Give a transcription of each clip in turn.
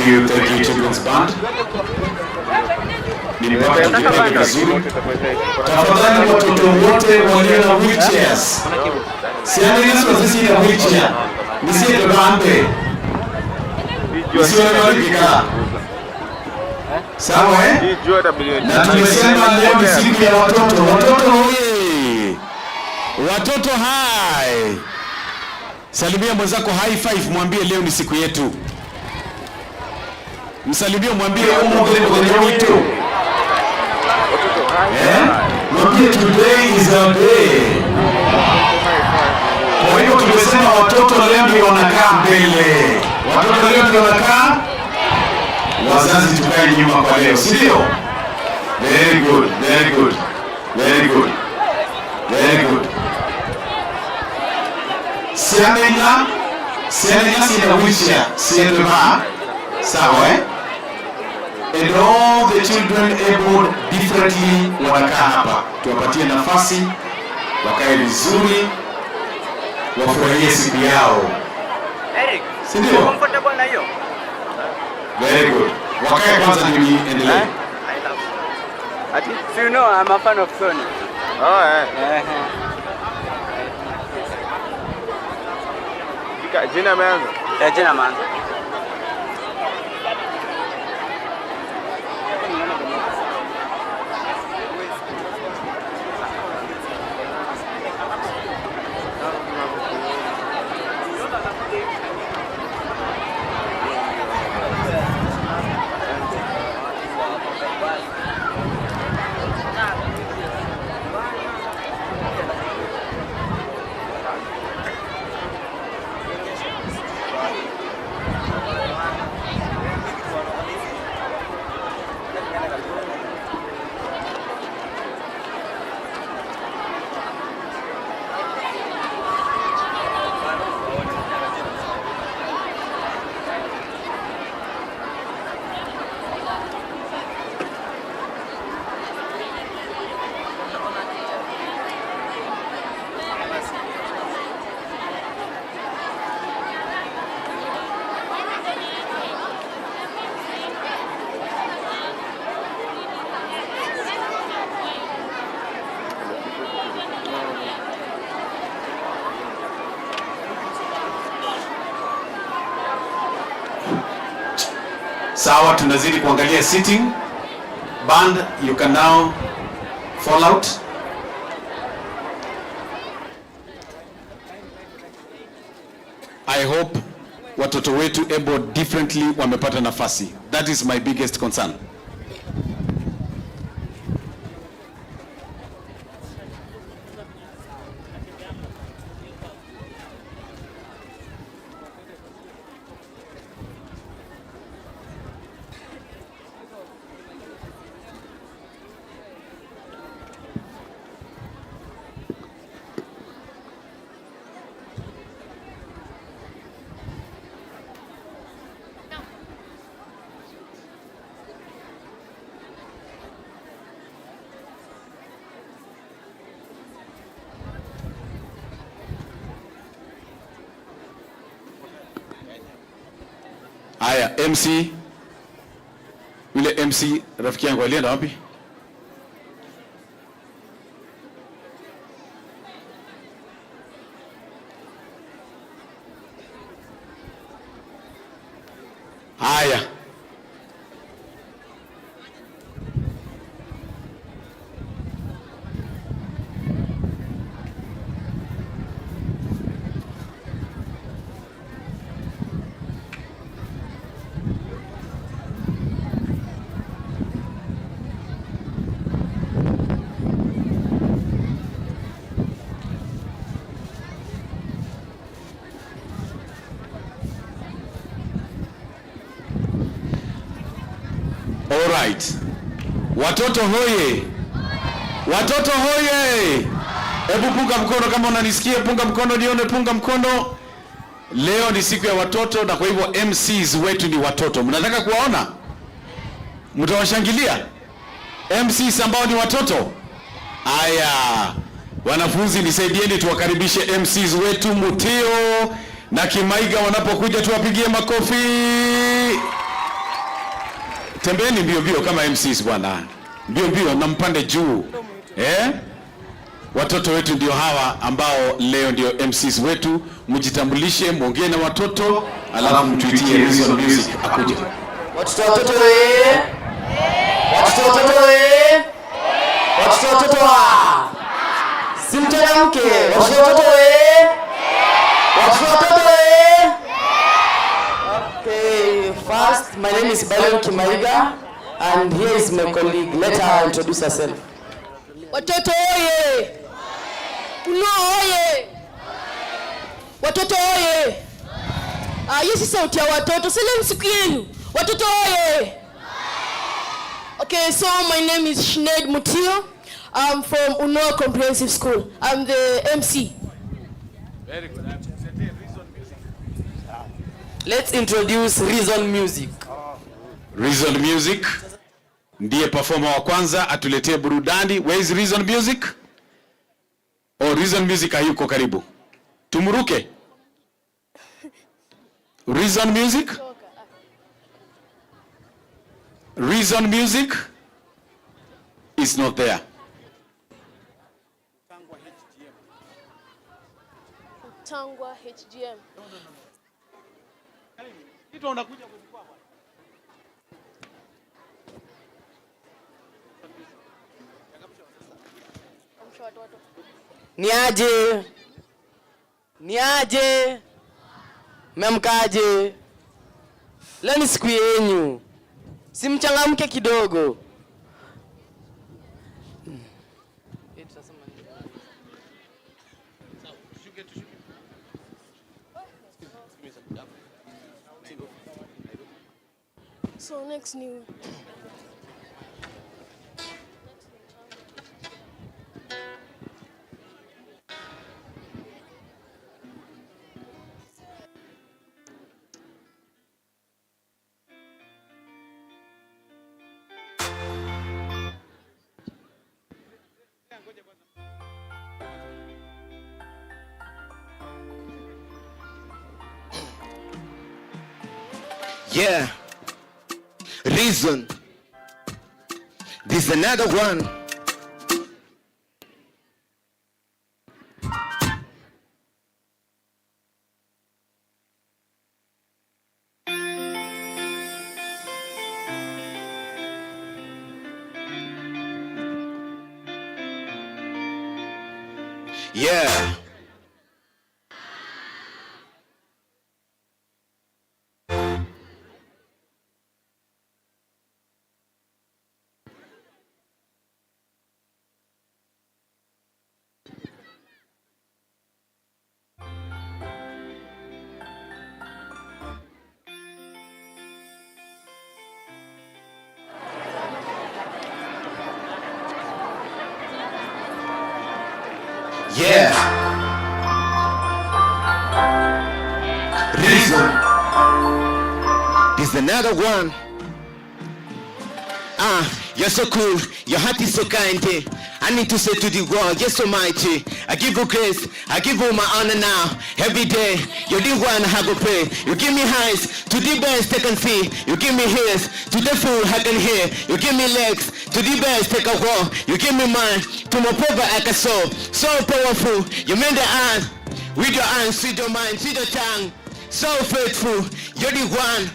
you children's band. Nilipata kipindi kizuri. Tafadhali watoto wote walio na wheelchairs. Siani Yesu sisi na wheelchair. Nisiye bande. Nisiwe walipika. Sawa Na tumesema leo ni siku ya watoto. Watoto hoye. Watoto hai. Salimia mwenzako high five, mwambie leo ni siku yetu. Msalimie mwambie umugeni kwenye wito. Mwambie today is our day. Kwa hiyo tumesema watoto leo ndio wanakaa mbele. Watoto leo ndio wanakaa. Wazazi tukae nyuma kwa leo, si ndio? Very good, very good. Very good. Very good. Siamena sina wheelchair, siema. Sawa And all the children able differently wanakaa hapa. Tuwapatie nafasi, wakae vizuri, wafurahie siku yao. Si ndio? Comfortable na hiyo? Very good. Wakae kwanza ndio niendelee. Ati, so you know I'm a fan of Sony. Jina ameanza? Jina ameanza. Sawa, tunazidi kuangalia sitting. Band, you can now fall out. I hope watoto wetu able differently wamepata nafasi. That is my biggest concern. Haya, MC. Yule MC rafiki yangu alienda wapi? Haya. All right. Watoto hoye. Watoto hoye. Hebu punga mkono kama unanisikia, punga mkono nione, punga mkono. Leo ni siku ya watoto na kwa hivyo MCs wetu ni watoto. Mnataka kuwaona? Mtawashangilia? MCs ambao ni watoto? Aya. Wanafunzi nisaidieni tuwakaribishe MCs wetu Mutio na Kimaiga wanapokuja tuwapigie makofi. Tembeeni mbio mbio kama MCs bwana. Mbio mbio na mpande juu. Watoto wetu ndio hawa ambao leo ndio MCs wetu. Mjitambulishe, muongee na watoto, alafu mtuitie Reason Music akuje. Watoto wewe. Watoto wewe. Watoto wa. Simchangamke. Watoto wewe. Watoto wewe. Okay, first my name is Balon Kimaiga and here is my colleague. Let her introduce herself. Watoto oye. Uno oye. Watoto oye. Yes, sauti ya watoto. Sasa siku yenu. Watoto oye. Okay, so my name is Shned Mutio. I'm from Uno Comprehensive School. I'm the MC. Very good. Let's introduce Reason Music. Reason Music ndiye performer wa kwanza atuletee burudani. Where is Reason Music? Reason Music hayuko karibu. Tumuruke. Reason Music? Reason Music is not there. Tangwa HGM. Kitu unakuja kuzikwa hapa. Niaje. Memkaje. Leo ni siku yenu. Simchangamke kidogo. So next new. Yeah, Reason. This is another one. Yeah. Yeah. Reason. This is another one. You're so cool. Your heart is so kind. I need to say to the world, you're so mighty. I give you grace. I give you my honor now. Every day, you're the one I go pray. You give me eyes to the best I can see. You give me ears to the fool I can hear. You give me legs to the best take a walk. You give me mind to my power I can solve. So powerful. You made the hand with your hands, with your mind, with your tongue. So faithful. You're the one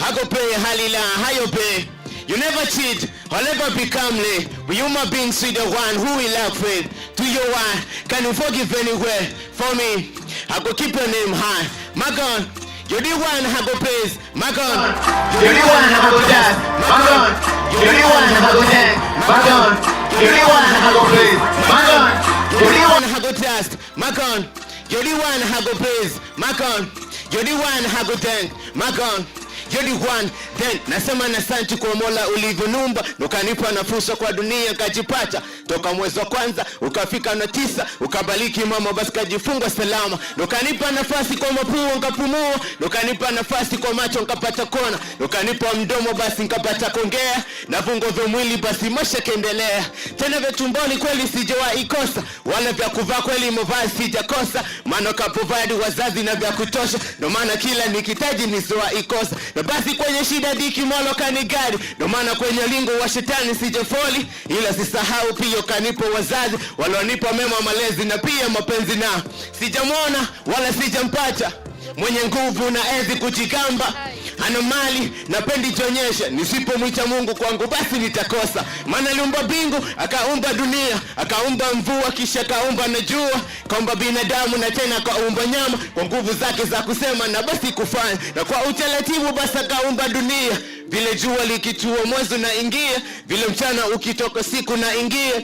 I go pray. Hallelujah. How you pay? You never cheat or never become late. We human beings with the one who will have faith. To your one, can you forgive anywhere? For me, I go keep your name high. My God, you're the one I go praise. My God, you're the one I go dance. My God, you're the one I go dance. My God, you're the one I go praise. My God, you're the one I go dance. My God, you're the one I go praise. My God, you're the one I go thank. My God, you're the one. Then nasema na asante kwa Mola ulivyoniumba, ukanipa na fursa kwa dunia kajipata. Toka mwezi wa kwanza ukafika na 9, ukabariki mama basi kajifunga salama. Ukanipa nafasi kwa mapua nikapumua, ukanipa nafasi kwa macho nikapata kona, ukanipa mdomo basi nikapata kuongea, na viungo vya mwili basi maisha kaendelea. Tena vya tumboni kweli sijawahi kosa, wala vya kuvaa kweli mavazi sijakosa, maana kapovadi wazazi na vya kutosha, ndio maana kila nikitaji nisiwahi kosa. na basi kwenye shida diki molo kanigari, ndo maana kwenye lingo wa shetani sijafoli, ila sisahau pia kanipo wazazi walionipa mema malezi na pia mapenzi, na sijamwona wala sijampata mwenye nguvu na enzi kujigamba ana mali na pendi jonyesha, nisipomwita Mungu kwangu basi nitakosa. Maana aliumba bingu, akaumba dunia, akaumba mvua, kisha akaumba na jua, kaumba binadamu na tena akaumba nyama, kwa nguvu zake za kusema na basi kufanya, na kwa utaratibu basi akaumba dunia. Vile jua likitua mwezi na ingia, vile mchana ukitoka siku na ingia.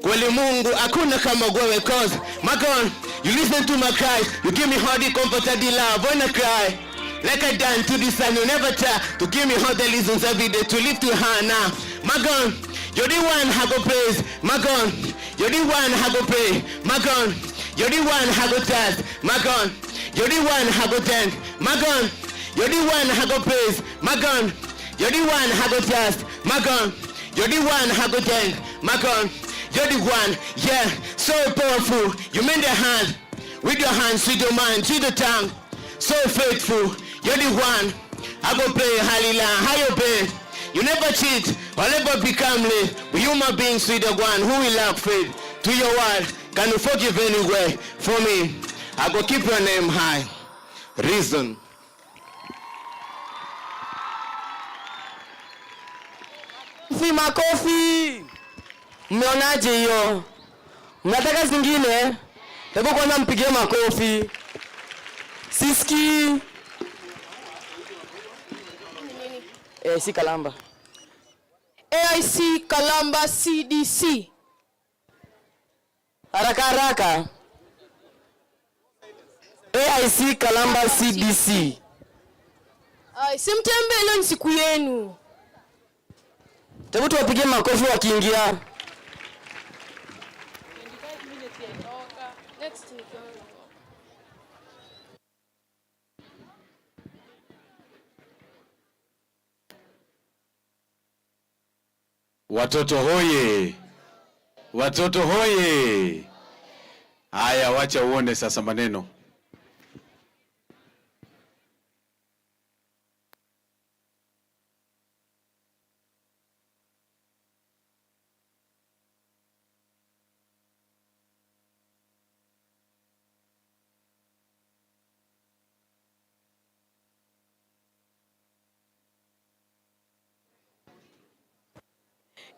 Kweli Mungu hakuna kama wewe, cause my God, you listen to my cries, you give me hearty comfort and love when I cry. Like I done to the sun, you never try to give me all the reasons every day to live to her now. My God, you're the one I go praise. My God, you're the one I go pray. My God, you're the one I go trust. My God, you're the one I go thank. My God, you're the one I go praise. My God, you're the one I go trust. My God, you're the one I go thank. My God, you're the one, yeah, so powerful. You mend the hand with your hands, with your mind, with the tongue. So faithful, you're the one. I go pray, hallelujah, how you pay. You never cheat or never become late. But human beings with the one who will have faith to your word. Can you forgive anyway? For me, I go keep your name high. Reason. Makofi. Mmeonaje hiyo? Mnataka zingine? Hebu kwanza mpigie makofi. Siski. Si Kalamba. AIC Kalamba CDC. Haraka haraka. AIC Kalamba CDC. Simtembe leo ni siku yenu. Hebu tuwapige makofi wakiingia. Watoto hoye! Watoto hoye! Haya, wacha uone sasa maneno.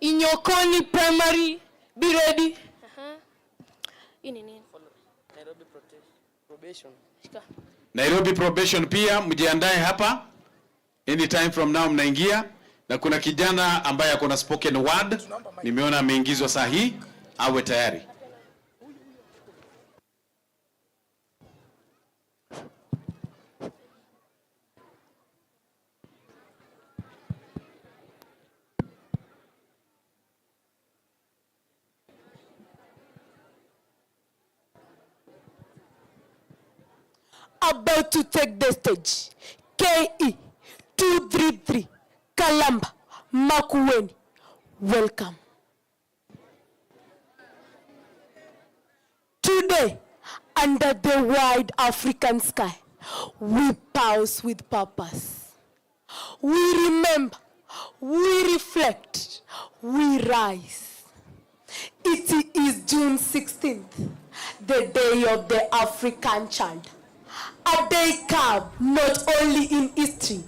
Inyokoni primary, be ready. Ini nini? Nairobi probation. Nairobi probation pia mjiandae hapa. Anytime from now mnaingia, na kuna kijana ambaye ako na spoken word, nimeona ameingizwa saa hii, awe tayari. About to take the stage, KE 233 Kalamba Makueni. Welcome. Today, under the wide African sky, we pause with purpose. We remember, we reflect, we rise. It is June 16th, the day of the African child. A day carved not only in history,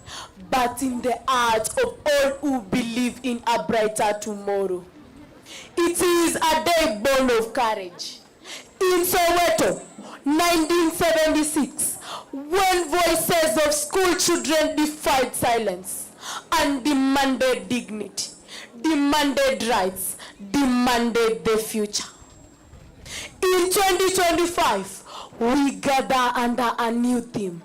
but in the hearts of all who believe in a brighter tomorrow. It is a day born of courage. In Soweto, 1976, when voices of school children defied silence and demanded dignity, demanded rights, demanded the future. In 2025, we gather under a new theme,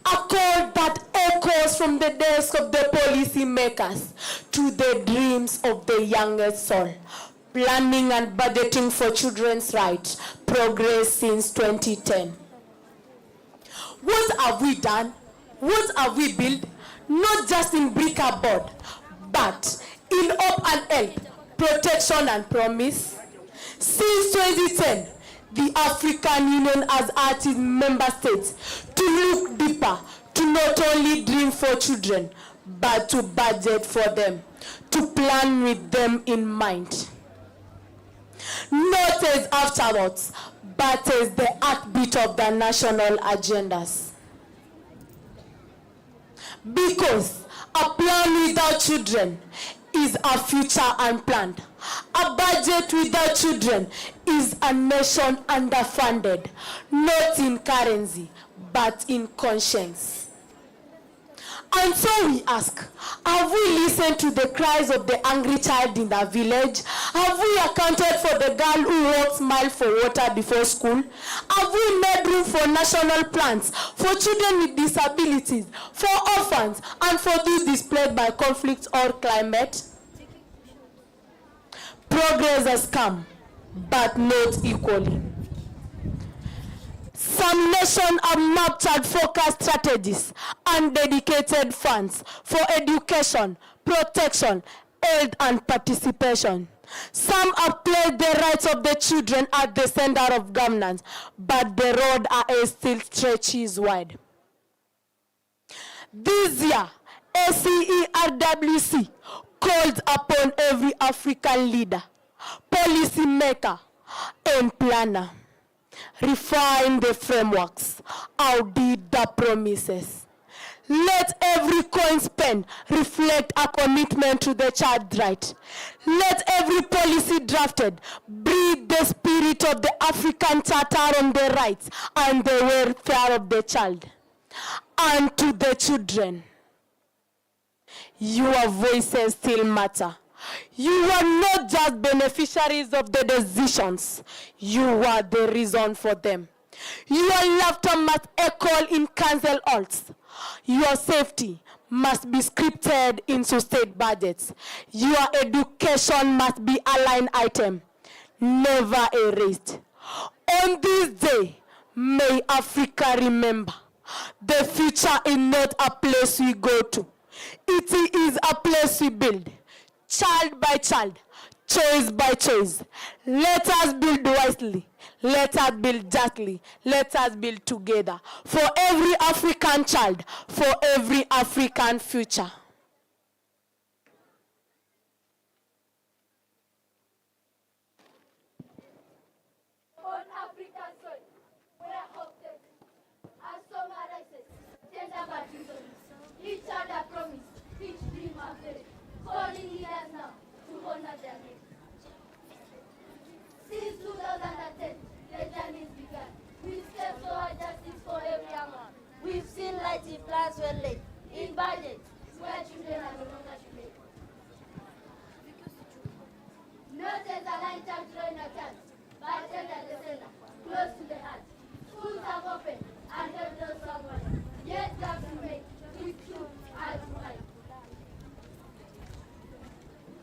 a call that echoes from the desk of the policy makers to the dreams of the youngest soul, planning and budgeting for children's rights, progress since 2010. What have we done? What have we built? Not just in brick and board, but in hope and help, protection and promise. Since 2010, the African Union has asked its member states to look deeper, to to not only dream for children, but to budget for them, to plan with them in mind. Not as afterwards, but as the heartbeat of the national agendas. Because a plan without children is a future unplanned. A budget without children is a nation underfunded, not in currency, but in conscience. And so we ask, have we listened to the cries of the angry child in the village? Have we accounted for the girl who walks miles for water before school? Have we made room for national plans, for children with disabilities, for orphans, and for those displaced by conflict or climate? Progress has come, but not equally. Some nations have mapped out focused strategies and dedicated funds for education, protection, health, and participation. Some have placed the rights of the children at the center of governance, but the road ahead still stretches wide. This year, ACERWC calls upon every African leader, policy maker, and planner. Refine the frameworks, outdid the promises. Let every coin spent reflect a commitment to the child's right. Let every policy drafted breathe the spirit of the African Charter on the rights and the welfare of the child. And to the children, your voices still matter. You are not just beneficiaries of the decisions. You are the reason for them. Your laughter must echo in council halls. Your safety must be scripted into state budgets. Your education must be a line item, never erased. On this day, may Africa remember, the future is not a place we go to. It is a place we build. Child by child, choice by choice. Let us build wisely. Let us build justly. Let us build together. For every African child, for every African future. On African soil, where hope takes, as summer rises, tender baptisms, each other promise, each dream of faith. Calling leaders now to honor their name. Since 2010, the journey began. With steps toward justice for every young one. We've seen light in plans well laid, in budgets where children are no longer children. Not as a line child drawing a chance, but set at the center, close to the heart. Schools have opened and helped us someone. Yet gaps remain, with truth and right.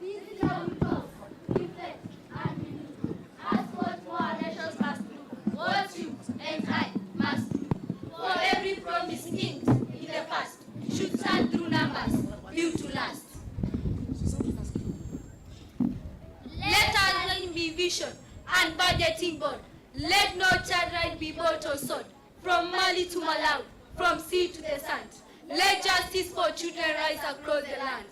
This is how we talk, reflect, and renew. Ask what more our nations must do, what you and I must do. For every promise inked in the past should stand through numbers, built to last. Let our line be vision and budgeting board. Let no child right be bought or sold, from Mali to Malawi, from sea to the sand. Let justice for children rise across the land.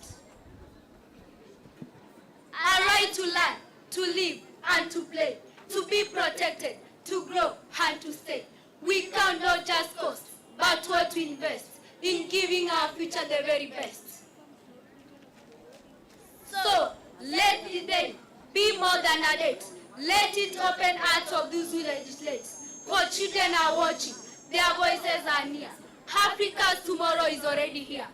A right to learn, to live, and to play, to be protected, to grow, and to stay. We count not just costs, but what we invest in giving our future the very best. So, let the day be more than a date. Let it open hearts of those who legislate. For children are watching, their voices are near. Africa's tomorrow is already here.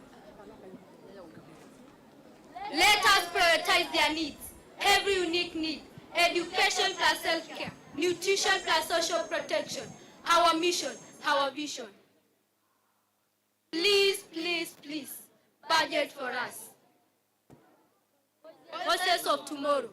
Let us prioritize their needs, every unique need, education plus self-care, nutrition plus social protection, our mission, our vision. Please, please, please, budget for us. Voices of tomorrow.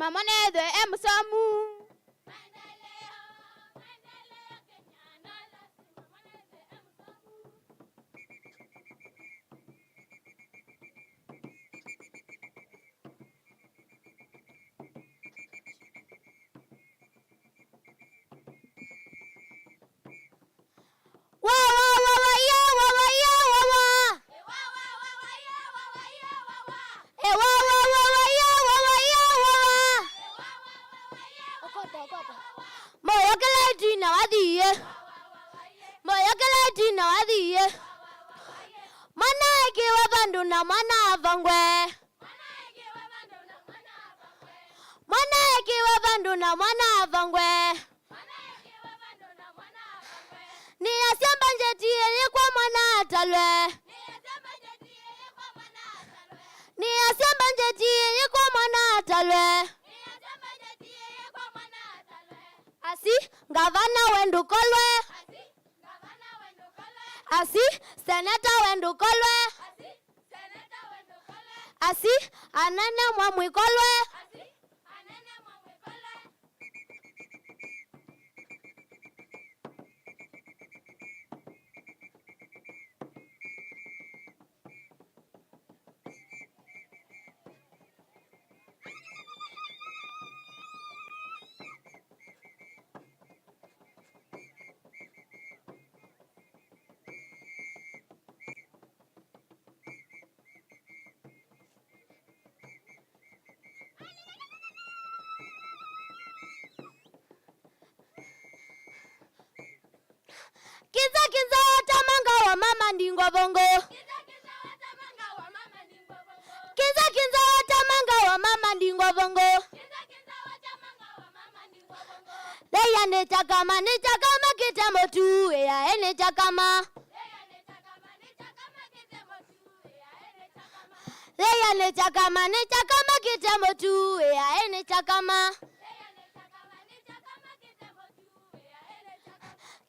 na mwanethe emsamu. Asi seneta wendu kolwe. Asi anene mwamwi kolwe. Kiza kiza watamanga wa mama ndingo bongo. Kiza kiza watamanga wa mama ndingo bongo. Leya ne chakama kitemo tu ya ene chakama. Leya ne chakama kitemo tu ya ene chakama.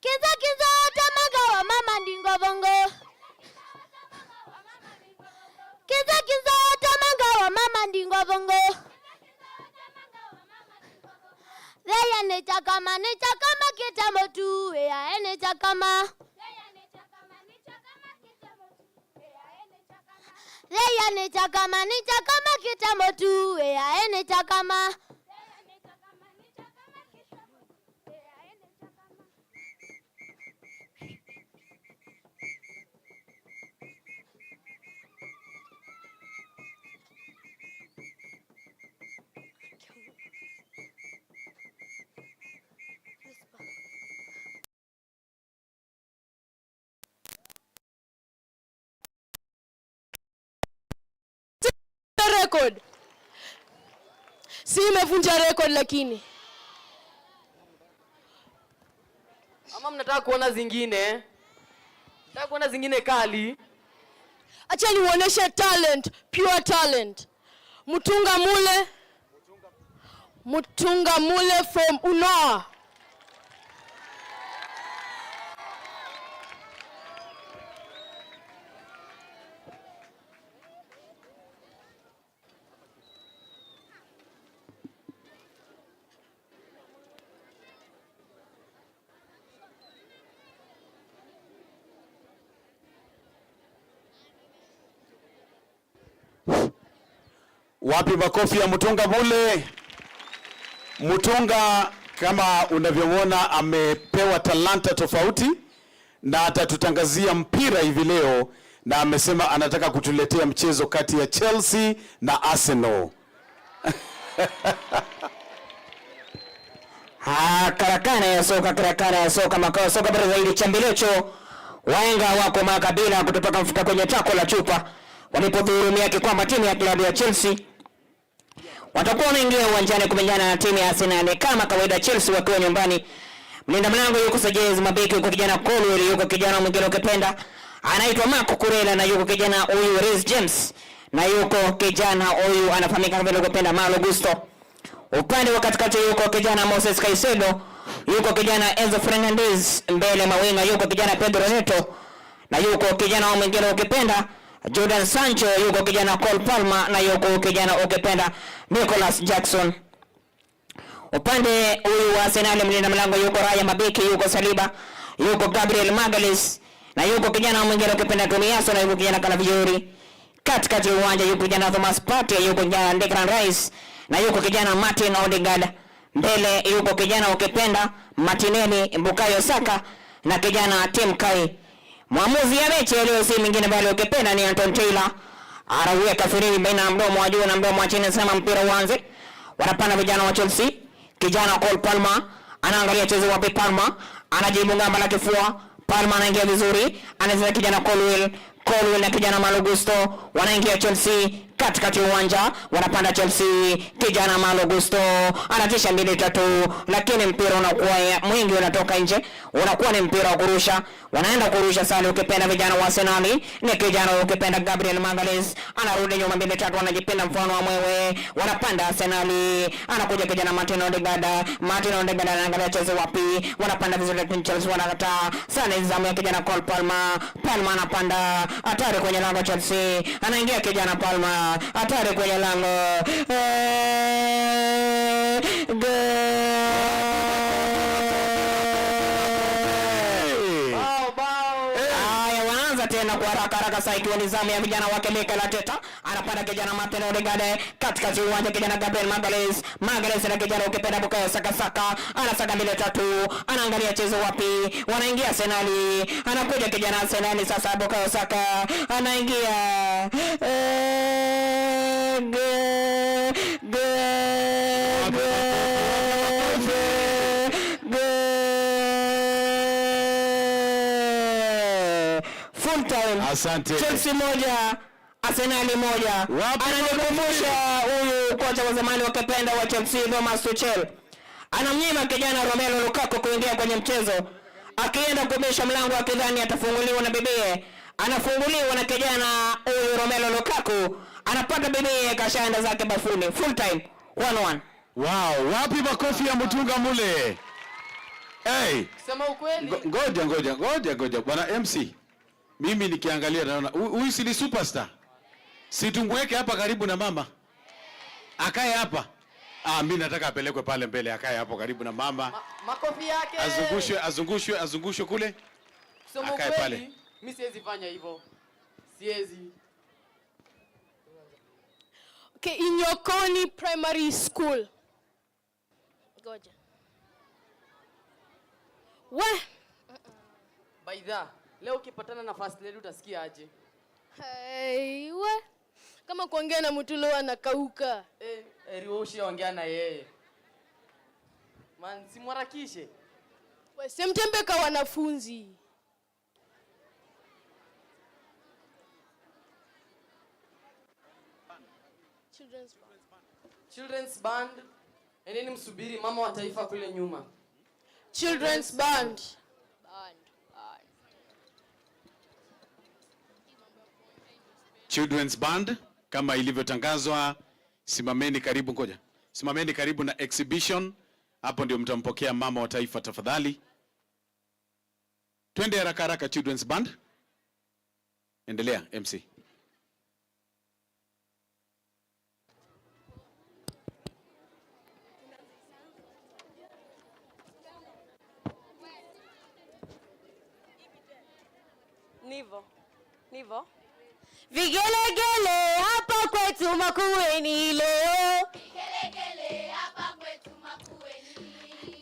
Kiza kiza watamanga wa mama ndingo bongo. Kiza kiza watamanga wa mama ndingo bongo. Leya ne chakama kitemo tu ya ene chakama. Leya ne chakama kitemo tu ya ene chakama. Record. Si imevunja record lakini. Ama mnataka kuona zingine? Nataka kuona zingine kali. Acha niuoneshe talent, pure talent. Mutunga mule from Unoa. Wapi makofi ya Mutunga Mule? Mutunga kama unavyomwona amepewa talanta tofauti na atatutangazia mpira hivi leo, na amesema anataka kutuletea mchezo kati ya Chelsea na Arsenal. Karakana ya soka makao soka bora zaidi chambilecho. Waenga wako makabila kutoka mfuka kwenye tako la chupa walipodhurumia kikwama timu ya klabu ya Chelsea. Watakuwa wameingia uwanjani kumenyana na timu ya Arsenal kama kawaida, Chelsea wakiwa nyumbani. Mlinda mlango yuko Sajez, mabeki yuko kijana Colwell, yuko kijana mwingine ukipenda anaitwa Marco Kurela, na yuko kijana huyu Reece James, na yuko kijana huyu anafahamika kama vile ukipenda Malo Gusto. Upande wa katikati yuko kijana Moses Caicedo, yuko kijana Enzo Fernandez, mbele mawinga yuko kijana Pedro Neto, na yuko kijana mwingine ukipenda Jordan Sancho, yuko kijana Cole Palmer, na yuko kijana ukipenda Nicholas Jackson. Upande huyu wa Arsenal mlinda mlango yuko Raya Mabeki, yuko Saliba, yuko Gabriel Magalhaes na yuko kijana mwingine ukipenda Tomiaso na yuko kijana Calafiori. Katikati ya uwanja yuko kijana Thomas Partey, yuko kijana Declan Rice na yuko kijana Martin Odegaard. Mbele yuko kijana ukipenda Martinelli, Bukayo Saka na kijana Tim Kai. Mwamuzi ya mechi leo si mwingine bali ukipenda ni Anton Taylor. Anaweka firimbi baina ya mdomo wa juu na mdomo wa chini, sema mpira uanze. Wanapanda vijana wa Chelsea. Kijana Cole Palmer anaangalia chezo wapi Palmer, anajibu ngamba la kifua. Palmer anaingia vizuri, anaweza kijana Colwell na kijana Malo Gusto wanaingia Chelsea katikati uwanja, wanapanda Chelsea. Kijana Malo Gusto anatisha 2-3, lakini mpira unakuwa mwingi unatoka nje, unakuwa ni mpira wa kurusha. Wanaenda kurusha sana ukipenda vijana wa Arsenal, ni kijana ukipenda Gabriel Magalhaes anarudi nyuma 2-3, wanajipenda mfano wa mwewe. Wanapanda Arsenal, anakuja kijana Martin Odegaard anaangalia chezo wapi, wanapanda vizuri kwa Chelsea, wanakataa sana nizamu ya kijana Cole Palmer anapanda hatari kwenye lango Chelsea, anaingia kijana Palmer hatari kwenye lango. Tena kwa haraka sasa ikiwa nizamu ya vijana wake Mikel Arteta, anapanda kijana Martin Odegaard katikati uwanja, kijana Gabriel Magalhaes na kijana ukipenda Bukayo Saka anasaka 2-3, anaangalia chezo wapi, wanaingia Arsenal, anakuja kijana Arsenal sasa, Bukayo Saka anaingia Asante. Chelsea moja, Arsenal moja. Ananikumbusha huyu kocha wa zamani wa kipenda wa Chelsea Thomas Tuchel. Anamnyima kijana Romelu Lukaku kuingia kwenye mchezo. Akienda kubisha mlango akidhani atafunguliwa na bibie. Anafunguliwa na kijana huyu Romelu Lukaku. Anapata bibie kashaenda zake bafuni. Full time 1-1. Wow, wapi makofi ya Mutunga mule? Hey, Sema ukweli. Ngoja bwana MC. Mimi nikiangalia naona huyu si superstar. Si tumweke hapa karibu na mama. Akae hapa. Mimi nataka apelekwe pale mbele, akae hapo karibu na mama. Makofi yake. Azungushwe kule. Akae pale. Mimi siwezi fanya hivyo. Siwezi. Okay, Inyokoni Primary School. Ngoja. Baidha, leo ukipatana na first lady utasikia aje? Hey, kama kuongea na mtu leo anakauka. Rioshe ongea na yeye. Man, simwarakishe. Wewe simtembe kwa wanafunzi. Children's band. Endeni msubiri mama wa taifa kule nyuma. Children's band. Children's band kama ilivyotangazwa, simameni karibu na exhibition. Hapo ndio mtampokea mama wa taifa tafadhali. Twende haraka children's band. Endelea MC. Nivo. Vigelegele hapa kwetu Makueni leo. Vigelegele hapa kwetu Makueni.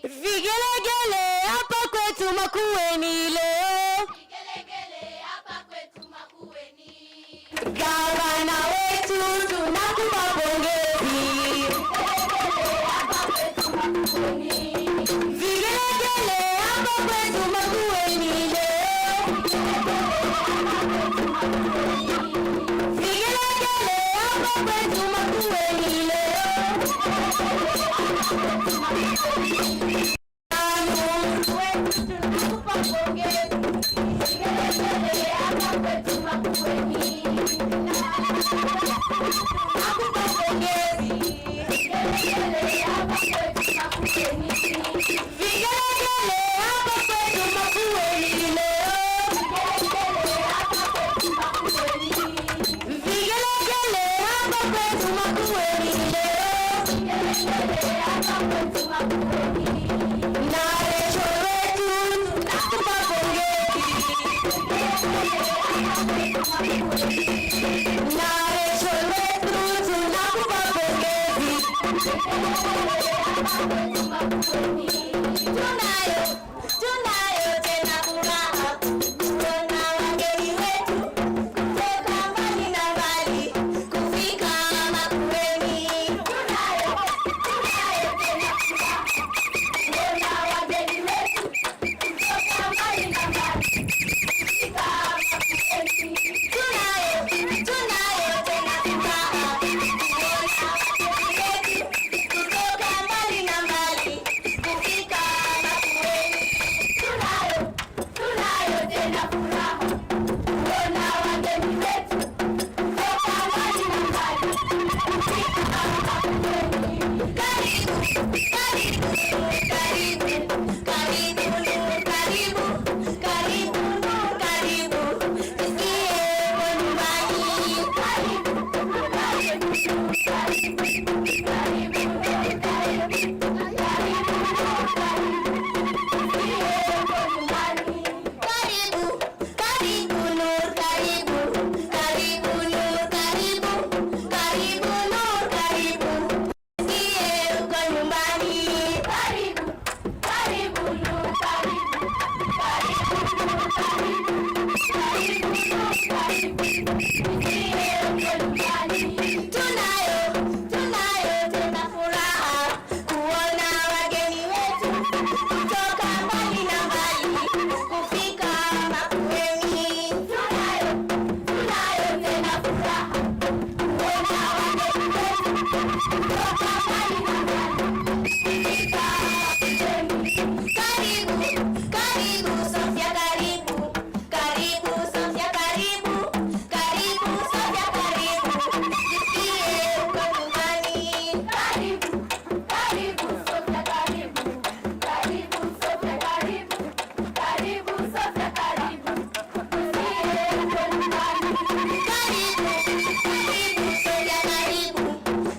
Vigelegele hapa kwetu Makueni leo. Vigelegele hapa kwetu Makueni. Gavana wetu tunakupa pongezi. Vigelegele hapa kwetu Makueni. Vigelegele hapa kwetu Makueni leo.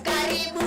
Karibu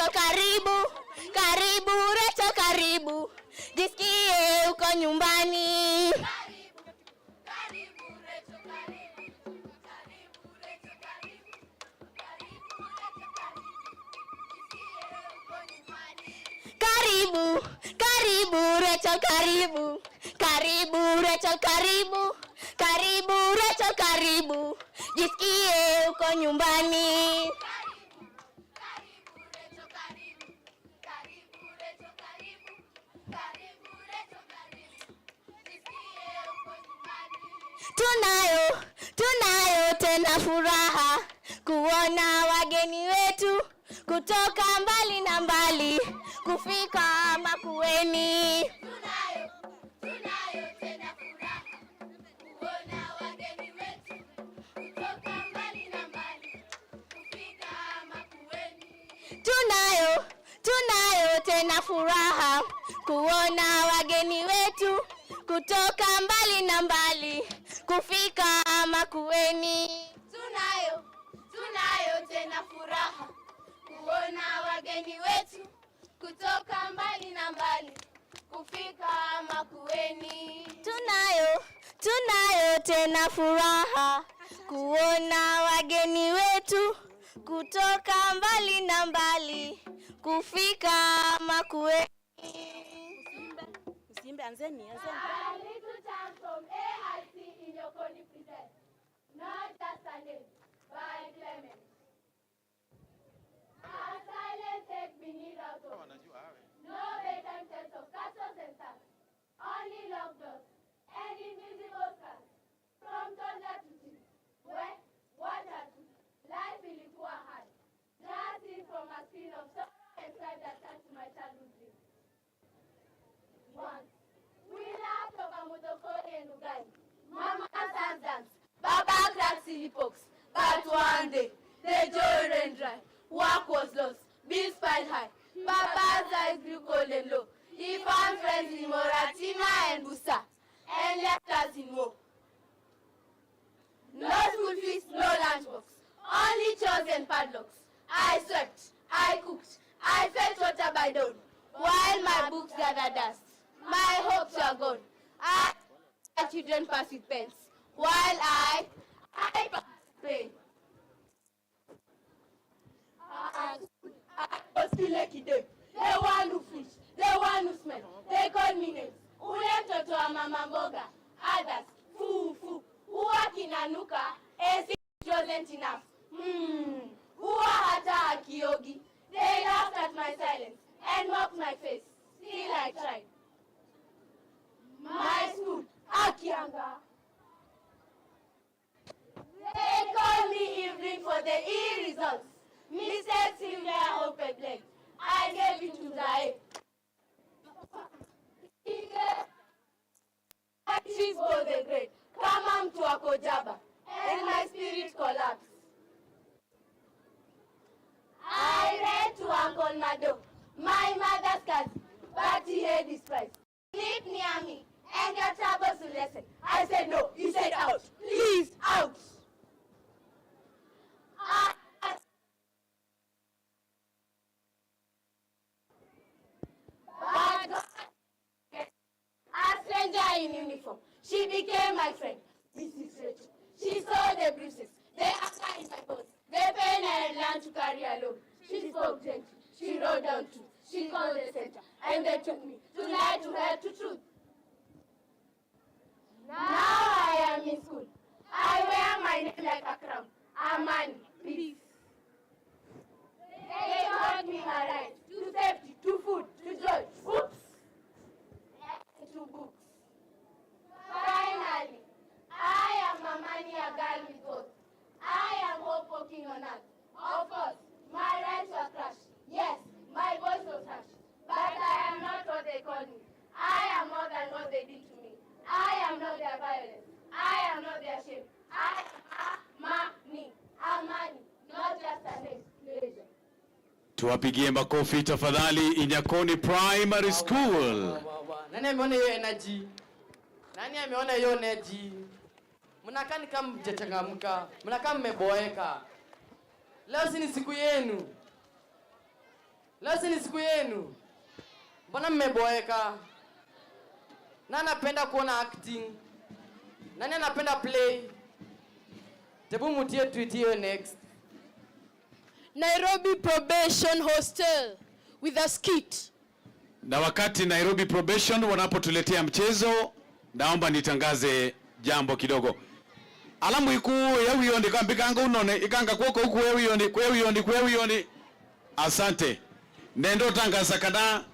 Rachel karibu. Karibu Rachel karibu. Jisikie uko nyumbani. Karibu, karibu Rachel karibu. Karibu Rachel karibu. Karibu Rachel karibu. Jisikie uko nyumbani. Tunayo tena furaha kuona wageni wetu kutoka mbali na mbali kufika Makueni. Tunayo tena furaha kuona wageni wetu kutoka mbali na mbali kufika Makueni. Tunayo tena furaha kuona wageni wetu kutoka mbali na mbali kufika Makueni. Tunayo tena furaha kuona wageni wetu kutoka mbali na mbali kufika Makueni. Tunayo tena furaha kuona wageni wetu kutoka mbali na mbali kufika Makueni. Anzeni. A little chant from AIC in your Koni present. Not just a name, by Clement. A silent take beneath out of no bedtime tales of castles and stars. Only locked doors and invisible scars. From toddler to teen. Where, what a truth. Life ilikuwa hard. Just in from a screen of sorrow and pride that turned to my childhood dream. Once. We laughed over Motokori and Ugai. Mama dance, Baba cracked silly pokes. But one day, the joy ran dry. Work was lost, bills piled high. Baba's eyes grew cold and low. He found friends in Moratina and Busa, and left us in woe. No school fees, no lunchbox, only chores and padlocks. I swept, I cooked, I fetched water by dawn, while my books gathered dust. My hopes are gone. I children pass with pens, while I pass with pain. I was still lucky day. The one who fish, the one who smell. They called me names. Ule mtoto wa mama mboga. Others, foo. Uwa kinanuka, it wasn't enough. Uwa hata akiogi. They laughed at my silence and mocked my face. Still I tried. My school, Akianga. They called me evening for the e-results. Mrs. Sylvia opened leg. I gave it to Zae. She's both the great. Come to Akojaba. And my spirit collapsed. I ran to Uncle Mado, my mother's cousin, but he had his price. Sleep near me, and your troubles will lessen. I said no. He said out. Please, out. But a stranger in uniform, she became my friend, Mrs. Rachel. She saw the bruises, the anger in my bones, the pain I had learned to carry alone. She spoke gently. She wrote down truth. She called the center, and they took me to lie to her to truth. Now I am in school. I wear my name like a crown. Amani, peace. They taught me my right to safety, to food, to joy. Oops. And to books. Finally, I am Amani, a girl with God. I am hope walking on earth. Of course, my rights were crushed. Yes, my voice was hushed. But I am not what they call me. I am more than what they did to me. I am not their violence. I am not their shame. I am Amani, not just a name. Pleasure. Tuwapigie makofi tafadhali Inyakoni Primary School. Nani ameona hiyo energy? Nani ameona hiyo energy? Mnakaa ni kama mjachangamka, mnakaa mmeboeka. Leo si ni siku yenu. Leo ni siku yenu. Mbona mmeboeka? Nani anapenda kuona acting? Nani anapenda play? Tebu mutie tweet hiyo next. Nairobi Probation Hostel with a skit. Na wakati Nairobi Probation wanapotuletea mchezo, naomba nitangaze jambo kidogo. Alamu iku yewi yondi kambikanga unone ikanga kwoko huku yewi yondi. Asante. Nendo tangaza kada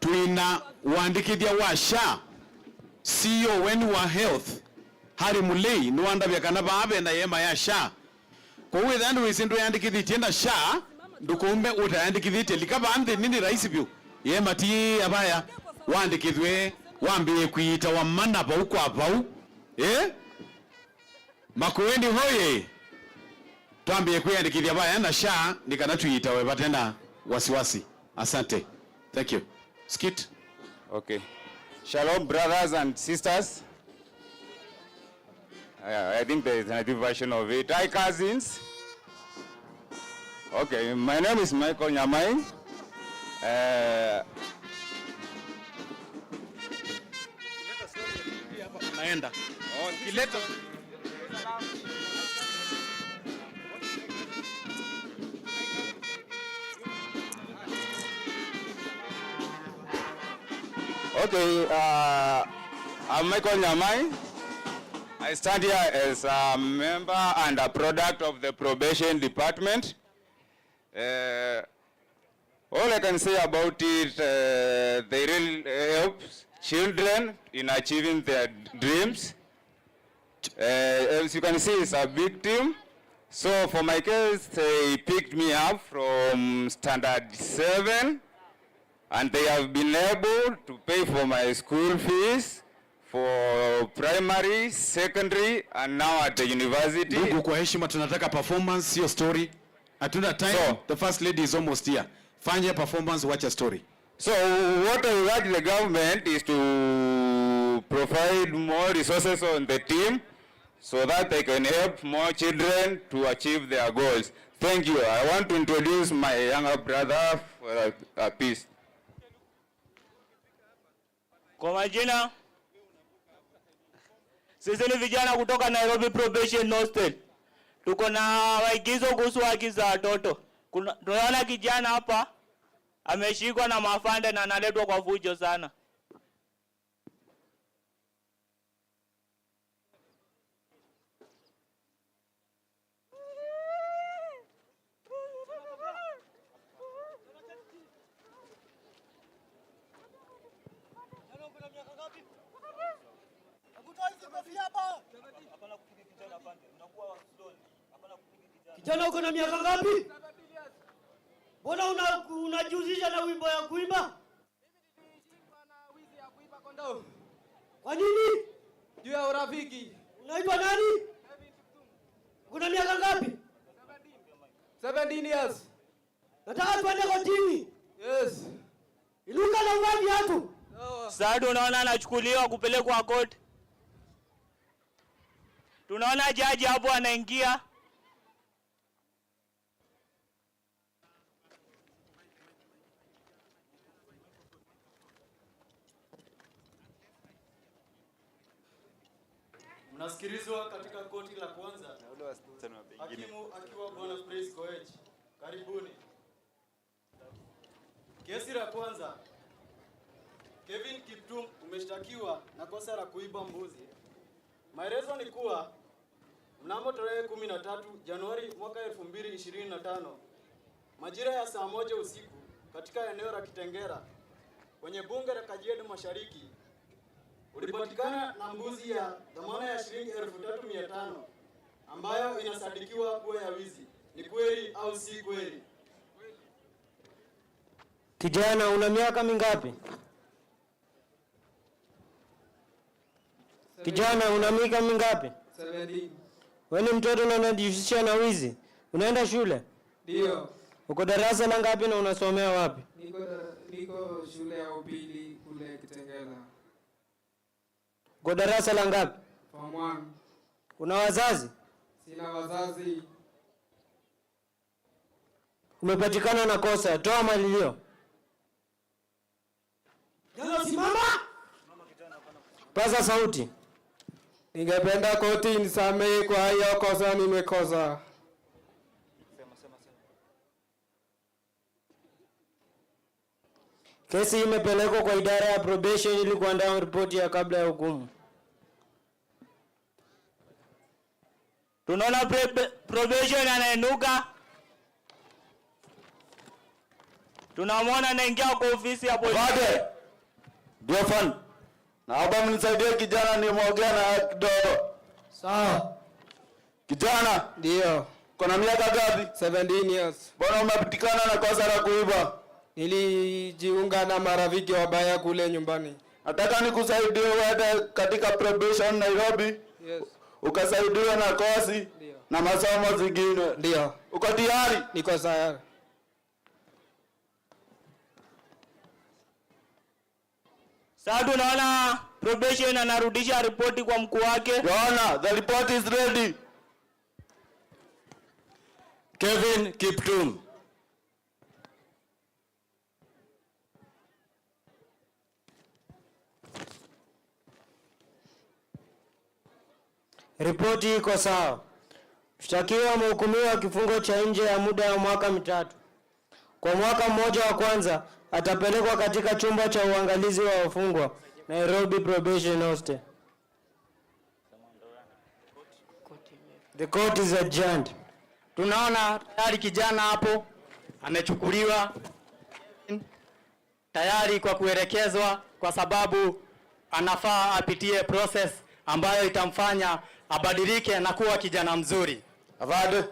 tuina uandikithia wa SHA CEO wenu wa health hari mulei nuanda byakana babe na yema ya SHA. Kwa hiyo thandu wisindu yandikithie na SHA ndukumbe utayandikithie likaba ande nini rais byo yema ti abaya wandikithwe wambie kuita wa manaba huko hapa Makueni hoye twambie kuyandikithia baya na SHA nikana tuita we batena wasiwasi. Asante. Thank you. Skit. Okay. Shalom, brothers and sisters. I think there is another version of it. Hi, cousins. Okay, my name is Michael Nyamai. Naenda. Okay, I'm Michael Nyamai. I stand here as a member and a product of the probation department. All I can say about it, they really help children in achieving their dreams. As you can see, it's a big team. So for my case, they picked me up from standard 7. And they have been able to pay for my school fees for primary, secondary, and now at the university. Ndugu, kwa heshima tunataka performance, your story. Hatuna time. So, the first lady is almost here. Fanya performance, watch a story. So what I would like the government is to provide more resources on the team so that they can help more children to achieve their goals. Thank you. I want to introduce my younger brother for a piece. Kwa majina, sisi ni vijana kutoka Nairobi Probation Hostel. Tuko na waigizo kuhusu haki za watoto. Tunaona kijana hapa ameshikwa na mafande na analetwa kwa fujo sana. Kijana uko na miaka ngapi? Mbona unajihusisha na wimbo ya kuimba? Mimi nilishikwa na wizi ya kuiba kondoo. Kwa nini? Juu ya urafiki. Unaitwa nani? Una miaka ngapi? 17 years. Nataka tuende kotini. Yes. Inuka na uvaa viatu. Sasa tunaona anachukuliwa kupelekwa court. Tunaona jaji hapo anaingia. Mnasikilizwa katika koti la kwanza. Hakimu akiwa Bwana Praise Koech. Karibuni. Kesi la kwanza. Kevin Kiptum umeshtakiwa na kosa la kuiba mbuzi. Maelezo ni kuwa mnamo tarehe 13 Januari mwaka 2025 majira ya saa 1 usiku katika eneo la Kitengera kwenye bunge la Kajiado Mashariki ulipatikana na mbuzi ya dhamana ya shilingi 3,500 ambayo inasadikiwa kuwa ya wizi. Ni kweli au si kweli? Kijana una miaka mingapi? Kijana una miaka mingapi? 17. Wewe ni mtoto na unajihusisha na wizi? Unaenda shule? Ndio. Uko darasa la ngapi na unasomea wapi? Niko shule ya upili kule Kitengela. Uko darasa la ngapi? Form 1. Una wazazi? Sina wazazi. umepatikana na kosa, toa malilio. Jana simama. Paza sauti. Ningependa koti nisamehe kwa hiyo kosa nimekosa. Kesi imepelekwa kwa idara ya probation ili kuandaa ripoti ya kabla ya hukumu. Tunaona probation anainuka. Tunamwona anaingia kwa ofisi ya polisi. Bade. Ndio fan. Naomba mnisaidie kijana ni muongea na kidogo. Sawa. Kijana? Ndio. Kuna miaka ngapi? 17 years. Mbona umepatikana na kosa la kuiba? Nilijiunga na marafiki wabaya kule nyumbani. Nataka nikusaidie uende katika probation Nairobi. Yes. Ukasaidiwe na kosi na masomo zingine. Ndio. Uko tayari? Niko tayari. Sasa tunaona probation anarudisha ripoti kwa mkuu wake. Yohana, the report is ready. Kevin Kiptum. Ripoti iko sawa. Mshtakiwa amehukumiwa kifungo cha nje ya muda wa mwaka 3. Kwa mwaka mmoja wa kwanza atapelekwa katika chumba cha uangalizi wa wafungwa Nairobi Probation Hostel. The court is adjourned. Tunaona tayari kijana hapo amechukuliwa tayari kwa kuelekezwa, kwa sababu anafaa apitie process ambayo itamfanya abadilike na kuwa kijana mzuri. Avade?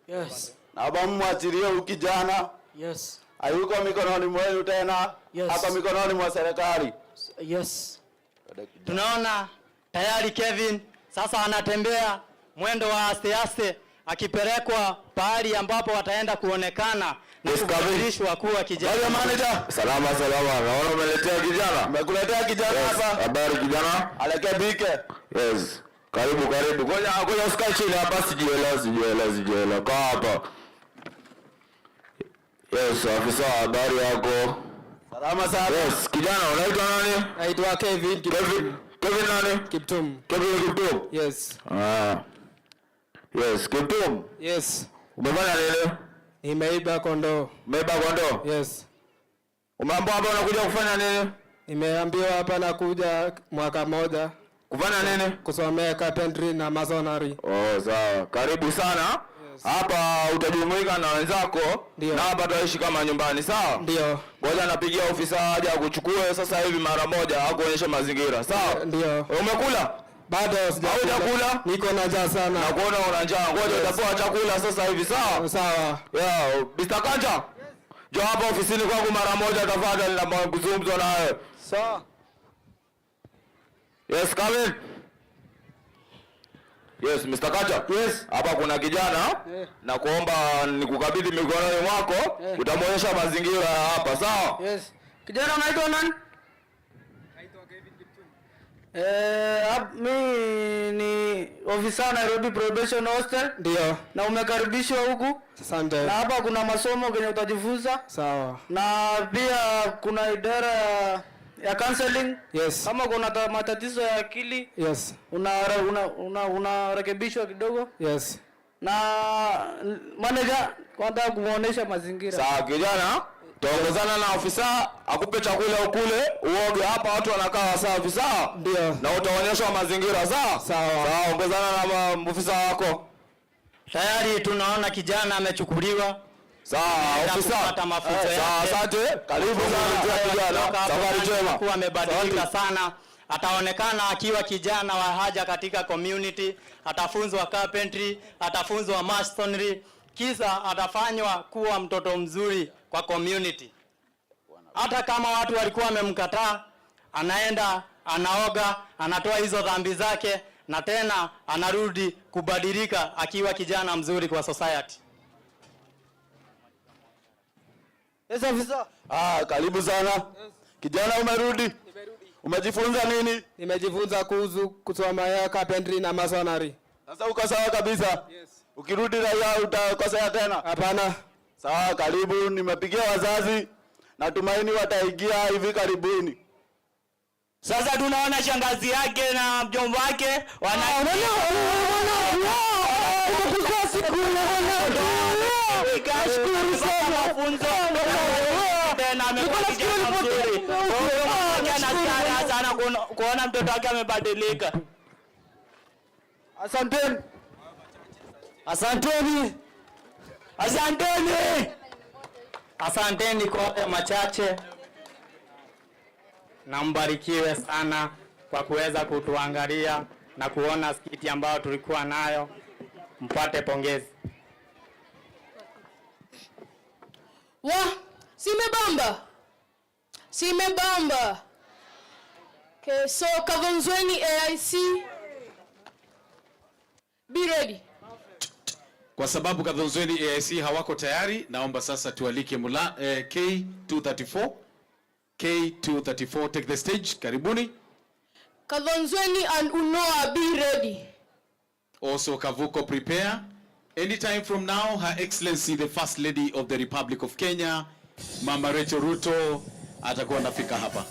Yes. Naomba mwachilie huyu kijana. Yes. Hayuko mikononi mwenu tena. Yes. Hapa mikononi mwa serikali. Yes. Tunaona tayari Kevin sasa anatembea mwendo wa aste akipelekwa pahali ambapo wataenda kuonekana na kubadilishwa kuwa kijana. Bali manager. Salama. Naona umeletea kijana. Nimekuletea kijana hapa. Habari kijana? Alekebike. Yes. Karibu. Ngoja usikae chini hapa, sijielewa. Kaa hapa. Yes, afisa, habari yako? Salama sana. Yes, kijana unaitwa nani? Naitwa Kevin Kiptum. Kevin nani? Kiptum. Kevin Kiptum. Yes. Yes, Kiptum. Yes. Umefanya nini? Nimeiba kondoo. Umeiba kondoo? Yes. Umeambiwa hapa unakuja kufanya nini? Nimeambiwa hapa nakuja mwaka mmoja. Kufanya nini? Kusomea carpentry na masonary. Oh, sawa. Karibu sana. Yes. Hapa utajumuika na wenzako. Dio. Na hapa tutaishi kama nyumbani, sawa? Ndio. Ngoja napigia ofisa aje akuchukue sasa hivi mara moja, akuonyeshe mazingira, sawa? Ndio. Umekula? Bado sijakula. Niko na njaa sana. Nakuona una njaa. Ngoja utapewa chakula sasa hivi, sawa? Sawa. Yeah, Mr. Kanja. Njoo hapa ofisini kwangu mara moja tafadhali, na mazungumzo nawe. Sawa. Yes, come in. Yes, Mr. Kanja. Yes. Hapa kuna kijana. Na kuomba nikukabidhi mikononi mwako. Utamuonyesha mazingira hapa, sawa? Yes. Kijana unaitwa nani? Naitwa Kevin Kiptum. Mimi ni ofisa Nairobi Probation Hostel. Ndio. Na umekaribishwa huku. Asante. Na hapa kuna masomo kenye utajifunza. Sawa. Na pia kuna idara ya counseling. Yes. Kama kuna matatizo ya akili. Yes. Unarekebishwa kidogo. Yes. Na manager kwanza kumuonesha mazingira. Sawa kijana. Tuongozana na ofisa akupe chakula ukule, uoge hapa watu wanakaa safi, sawa? Ndio. Na utaonyeshwa mazingira, sawa? Sawa. Sawa, ongozana na ofisa wako. Tayari tunaona kijana amechukuliwa. Sawa, ofisa. Sawa, asante. Karibu sana kijana. Safari njema. Kwa amebadilika sana. Ataonekana akiwa kijana wa haja katika community, atafunzwa carpentry, atafunzwa masonry, kisha atafanywa kuwa mtoto mzuri kwa community. Hata kama watu walikuwa wamemkataa, anaenda, anaoga, anatoa hizo dhambi zake na tena anarudi kubadilika akiwa kijana mzuri kwa society. Yes, officer. Karibu sana. Yes. Kijana umerudi? Nimerudi. Umejifunza nini? Nimejifunza kuhusu kusoma ya carpentry na masonary. Sasa uko sawa kabisa? Yes. Ukirudi raia utakosea tena? Hapana. Sawa, karibu. Nimepigia wazazi, natumaini wataingia hivi karibuni. Sasa tunaona shangazi yake na mjomba wake kuona mtoto wake amebadilika. Asanteni. Asanteni. Asanteni. Asanteni kwa machache. Na mbarikiwe sana kwa kuweza kutuangalia na kuona skiti ambayo tulikuwa nayo. Mpate pongezi. Simebamba. Okay, so Kavonzweni AIC, be ready. Kwa sababu Kavonzweni AIC hawako tayari, naomba sasa tualike K234. K234, take the stage. Karibuni. Kavonzweni and Unoa, be ready. Also Kavuko, prepare. Anytime from now, Her Excellency the First Lady of the Republic of Kenya, Mama Rachel Ruto, atakuwa anafika hapa.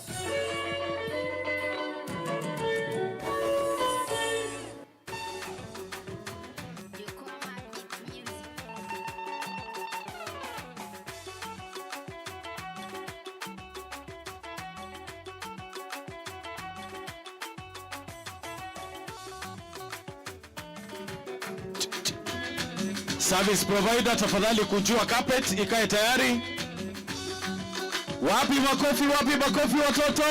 Service provider, tafadhali kujua carpet ikae tayari. Wapi makofi, wapi makofi watoto?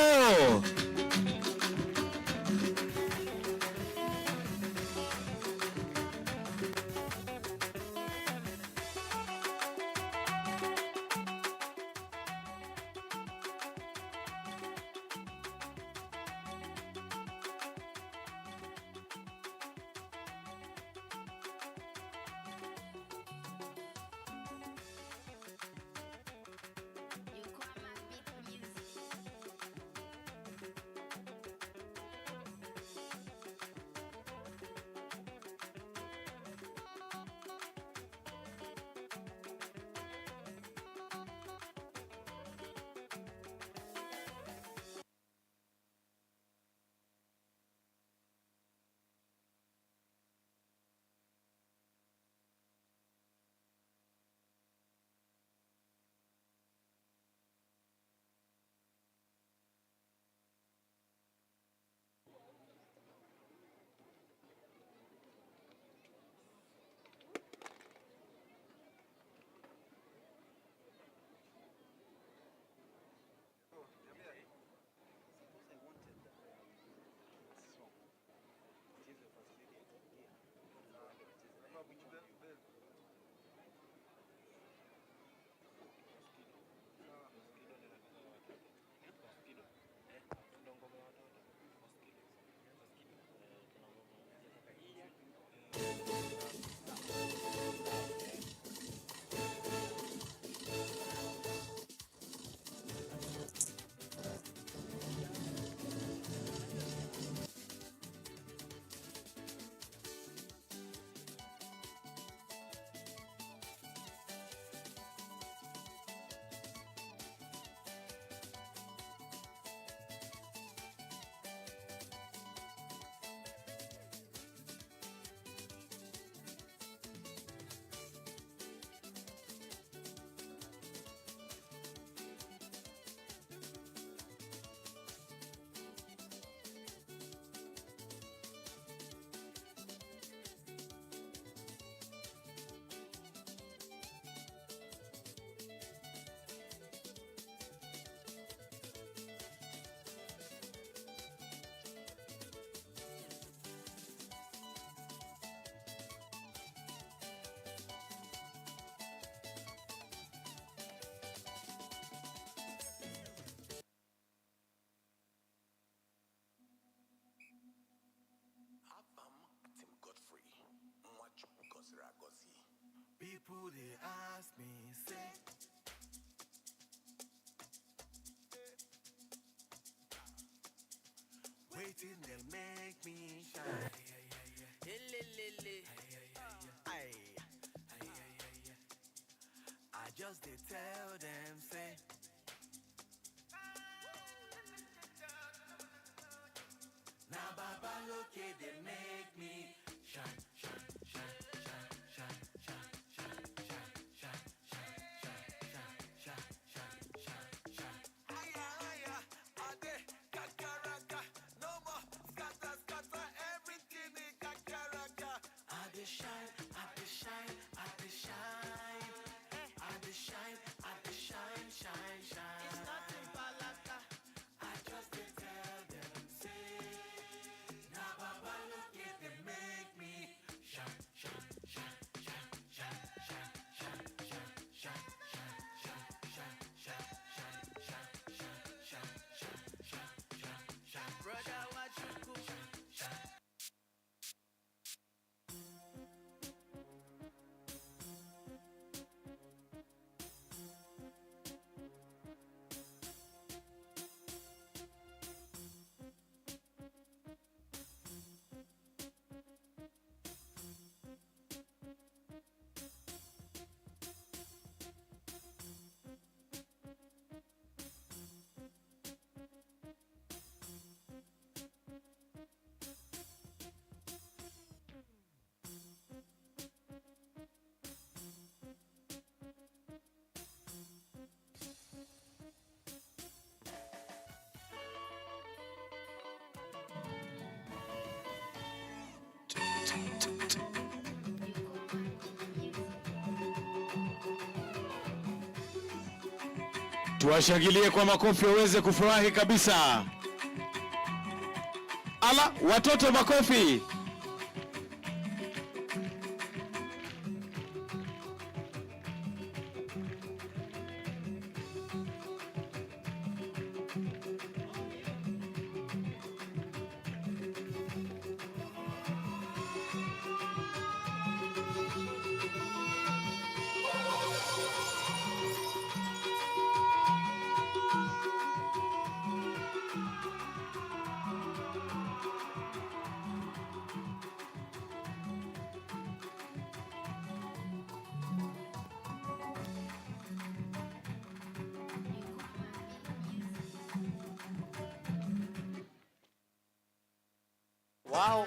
People they ask me, say, waiting they make me shine. I just they tell them say. Now Baba look at they make me shine, shine, shine, shine, shine, shine, shine, shine, shine, shine, shine, shine, shine, shine. Aya, aya, ade, kakaraka, no more scatter, scatter, everything in kakaraka. Ade shine, ade shine, ade shine, ade shine, ade shine, shine, shine. It's nothing but laka. I just did tell them say. Now Baba look at they make me shine, shine, shine, shine, shine, shine, shine, shine, shine, shine, shine, shine, shine, shine, shine, shine, shine, shine, shine. Brother, what you cook? Shine. Tuwashangilie kwa makofi waweze kufurahi kabisa. Ala, watoto makofi. Wow.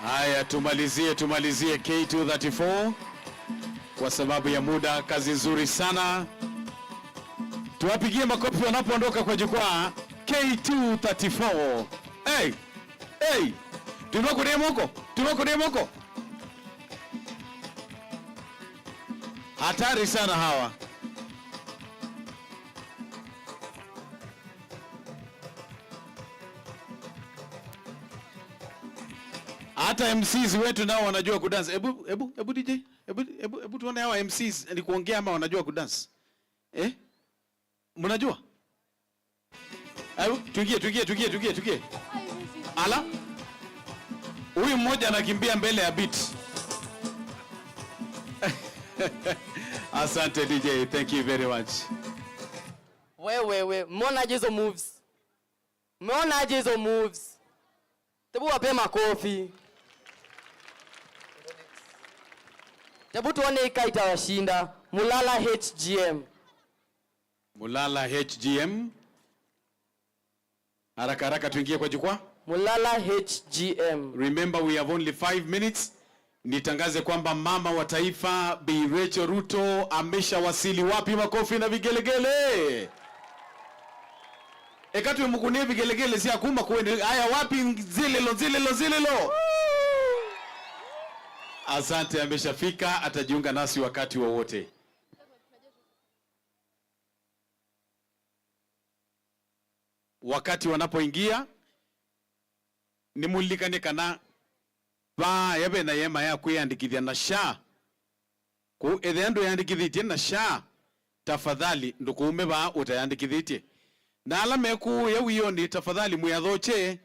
Haya, tumalizie K234 kwa sababu ya muda. Kazi nzuri sana, tuwapigie makofi wanapoondoka kwa jukwaa. K234, hey, hey, tumekudia hatari sana hawa. Hata MCs wetu nao wanajua kudance. Ebu DJ, ebu tuone hawa MCs ni kuongea ama wanajua kudance. Mnajua? Ayo, tuingie. Ala. Huyu mmoja anakimbia mbele ya beat. Asante DJ, thank you very much. Wewe, mmeonaje hizo moves? Tebu wape makofi. Hebu tuone ika itawashinda. Mulala HGM. Mulala HGM. Haraka haraka tuingie kwa jukwaa. Mulala HGM. Remember we have only 5 minutes. Nitangaze kwamba mama wa taifa Bi Rachel Ruto ameshawasili. Wapi makofi na vigelegele? Ekatu mkunie vigelegele si akuma kuende. Haya wapi zilelo. Asante, ameshafika, atajiunga nasi wakati wowote. Wakati wanapoingia nimulikane kana ba yabe na yema ya kuyandikithia na sha ku ethendo yandikithite na sha tafadhali ndukume ba utayandikithite na ala meku yewiyo ni tafadhali muyathoche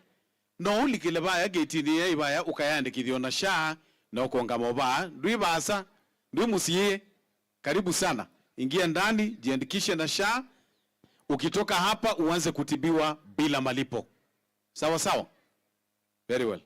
no ulikile ba ya getini ya ibaya ukayandikithio na sha na ukonga moba ndui basa ndui musie. Karibu sana, ingia ndani, jiandikishe na sha. Ukitoka hapa uanze kutibiwa bila malipo. Sawa sawa? Very well.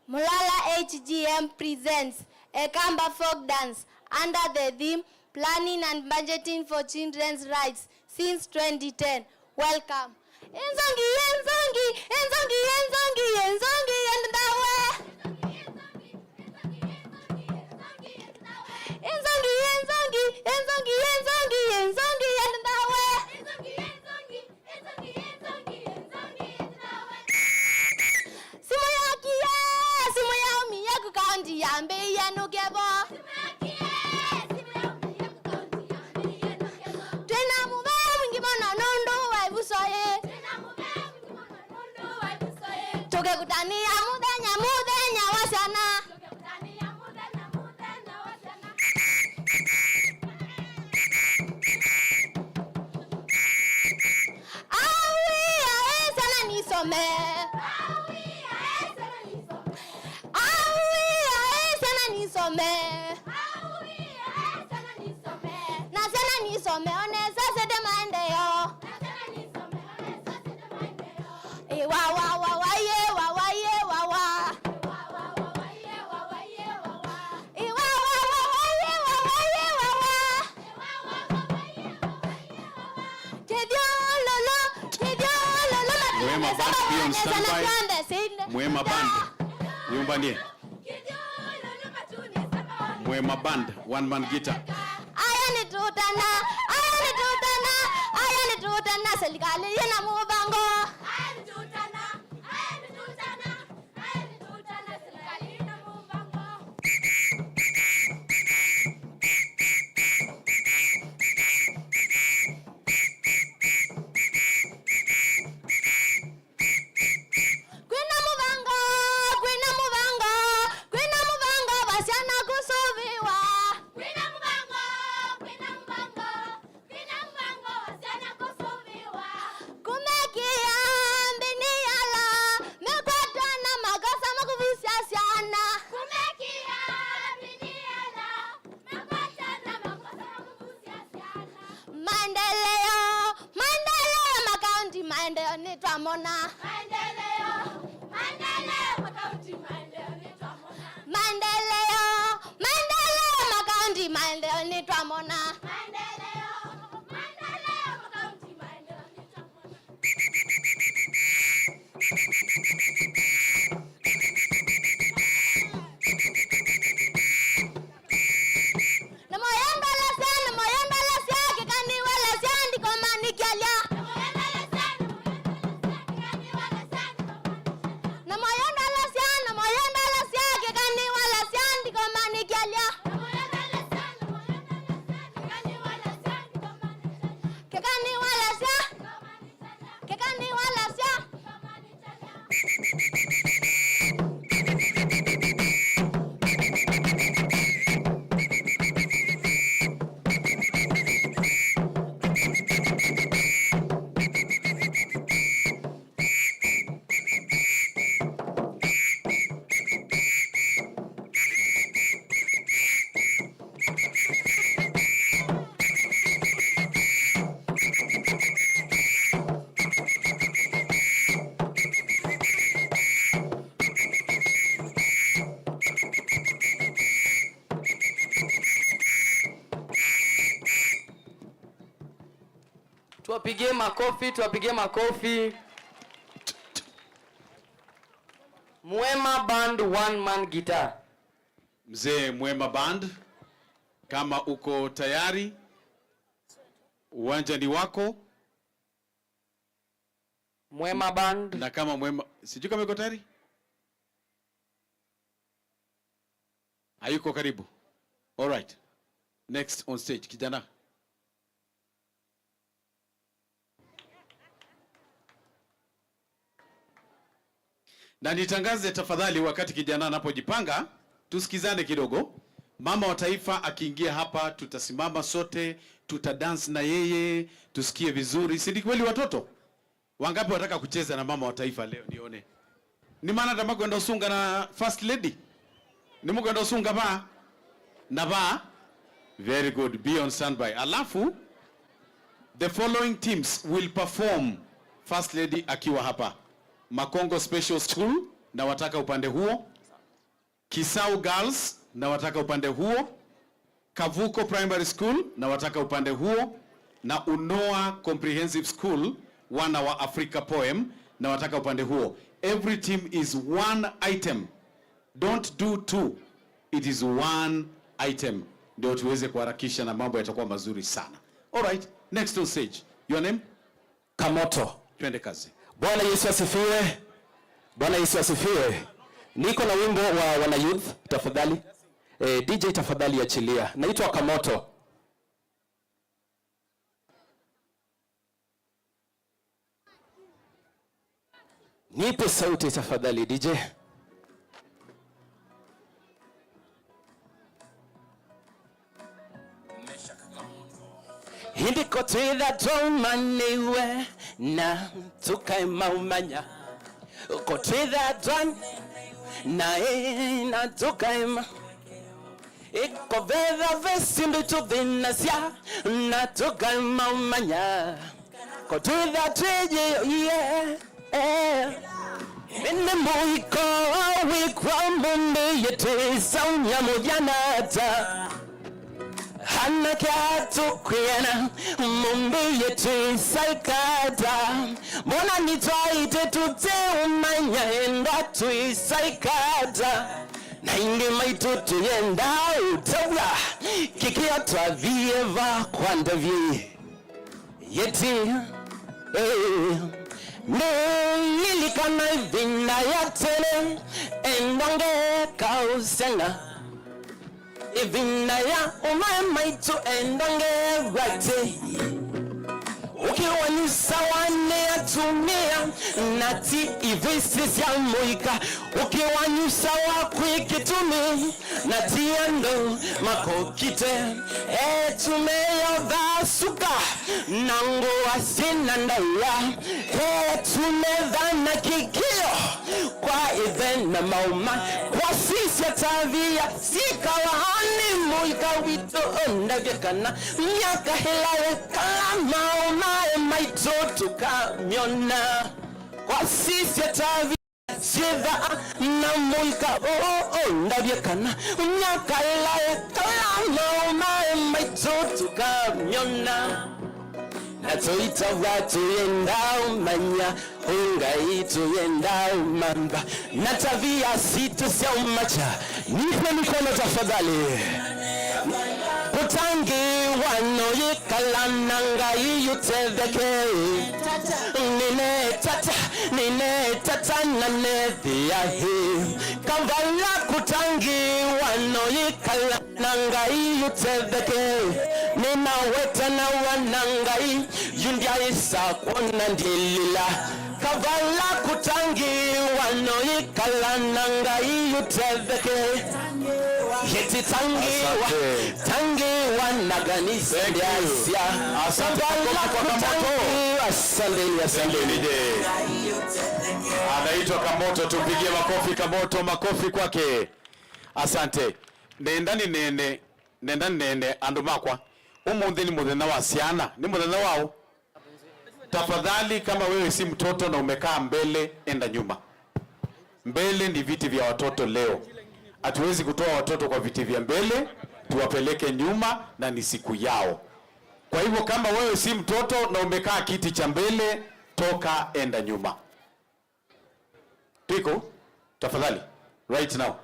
Mulala HGM presents a Kamba folk dance under the theme Planning and Budgeting for Children's Rights since 2010. Welcome. Enzongi, enzongi, enzongi, enzongi, enzongi, endawe. Enzongi, enzongi, enzongi, enzongi, enzongi, endawe. Simu ya umi ya kukaunti ya mbe ya nukebo. Tena mube mwingi mono nundu wa ibusoye. Toke kutania mudenya wasiana. Awi ae sana nisome. Na sana nisome oneza sede maendeleo. Mwema band. Nyumbani. Mwema band, one man guitar. Aya ni tutana serikali yana mubango. Aya ni tutana serikali yana mubango. Kwina mubango basiana kusubiwa. Kwina mubango basiana kusubiwa. Kumekia mbini yala mekwata na makosa makuvisia siana. Kumekia mbini yala mekwata na makosa makuvisia siana. Maendeleo makaunti maendeleo ni twamona. Maendeleo makaunti maendeleo ni twamona. Maendeleo makaunti maendeleo ni twamona. Maendeleo makaunti maendeleo ni twamona. Na moyamba la sia kikani wala sia ndiko manikialia. Na moyamba la sia kikani wala sia Tuwapigie makofi, tuwapigie makofi. Mwema Band one man guitar. Mzee Mwema Band, kama uko tayari, uwanja ni wako. Mwema Band. Na kama Mwema, sijui kama uko tayari? Hayuko karibu. All right. Next on stage, kijana. Na nitangaze tafadhali, wakati kijana anapojipanga, tusikizane kidogo. Mama wa taifa akiingia hapa, tutasimama sote, tutadance na yeye, tusikie vizuri. Si kweli watoto? Wangapi wataka kucheza na mama wa taifa leo nione? Ni maana tamako enda usunga na first lady. Ni mko enda usunga ba? Na ba? Very good. Be on standby. Alafu the following teams will perform first lady akiwa hapa. Makongo Special School na wataka upande huo. Kisau Girls na wataka upande huo. Kavuko Primary School na wataka upande huo. Na Unoa Comprehensive School wana wa Africa Poem na wataka upande huo. Every team is one item. Don't do two. It is one item. Ndio tuweze kuharakisha na mambo yatakuwa mazuri sana. All right, next on stage. Your name? Kamoto. Twende kazi. Bwana Yesu asifiwe. Bwana Yesu asifiwe. Niko na wimbo wa wana youth tafadhali. DJ tafadhali achilia. Naitwa Kamoto. Nipe sauti tafadhali DJ. Indiko twitha twaumaniwe na tukaimamanya uko twitha twan na tukaima iko vetha vesindu tuthinasya na tukaimamanya ko twitha twiji ene muiko wikwa mumbi yete saunya mujanata Hana kiatu kwena mumbi yetu saikata Mbona nitwaite tute umanya enda tuisaikata Na ingi maitu tuyenda utawa Kikia twavieva kwandavye Yeti Nilikana vina ya tele Endonge kausena Ivinaya umaitu endonge rate Ukiwa ni sawane atumia Nati ivisis ya muika Ukiwa ni sawa kuikitumi Nati ando makokite Tumeyo vasuka Nangu asina ndaya Tumedhana kikio Kwa ivena mauma Kwa sisi atavia Sika wahani muika wito Ondavyekana Miaka helawe kalama Umae maitotuka miona Kwa sisi atavia Sida na muika Ondavyekana Miaka helawe kalama Umae maitotuka miona Natoita watu yendao manya Unga itu yendao mamba Natavia situ sya umacha Nipe mikono tafadhali Kutangi wano yikalananga iyuteveke Nine tata na nethi ahi Kavala kutangi wano yikalananga iyuteveke Nina weta na wanangai Yundia isa kona ndilila Kavala kutangi wano yikalananga iyuteveke Yeti tangi wanaganisa ndiasya Kavala kutangi asante DJ. Anaitwa Kamoto, tupigie makofi Kamoto, makofi kwake. Asante. Nendani andumakwa. Umundi ni muthenya wa ciana, ni muthenya wao. Tafadhali kama wewe si mtoto na umekaa mbele, enda nyuma. Mbele ni viti vya watoto leo. Hatuwezi kutoa watoto kwa viti vya mbele, tuwapeleke nyuma na ni siku yao. Kwa hivyo kama wewe si mtoto na umekaa kiti cha mbele, toka enda nyuma. Tiko, tafadhali, right now.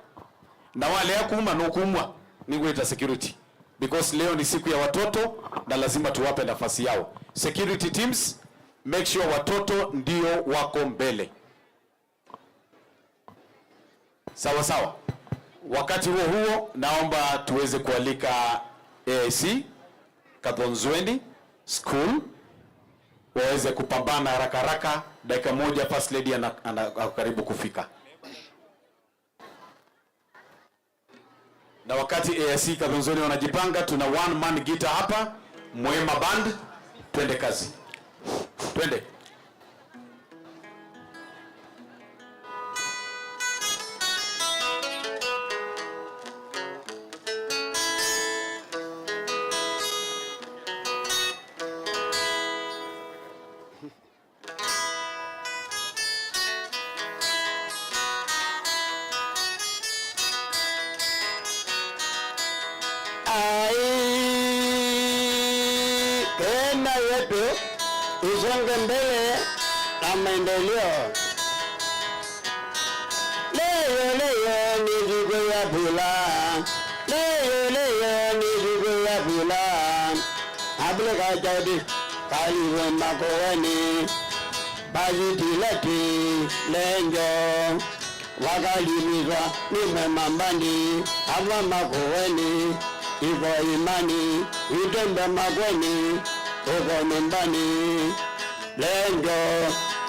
Na wale ya kuuma no kuumwa, ningweta security. Because leo ni siku ya watoto na lazima tuwape nafasi yao. Security teams, make sure watoto ndio wako mbele. Sawa sawa. Wakati huo huo, naomba tuweze kualika AIC Kathonzweni School waweze kupambana haraka haraka. Dakika moja, first lady ana karibu kufika. Na wakati AIC Kathonzweni wanajipanga, tuna one man guitar hapa, Mwema Band. Twende kazi. Twende. Kenya yetu isonge mbele na maendeleo. Leo ni siku ya pula, leo ni siku ya pula. Ablega jadi kaliwe Makueni, bazitileti lenjo. Wakalimiza nimemambani hapa Makueni, iko imani itembe Makueni, uko nyumbani lenjo.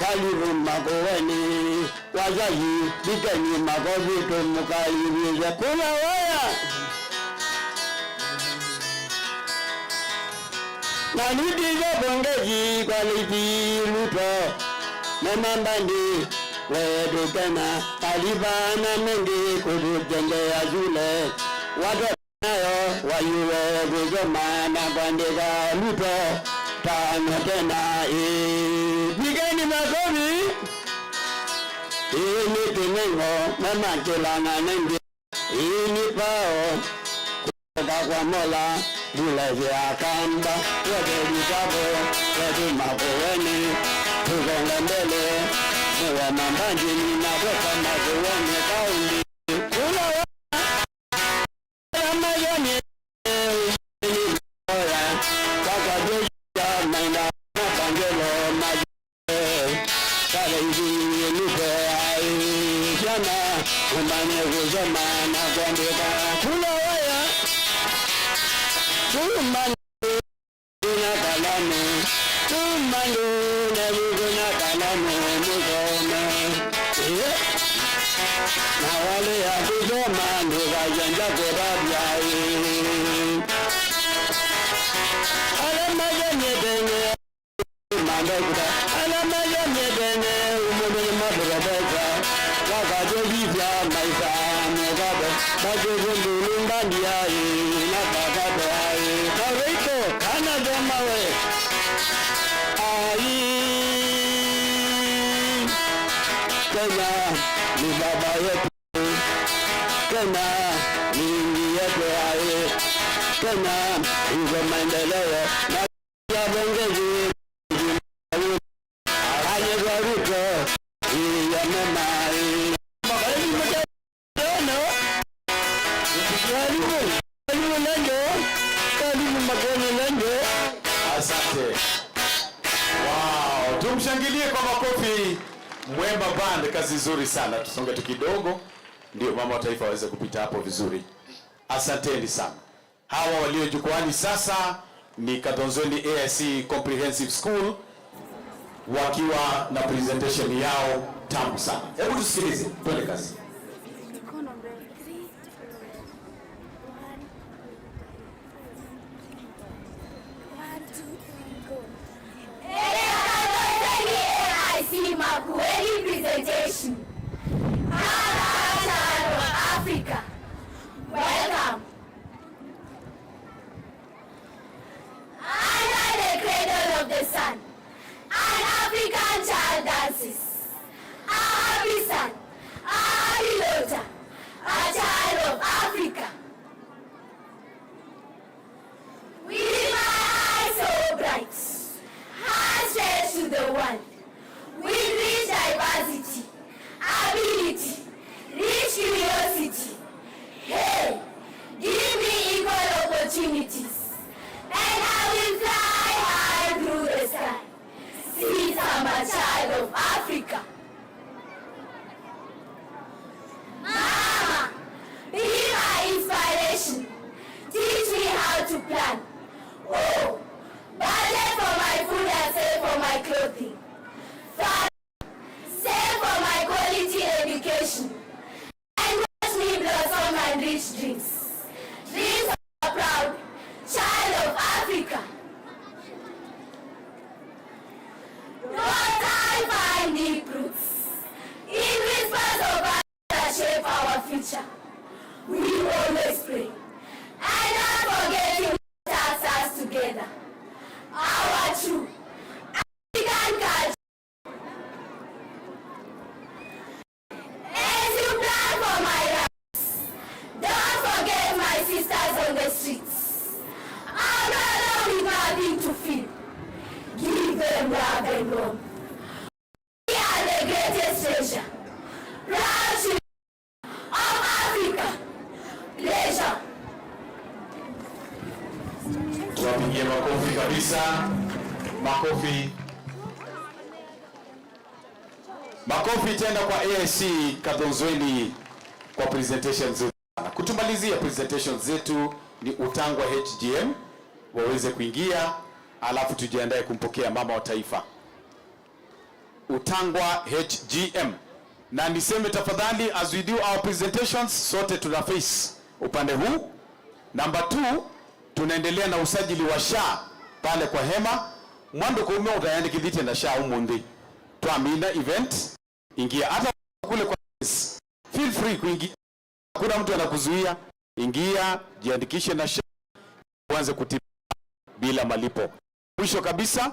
Kalibu Makueni, wazazi biteni makofi tumukalibize kula waya. Na nitiza pongezi kwa lipi luto memambani wetu Kenya, talibana mengi kutujengea shule. Watu nayo wayuwe kusoma na kuandika luto tano tena. Pigeni makofi. Ini kimengo mama kilanga nengi. Ini pao kutoka kwa Mola vile kamba. Wede vitabo, wede Makueni, tusonge mbele. Mwa mambanji ninaweka Makueni kaunti. Kula wa Ramayoni oya kaka jeja maina mapangelo maje kale hivi nipe ai jana umane kusoma na kuandika. Kula waya tumani na kalamu, tumani na kalamu musome. Na wale ya kusoma nukajanja kurabia. Alamaja nyedene mandekuda, alamaja nyedene umumene madurabeza. Wakajo vivya maisa mugabe, bajo mbulungandi na kakabe Kareito, kana jamawe. Kenya ni baba yetu, Kenya ni nchi yetu. Kenya iko maendeleo na ya bongezi haya kwa Ruto ya mema. Asante. Wow, tumshangilie kwa makofi Mwema Band, kazi nzuri sana. Tusonge tu kidogo ndio mama wa taifa waweze kupita hapo vizuri. Asanteni sana. Hawa walio jukwani sasa ni Kathonzweni AIC Comprehensive School wakiwa na presentation yao tamu sana. Hebu tusikilize, twende kazi. Makueni presentation. Africa. Welcome. Under the cradle of the sun, an African child dances. A happy son, a I'm a child of Africa. Mama, be my inspiration. Teach me how to plan. Oh, budget for my food and save for my clothing. Father, save for my quality education. And watch me blossom and reach dreams. Dreams of a proud child of Africa. Don't I find deep roots in whispers of us that shape our future. We always pray and not forgetting what ties us together. Our true African culture. As you plan for my rights, don't forget my sisters on the streets. I'm not with nothing to feel. Give them love and warmth. We are the greatest treasure. Proud children of Africa. Pleasure. Tuwapigie makofi kabisa. Makofi. Makofi tena kwa AIC Kadhonzweni kwa presentation zetu. Kutumalizia presentation zetu ni Utangwa HGM waweze kuingia, alafu tujiandae kumpokea mama wa taifa. Utangwa HGM. Na niseme tafadhali, as we do our presentations, sote tuna face upande huu. Number 2, tunaendelea na usajili wa SHA pale kwa hema. Mwando kuume utayandikithite na SHA umundi. Tuamina event. Ingia hata kule kwa feel free kuingia. Hakuna mtu anakuzuia. Ingia, jiandikishe na SHA. Uanze kutibu bila malipo. Mwisho kabisa,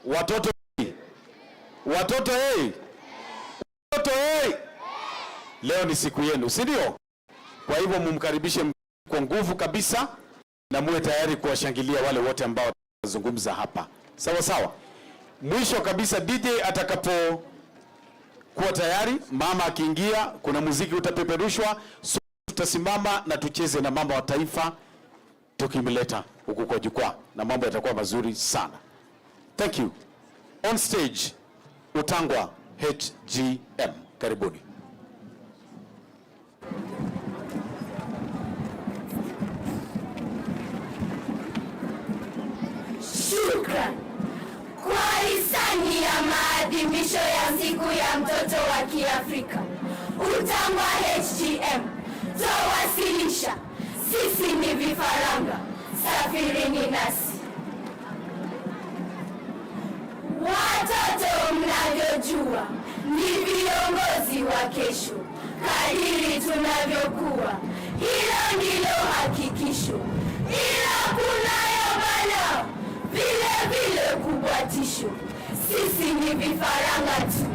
watoto hey. Watoto hey. Watoto hey. Leo ni siku yenu, si ndio? Kwa hivyo mumkaribishe kwa nguvu kabisa na muwe tayari kuwashangilia wale wote ambao watazungumza hapa. Sawa sawa. Mwisho kabisa, DJ atakapo kuwa tayari, mama akiingia, kuna muziki utapeperushwa, so tutasimama na tucheze na mama wa taifa tukimleta huku kwa jukwaa na mambo yatakuwa mazuri sana. Thank you. On stage, Utangwa HGM. Karibuni. Shukran kwa hisani ya maadhimisho ya siku ya mtoto wa Kiafrika. Utangwa HGM twawasilisha, sisi ni vifaranga, safirini nasi. Watoto mnavyojua ni viongozi wa kesho. Kadiri tunavyokuwa, hilo ndilo hakikisho. Ila kunayo bana vile vile kubwatisho. Sisi ni vifaranga tu,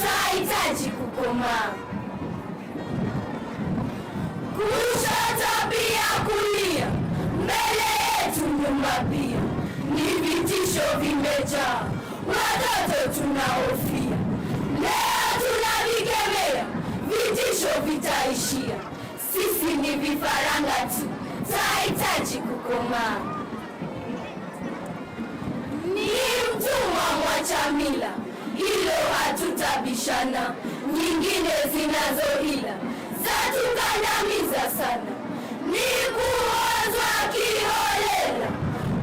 twahitaji kukomaa. Kushoto pia kulia, mbele yetu nyuma pia, ni vitisho vimejaa, watoto tunahofia. Leo tunavikemea, vitisho vitaishia. Sisi ni vifaranga tu, twahitaji kukomaa. Ni mtumwa mwacha mila, hilo hatutabishana. Nyingine zinazohila zatukandamiza sana, ni kuozwa kiholela,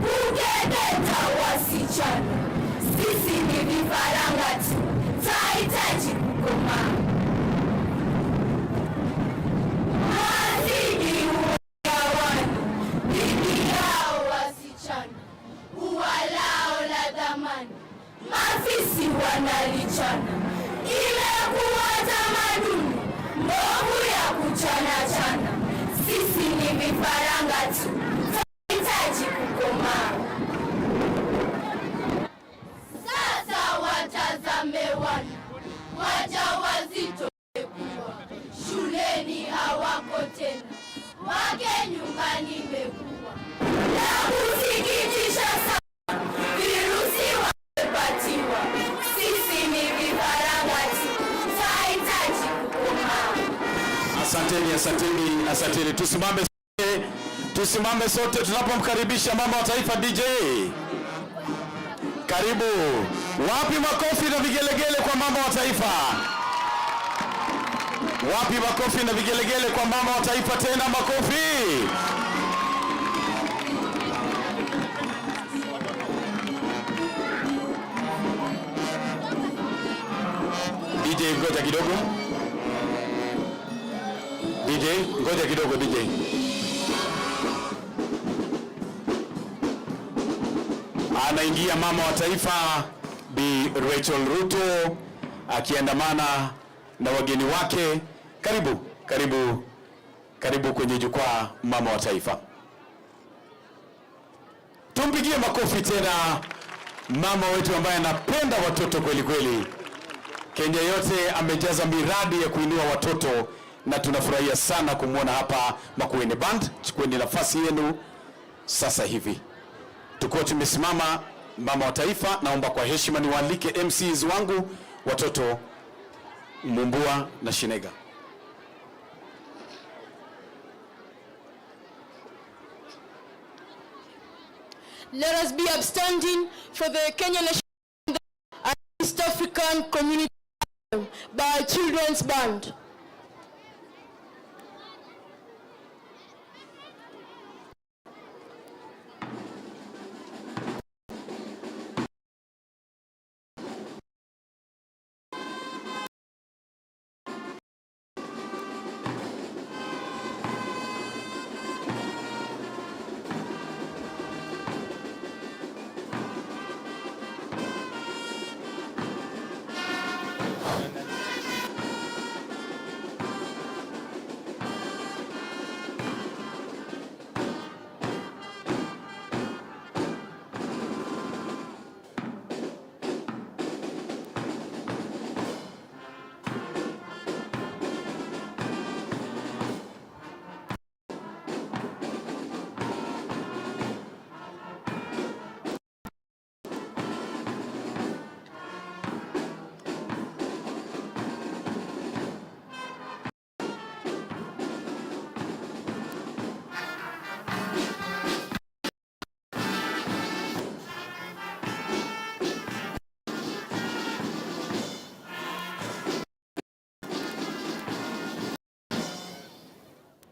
kukeketa wasichana. Sisi ni vifaranga tu, twahitaji kukomaa. Mazidi uwagawani, bibi yao wasichana, uwalao la dhamani, mafisi wanalichana. Imekuwa tamaduni mbovu ya kuchana chana. Sisi ni vifaranga tu, twahitaji kukomaa. Sasa watazame wana wajawazito wamekuwa, shuleni hawako tena, wake nyumbani imekuwa. Na kusikitisha sana, virusi wamepatiwa. Sisi ni vifaranga tu, twahitaji kukomaa. Asanteni, asanteni, asanteni. Tusimame sote tunapomkaribisha mama wa taifa DJ. Karibu. Wapi makofi na vigelegele kwa mama wa taifa? Wapi makofi na vigelegele kwa mama wa taifa? Tena makofi. DJ ngoja kidogo. DJ ngoja kidogo DJ. Anaingia mama wa taifa Bi Rachel Ruto akiandamana na wageni wake. Karibu, karibu, karibu kwenye jukwaa mama wa taifa. Tumpigie makofi tena mama wetu ambaye anapenda watoto kweli kweli. Kenya yote amejaza miradi ya kuinua watoto na tunafurahia sana kumwona hapa Makueni Band. Chukueni nafasi yenu sasa hivi. Tuko tumesimama mama wa taifa, naomba kwa heshima niwaalike MCs wangu watoto Mumbua na Shinega. Let us be upstanding for the Kenyan National and East African Community by Children's Band.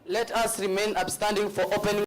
Let us remain upstanding for opening.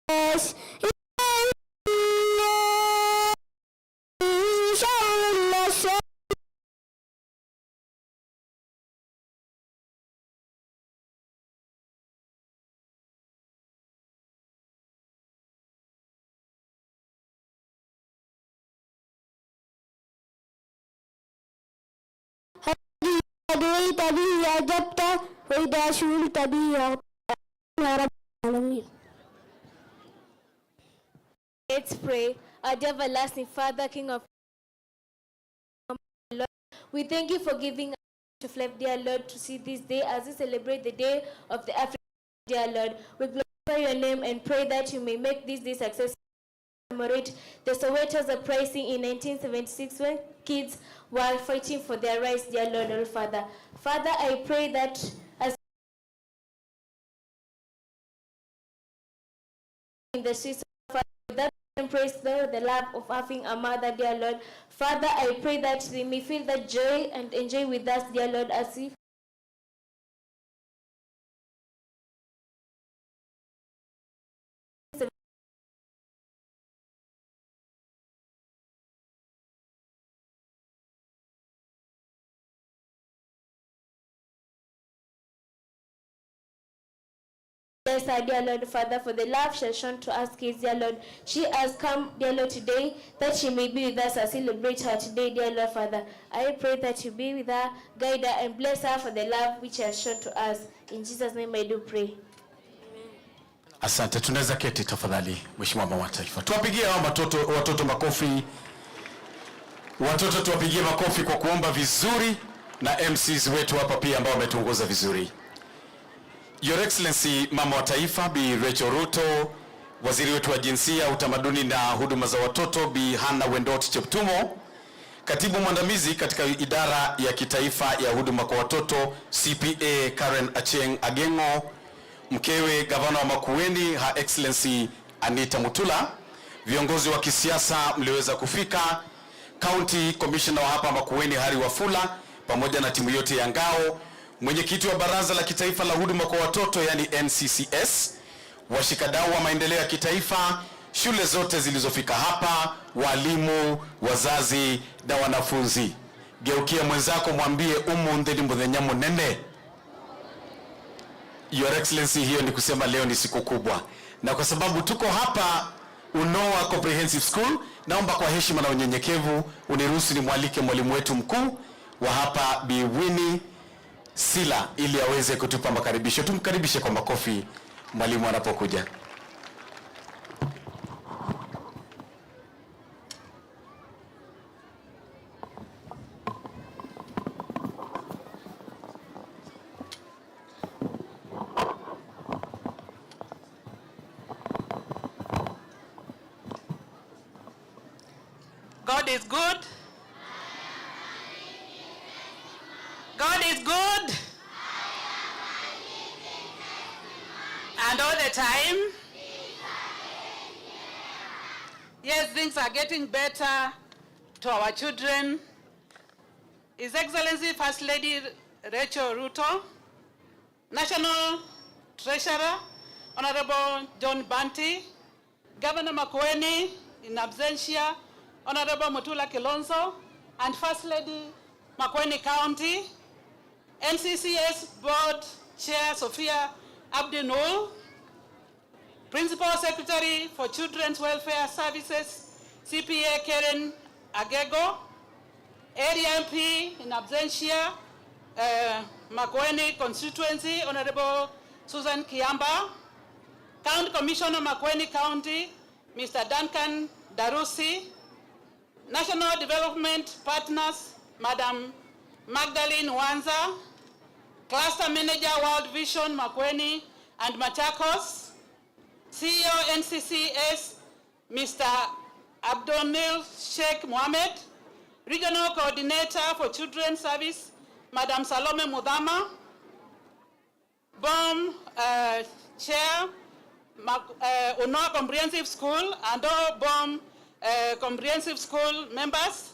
Yes. أدعيت به أجبت وإذا سئلت به يا رب العالمين. Let's pray. Our dear everlasting Father, King of Lord, we thank you for giving us to life, dear Lord, to see this day as we celebrate the day of the African, dear Lord. We glorify your name and pray that you may make this day successful. Commemorate the Sowetos uprising in 1976 when kids were fighting for their rights, dear Lord, oh Father. Father, I pray that as in the streets of Father, that embrace the love of having a mother, dear Lord. Father, I pray that they may feel that joy and enjoy with us, dear Lord, as if yes, our dear Lord, Father, for the love she has shown to us kids, dear Lord. She has come, dear Lord, today, that she may be with us and celebrate her today, dear Lord, Father. I pray that you be with her, guide her, and bless her for the love which she has shown to us. In Jesus' name I do pray. Asante, tunaweza keti tafadhali, Mheshimiwa Mama wa Taifa. Tuwapigie hao watoto makofi. Watoto tuwapigie makofi kwa kuomba vizuri, na MCs wetu hapa pia ambao wametuongoza vizuri. Your Excellency Mama wa Taifa Bi Rachel Ruto, Waziri wetu wa Jinsia, Utamaduni na Huduma za Watoto Bi Hannah Wendot Cheptumo, Katibu Mwandamizi katika Idara ya Kitaifa ya Huduma kwa Watoto CPA Karen Acheng Agengo, mkewe Gavana wa Makueni Her Excellency Anita Mutula, viongozi wa kisiasa mliweza kufika, County Commissioner wa hapa Makueni Hari Wafula pamoja na timu yote ya ngao, mwenyekiti wa Baraza la Kitaifa la Huduma kwa Watoto yani NCCS, washikadau wa maendeleo ya kitaifa, shule zote zilizofika hapa, walimu, wazazi na wanafunzi. Geukia mwenzako mwambie ndeni mudhenyamu nene. Your Excellency, hiyo ni kusema leo ni siku kubwa. Na kwa sababu tuko hapa Unoa Comprehensive School, naomba kwa heshima na unyenyekevu uniruhusu nimwalike mwalimu wetu mkuu wa hapa Bi Winnie Sila ili aweze kutupa makaribisho. Tumkaribishe kwa makofi mwalimu anapokuja. God is good. God is good. And all the time. Yes, things are getting better to our children. His Excellency First Lady Rachel Ruto, National Treasurer Honorable John Banti, Governor Makueni in absentia, Honorable Mutula Kilonzo, and First Lady Makueni County, NCCS Board Chair Sophia Abdinul, Principal Secretary for Children's Welfare Services, CPA Karen Agego, Area MP in absentia, Makueni Constituency, Honorable Susan Kiamba, County Commissioner Makueni County, Mr. Duncan Darusi, National Development Partners, Madam Magdalene Wanza, Cluster Manager World Vision Makueni and Machakos, CEO NCCS, Mr. Abdonil Sheikh Mohammed, Regional Coordinator for Children's Service, Madam Salome Mudama, BOM Chair, Unoa Comprehensive School, and all BOM Comprehensive School members,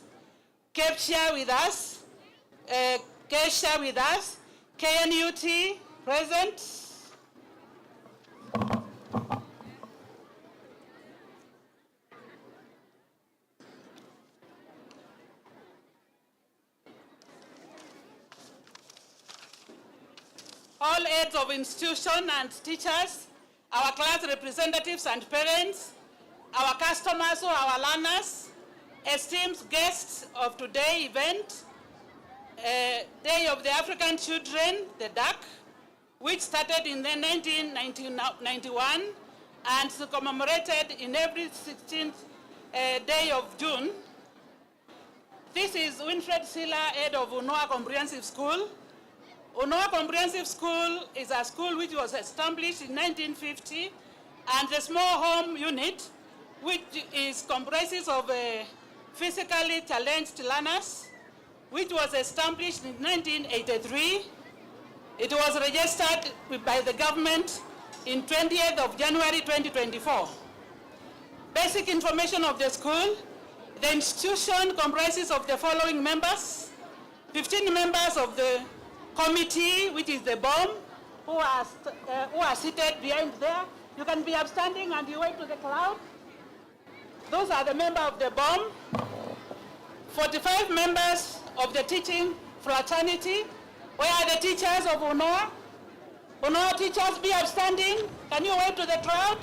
Cape Chair with us, K-Chair with us, KNUT present. All heads of institution and teachers, our class representatives and parents, our customers or our learners, esteemed guests of today's event, Day of the African Children, the DAC, which started in the 1991 and commemorated in every 16th day of June. This is Winfred Silla, head of Unoa Comprehensive School. Unoa Comprehensive School is a school which was established in 1950, and the small home unit, which comprises of physically challenged learners, which was established in 1983. It was registered by the government in 20th of January 2024. Basic information of the school. The institution comprises of the following members: 15 members of the committee, which is the BOM, who are seated behind there. You can be upstanding and you wave to the crowd. Those are the members of the BOM. 45 members of the teaching fraternity. Where are the teachers of Unoa? Unoa teachers, be upstanding. Can you wave to the crowd?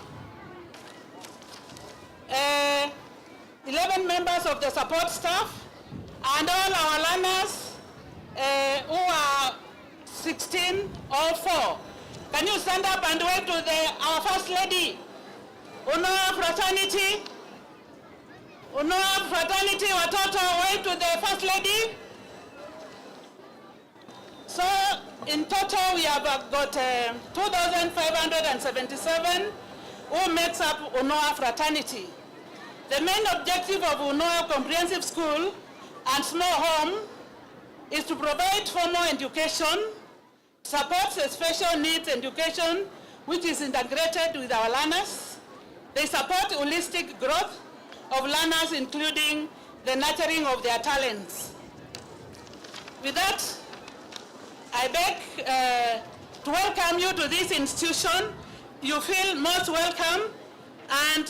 11 members of the support staff, and all our learners who are 16, all 4. Can you stand up and wave to our First Lady? Unoa fraternity. Unoa fraternity, watoto, wave to the First Lady. So in total we have got 2,577 who makes up Unoa fraternity. The main objective of Unoa Comprehensive School and Small Home is to provide formal education, support the special needs education, which is integrated with our learners. They support holistic growth of learners, including the nurturing of their talents. With that, I beg to welcome you to this institution. You feel most welcome, and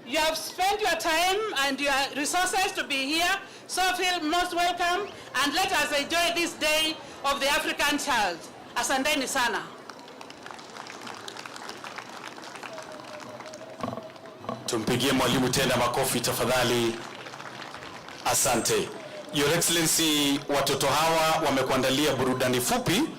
you have spent your time and your resources to be here, so feel most welcome, and let us enjoy this day of the African child. Asanteni sana. Tumpigie mwalimu tena makofi tafadhali. Asante. Your Excellency, watoto hawa wamekuandalia burudani fupi,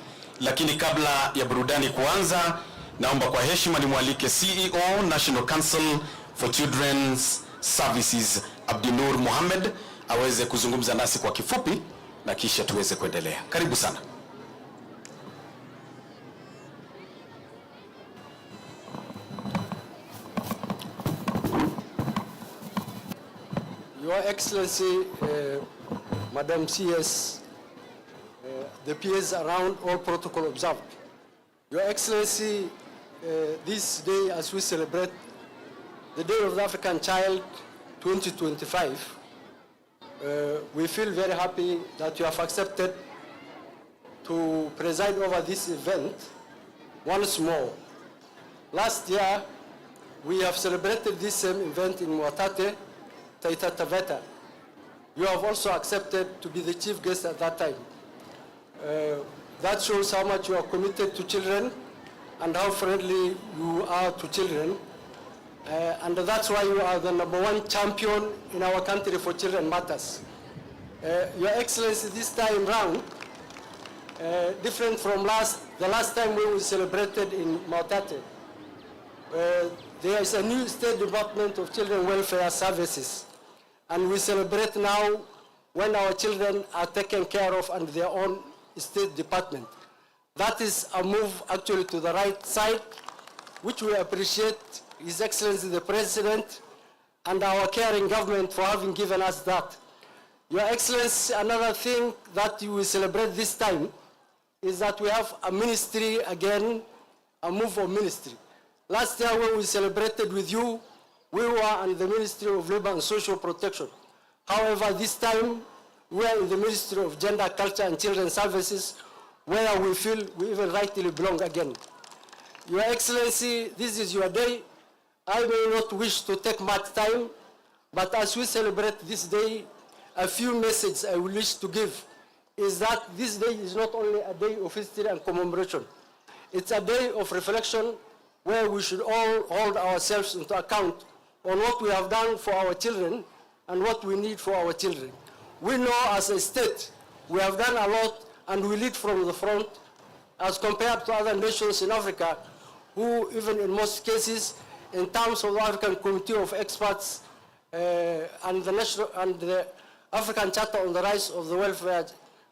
lakini kabla ya burudani kuanza, naomba kwa heshima nimwalike CEO National Council for Children's Services Abdinur Mohamed aweze kuzungumza nasi kwa kifupi na kisha tuweze kuendelea. Karibu sana. Your Excellency, Madam CS, the peers around, all protocol observed. Your Excellency, this day as we celebrate the Day of the African Child 2025, we feel very happy that you have accepted to preside over this event once more. Last year, we have celebrated this same event in Mwatate, Taita Taveta. You have also accepted to be the chief guest at that time. That shows how much you are committed to children and how friendly you are to children. And that's why you are the #1 champion in our country for children matters. Your Excellency, this time round, different from the last time we celebrated in Mautate, there is a new State Department of Children Welfare Services, and we celebrate now when our children are taken care of under their own State Department. That is a move actually to the right side, which we appreciate His Excellency the President and our caring government for having given us that. Your Excellency, another thing that you will celebrate this time is that we have a ministry again, a move of ministry. Last year when we celebrated with you, we were under the Ministry of Labor and Social Protection. However, this time we are in the Ministry of Gender, Culture and Children Services, where we feel we even rightly belong again. Your Excellency, this is your day. I may not wish to take much time, but as we celebrate this day, a few messages I wish to give is that this day is not only a day of history and commemoration. It's a day of reflection where we should all hold ourselves into account on what we have done for our children and what we need for our children. We know as a state, We have done a lot, and we lead from the front as compared to other nations in Africa who, even in most cases, in terms of the African Committee of Experts and the African Charter on the Rights of the Welfare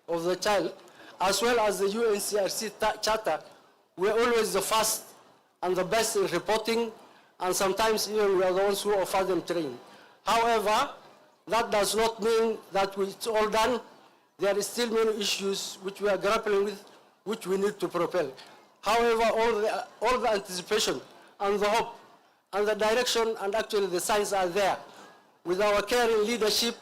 of the Child, as well as the UNCRC Charter, we are always the first and the best in reporting, and sometimes even we are the ones who offer them training. However, that does not mean that it's all done. There is still many issues which we are grappling with, which we need to propel. However, all the anticipation and the hope and the direction and actually the signs are there. With our caring leadership,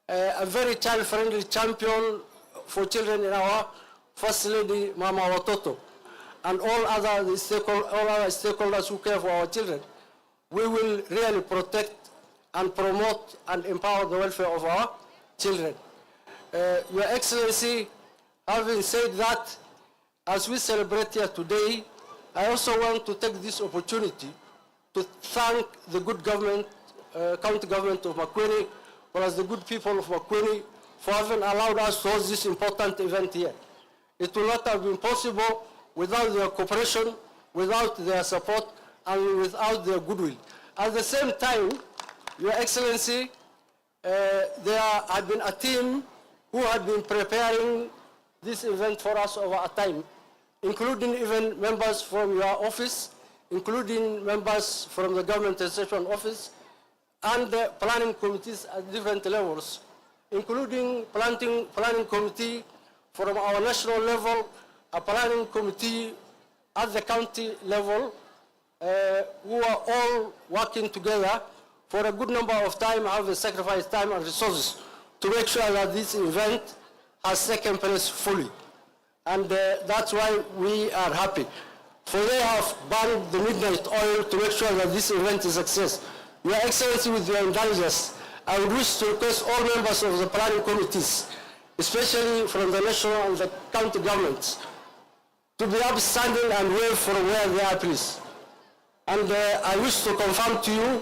a very child-friendly champion for children in our First Lady, Mama Watoto, and all other stakeholders who care for our children, we will really protect and promote and empower the welfare of our children. Your Excellency, having said that, as we celebrate here today, I also want to take this opportunity to thank the good government, county government of Makueni, plus the good people of Makueni for having allowed us to host this important event here. It would not have been possible without their cooperation, without their support, and without their goodwill. At the same time, Your Excellency, there had been a team who had been preparing this event for us over a time, including even members from your office, including members from the government extension office, and the planning committees at different levels, including planning committee from our national level, a planning committee at the county level, who are all working together for a good number of time, have sacrificed time and resources to make sure that this event has taken place fully. And that's why we are happy. For they have burned the midnight oil to make sure that this event is a success. Your Excellency, with your indulgence, I would wish to request all members of the planning committees, especially from the national and the county governments, to be upstanding and wave from where they are, please. And I wish to confirm to you,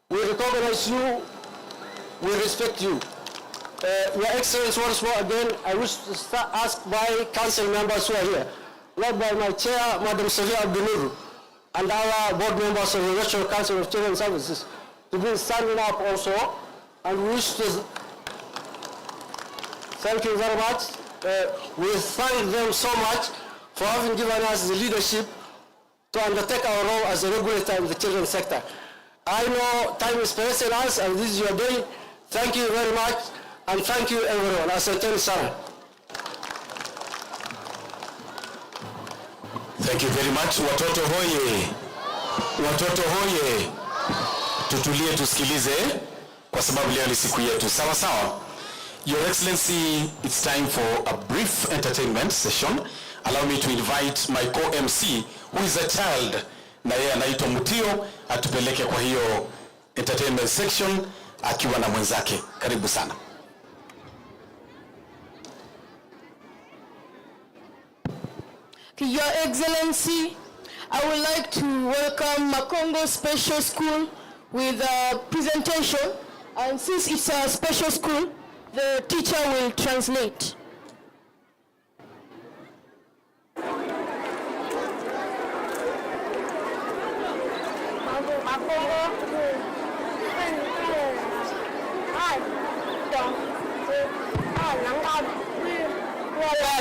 we recognize you, we respect you. Your Excellency, once more again, I wish to ask my council members who are here, led by my chair, Madam Safia Abduluru, and our board members of the National Council of Children's Services, to be standing up also, and we wish to thank you very much. We thank them so much for having given us the leadership to undertake our role as a regulator in the children's sector. I know time is pressing us, and this is your day. Thank you very much, and thank you everyone. Asanteni sana. Thank you very much. Watoto hoye. Watoto hoye. Tutulie tusikilize kwa sababu leo ni siku yetu. Sawa sawa. Your Excellency, it's time for a brief entertainment session. Allow me to invite my co-MC, who is a child, na yeye anaitwa Mutio, atupeleke kwa hiyo entertainment section akiwa na mwenzake. Karibu sana. Your Excellency, I would like to welcome Makongo Special School with a presentation, and since it's a special school, the teacher will translate.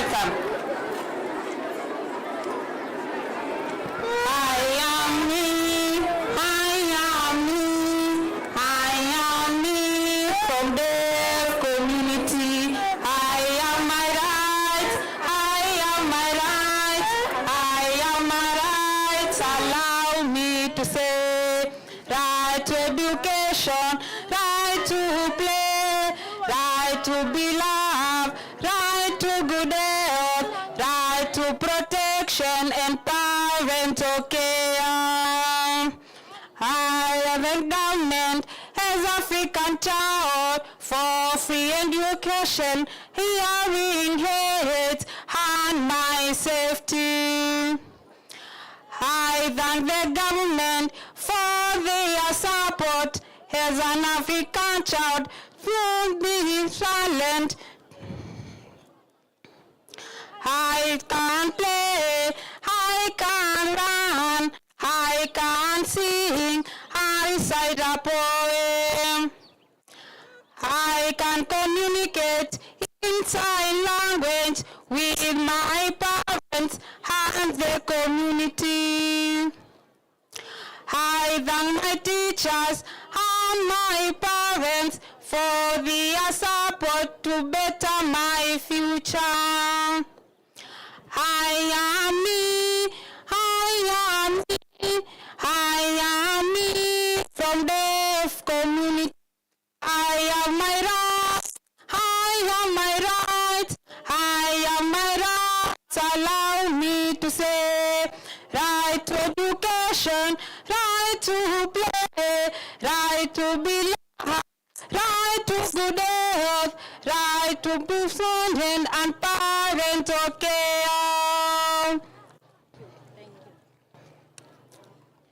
Welcome. From their community, I am my rights, I am my rights, I am my rights. Allow me to say, right to education, right to play, right to be loved, right to good health, right to protection and parental care. I am endowment as African child for free education, hearing aids and my safety. I thank the government for their support as an African child. Don't be silent. I can play, I can run, I can sing, I recite a poem. I can communicate in sign language with my parents and the community. I thank my teachers and my parents for their support to better my future. I am me, I am me, I am me from deaf community. I have my rights, I have my rights, I have my rights. Allow me to say, right to education, right to play, right to be loved, right to good health, right to be student and parental care.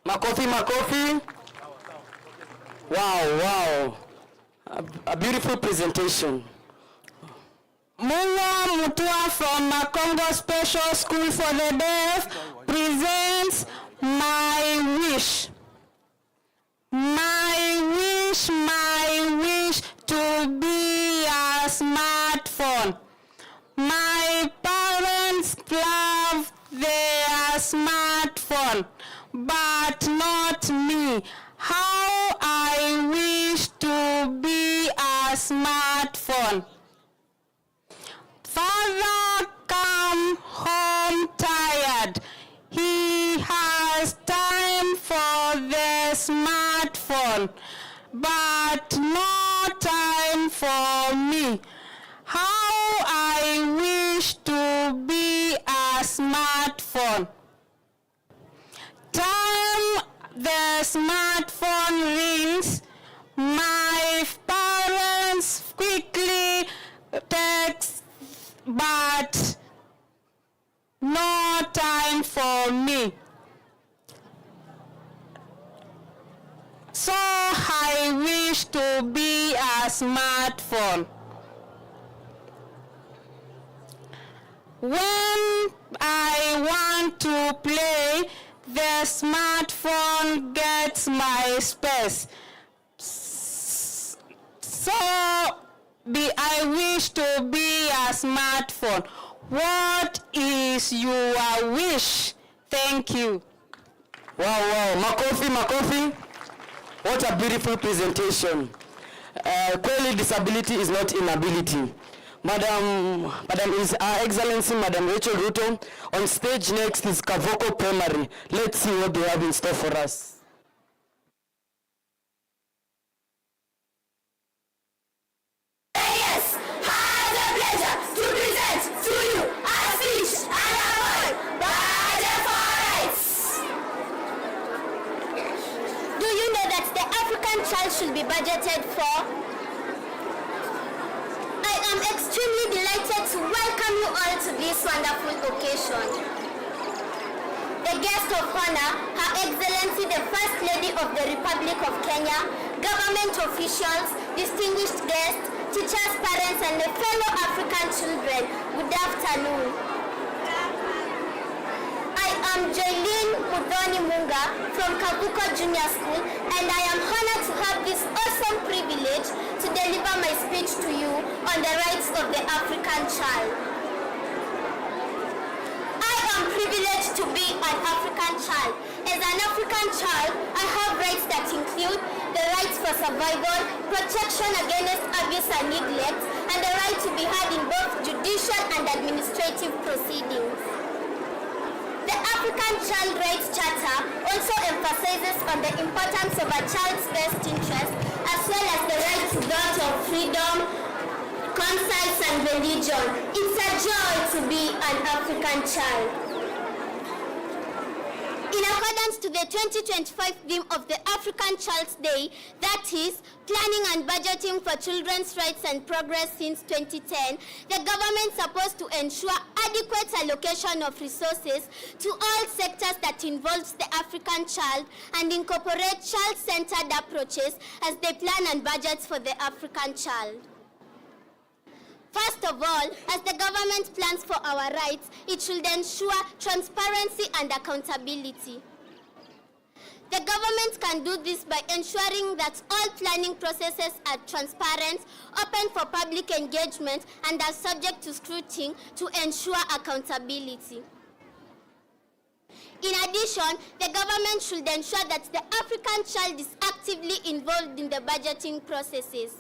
Makofi, makofi. Wow, wow. A beautiful presentation. Muwa Mutua from Makongo Special School for the Deaf presents My Wish. My wish to be a smartphone. My parents love their smartphone, but not me. How I wish to be a smartphone. Father come home tired. He has time for the smartphone, but no time for me. How I wish to be a smartphone. Time the smartphone rings, my parents quickly text, but no time for me. So I wish to be a smartphone. When I want to play, the smartphone gets my space. So I wish to be a smartphone. What is your wish? Thank you. Wow, wow. Makofi, makofi. What a beautiful presentation. Clearly disability is not inability. Madam is Her Excellency Madam Rachel Ruto. On stage next is Kavoko Primary. Let's see what they have in store for us. Yes, I have the pleasure to present to you a speech and a word budget for rights. Do you know that the African child should be budgeted for? I am extremely delighted to welcome you all to this wonderful occasion. The guest of honor, Her Excellency the First Lady of the Republic of Kenya, government officials, distinguished guests, teachers, parents, and the fellow African children, good afternoon. I am Jaylene Mudhoni Munga from Kabuko Junior School, and I am honored to have this awesome privilege to deliver my speech to you on the rights of the African child. I am privileged to be an African child. As an African child, I have rights that include the rights for survival, protection against abuse and neglect, and the right to be heard in both judicial and administrative proceedings. The African Child Rights Charter also emphasizes on the importance of a child's best interest, as well as the right to that of freedom, conscience, and religion. It's a joy to be an African child. In accordance to the 2025 theme of the African Child's Day, that is, planning and budgeting for children's rights and progress since 2010, the government is supposed to ensure adequate allocation of resources to all sectors that involves the African child and incorporate child-centered approaches as they plan and budget for the African child. First of all, as the government plans for our rights, it should ensure transparency and accountability. The government can do this by ensuring that all planning processes are transparent, open for public engagement, and are subject to scrutiny to ensure accountability. In addition, the government should ensure that the African child is actively involved in the budgeting processes.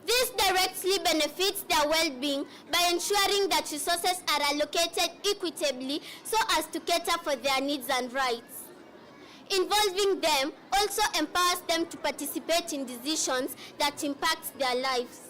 This directly benefits their well-being by ensuring that resources are allocated equitably so as to cater for their needs and rights. Involving them also empowers them to participate in decisions that impact their lives.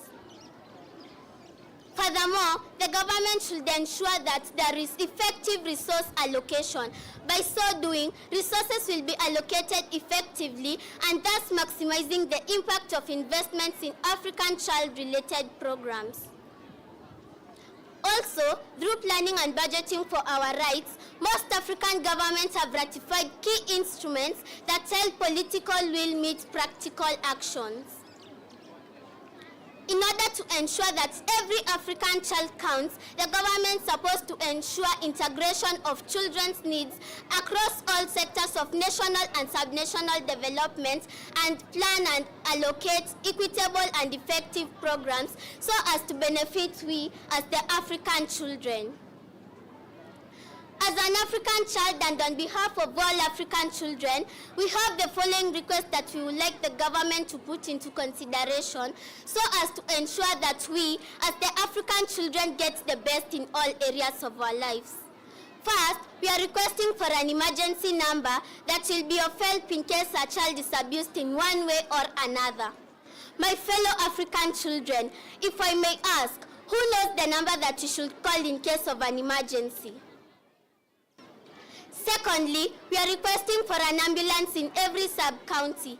Furthermore, the government should ensure that there is effective resource allocation. By so doing, resources will be allocated effectively and thus maximizing the impact of investments in African child-related programs. Also, through planning and budgeting for our rights, most African governments have ratified key instruments that help political will meet practical actions. In order to ensure that every African child counts, the government is supposed to ensure integration of children's needs across all sectors of national and subnational development and plan and allocate equitable and effective programs so as to benefit we as the African children. As an African child and on behalf of all African children, we have the following request that we would like the government to put into consideration so as to ensure that we, as the African children, get the best in all areas of our lives. First, we are requesting for an emergency number that will be of help in case a child is abused in one way or another. My fellow African children, if I may ask, who knows the number that you should call in case of an emergency? Secondly, we are requesting for an ambulance in every sub-county.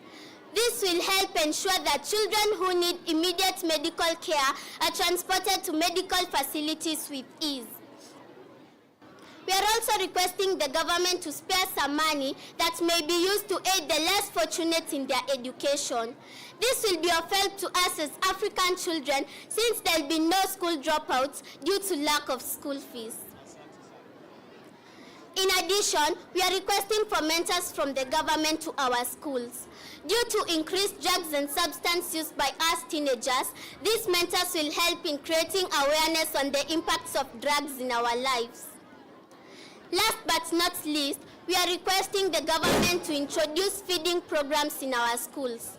This will help ensure that children who need immediate medical care are transported to medical facilities with ease. We are also requesting the government to spare some money that may be used to aid the less fortunate in their education. This will be of help to us as African children since there will be no school dropouts due to lack of school fees. In addition, we are requesting for mentors from the government to our schools. Due to increased drugs and substance use by us teenagers, these mentors will help in creating awareness on the impacts of drugs in our lives. Last but not least, we are requesting the government to introduce feeding programs in our schools.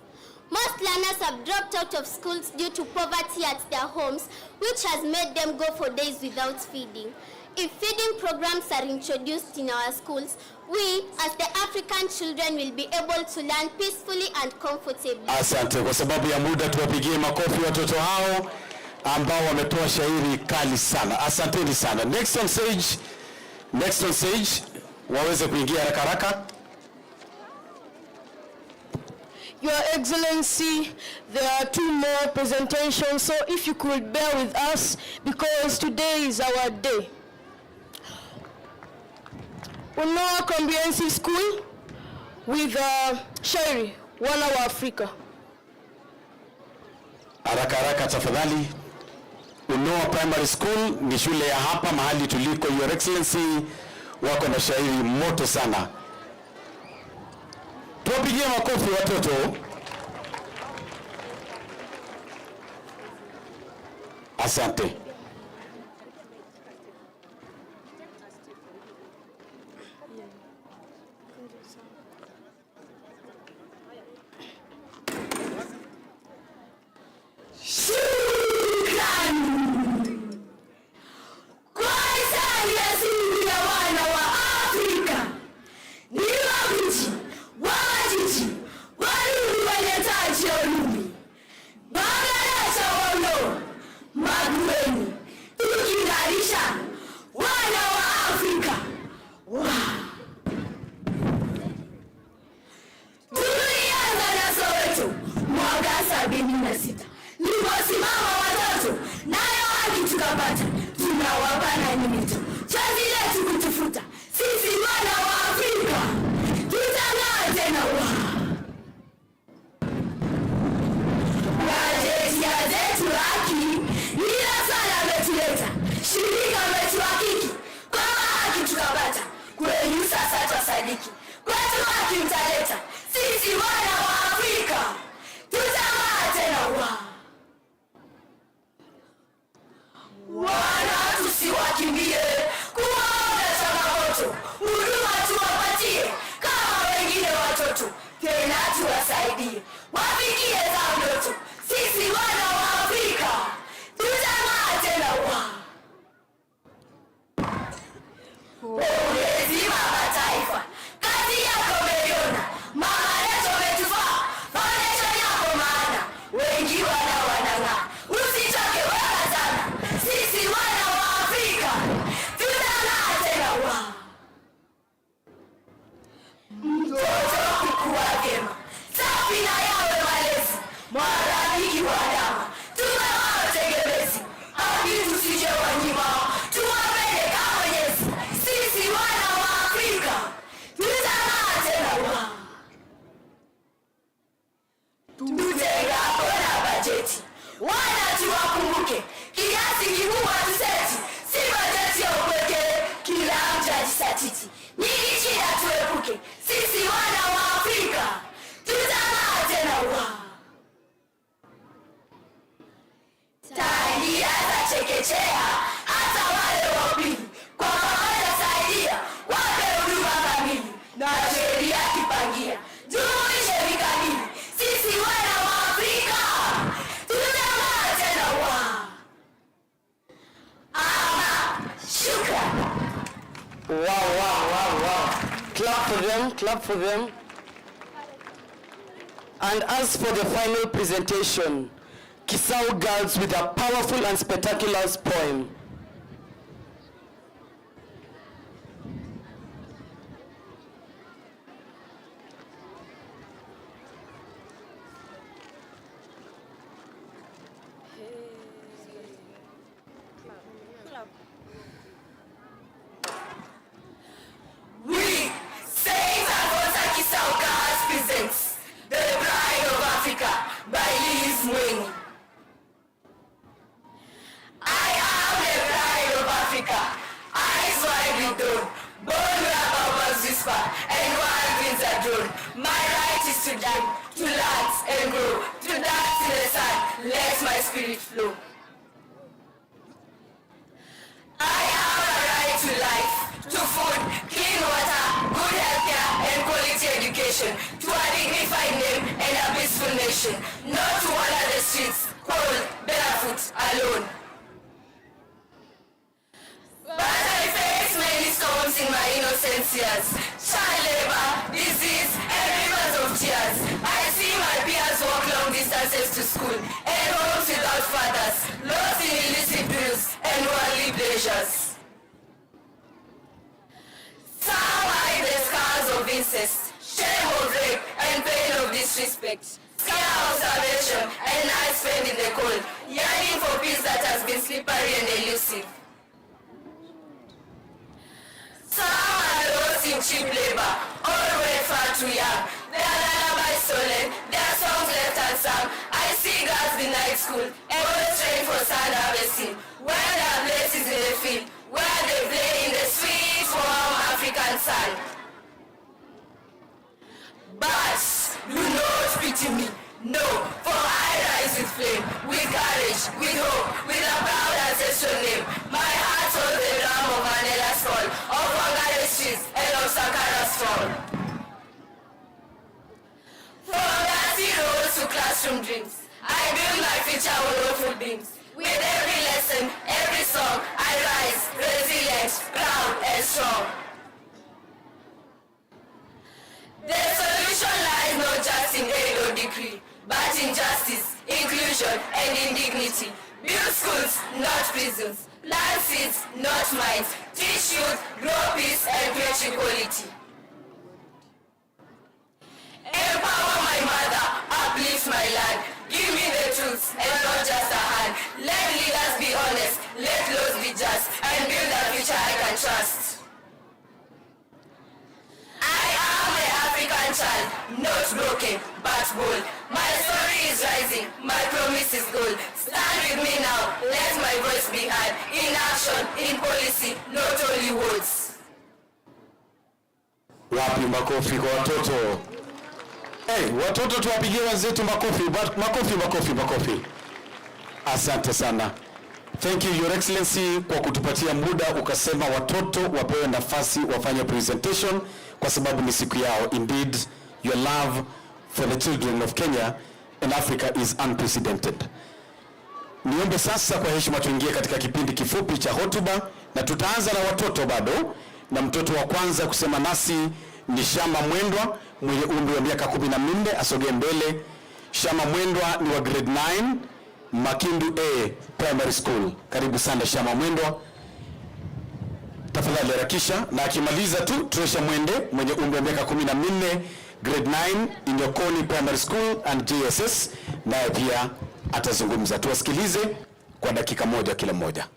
Most learners have dropped out of schools due to poverty at their homes, which has made them go for days without feeding. If feeding programs are introduced in our schools, we, as the African children, will be able to learn peacefully and comfortably. Asante. Kwa sababu ya muda tuwapigie makofi watoto hao ambao wametoa shairi kali sana. Asanteni sana. Next on stage, waweze kuingia haraka haraka. Your Excellency, there are two more presentations, so if you could bear with us because today is our day. Unoa Comprehensive School with shairi wana wa Afrika. Haraka haraka tafadhali. Unoa Primary School ni shule ya hapa mahali tuliko. Your Excellency, wako na shairi moto sana. Tuwapigie makofi watoto. Asante. Makueni. sadiki. Kwetu haki mtaleta, sisi wana wa Afrika. Tutang'aa tena wana tusiwakimbie, kuwaona changamoto, huduma tuwapatie kama wengine watoto, tena tuwasaidie wafikie zao ndoto. Sisi wana wa Afrika tutang'aa tena Pongezi mama taifa, kazi yako umeiona, mama leto umetufaa, foundation yako maana, wengi wanang'aa, usichoke wewe sana, sisi wana wa Afrika tutang'aa tena mtoto kukua vyema, safi na yawe malezi, marafiki wa damu, tuwe wao tegemezi, hadi tusije wanyima, tuwapende kama Mwenyezi. Sisi wana wa Afrika tutang'aa tena tutengapo na bajeti, wana tuwakumbuke, kiasi kikubwa tuseti, si bajeti ya upweke, kila mja jisatiti, nyingi shida tuepuke, sisi wana wa Afrika tutang'aa tena tangia za chekechea hata wale wa upili, kwa pamoja saidia wape huduma kamili, na sheria kipangia jumuishe vikamili, sisi wana wa Afrika tutang'aa tena ama shukran. Wow. Clap for them. And as for the final presentation, Kisau girls with a powerful and spectacular poem. We, Saint Alfonso Kisau girls presents The Bride of Africa by Liz Makueni. I am the bride of Africa, eyes wide with dawn, born where baobabs whisper and wild winds are drawn. My right is to dream, to dance and grow, to dance in the sun, let my spirit flow. I have a right to life, to food, clean water, good healthcare and quality education, to a dignified name and a peaceful nation, not to wander the streets, cold, barefoot, alone. But I face many storms in my innocent years, child labor, disease and rivers of tears. I see my peers walk long distances to school and homes without fathers, lost in illicit bills and worldly pleasures. Some hide the scars of incest, shame of rape and pain of disrespect, scare of salvation and nights spent in the cold, yearning for peace that has been slippery and elusive. Some are lost in cheap labor, all wait far too young, their lullabies stolen, their songs left unsung. I see girls denied school, and always trained for sand harvesting, where their place is in the field, where they play in the sweet, warm African sun. But do not pity me, no, for I rise with flame, with courage, with hope, with a proud ancestral name. My heart holds the drum of Mandela's fall, of Wangari streets and of Sankara's fall. From dusty roads to classroom dreams, I build my future with hopeful beams. With every lesson, every song, I rise, resilient, proud and strong. The solution lies not just in aid or decree, but in justice, inclusion and in dignity. Build schools, not prisons. Plant seeds, not mines. Teach youth, grow peace and create equality. Empower my mother, uplift my land. Give me the truth and not just a hand. Let leaders be honest, let laws be just, and build a future I can trust. I am the African child, not broken, but bold. My story is rising, my promise is gold. Stand with me now, let my voice be heard. In action, in policy, not only words. Wapi makofi kwa watoto? Watoto tuwapigie wenzetu makofi, makofi. Asante sana. Thank you Your Excellency kwa kutupatia muda ukasema watoto wapewe nafasi wafanye presentation kwa sababu ni siku yao. Indeed, your love for the children of Kenya and Africa is unprecedented. Niombe sasa kwa heshima tuingie katika kipindi kifupi cha hotuba na tutaanza na watoto bado, na mtoto wa kwanza kusema nasi ni Shama Mwendwa mwenye umri wa miaka 14, asogee mbele. Shama Mwendwa ni wa grade 9 Makindu A Primary School. Karibu sana Shama Mwendwa. Tafadhali harakisha, na akimaliza tu Tresha Mwende mwenye umri wa miaka 14 grade 9 Inyokoni Primary School and JSS, naye pia atazungumza. Tuwasikilize kwa dakika moja kila mmoja.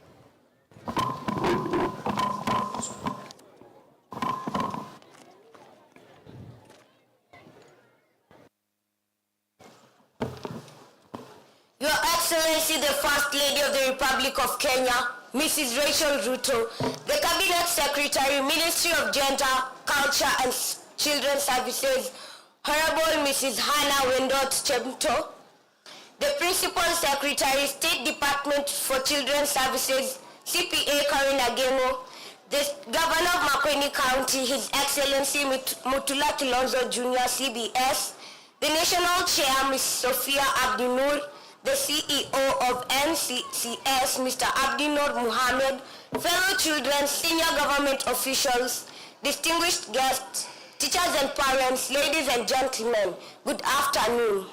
Your Excellency, the First Lady of the Republic of Kenya, Mrs. Rachel Ruto, the Cabinet Secretary, Ministry of Gender, Culture and Children's Services, Honorable Mrs. Hannah Wendot Chemto, the Principal Secretary, State Department for Children's Services, CPA Karen Agemo, the Governor of Makueni County, His Excellency Mutula Kilonzo Jr., CBS, the National Chair, Ms. Sophia Abdinur, the CEO of NCCS, Mr. Abdinur Muhammad, fellow children, senior government officials, distinguished guests, teachers and parents, ladies and gentlemen, good afternoon.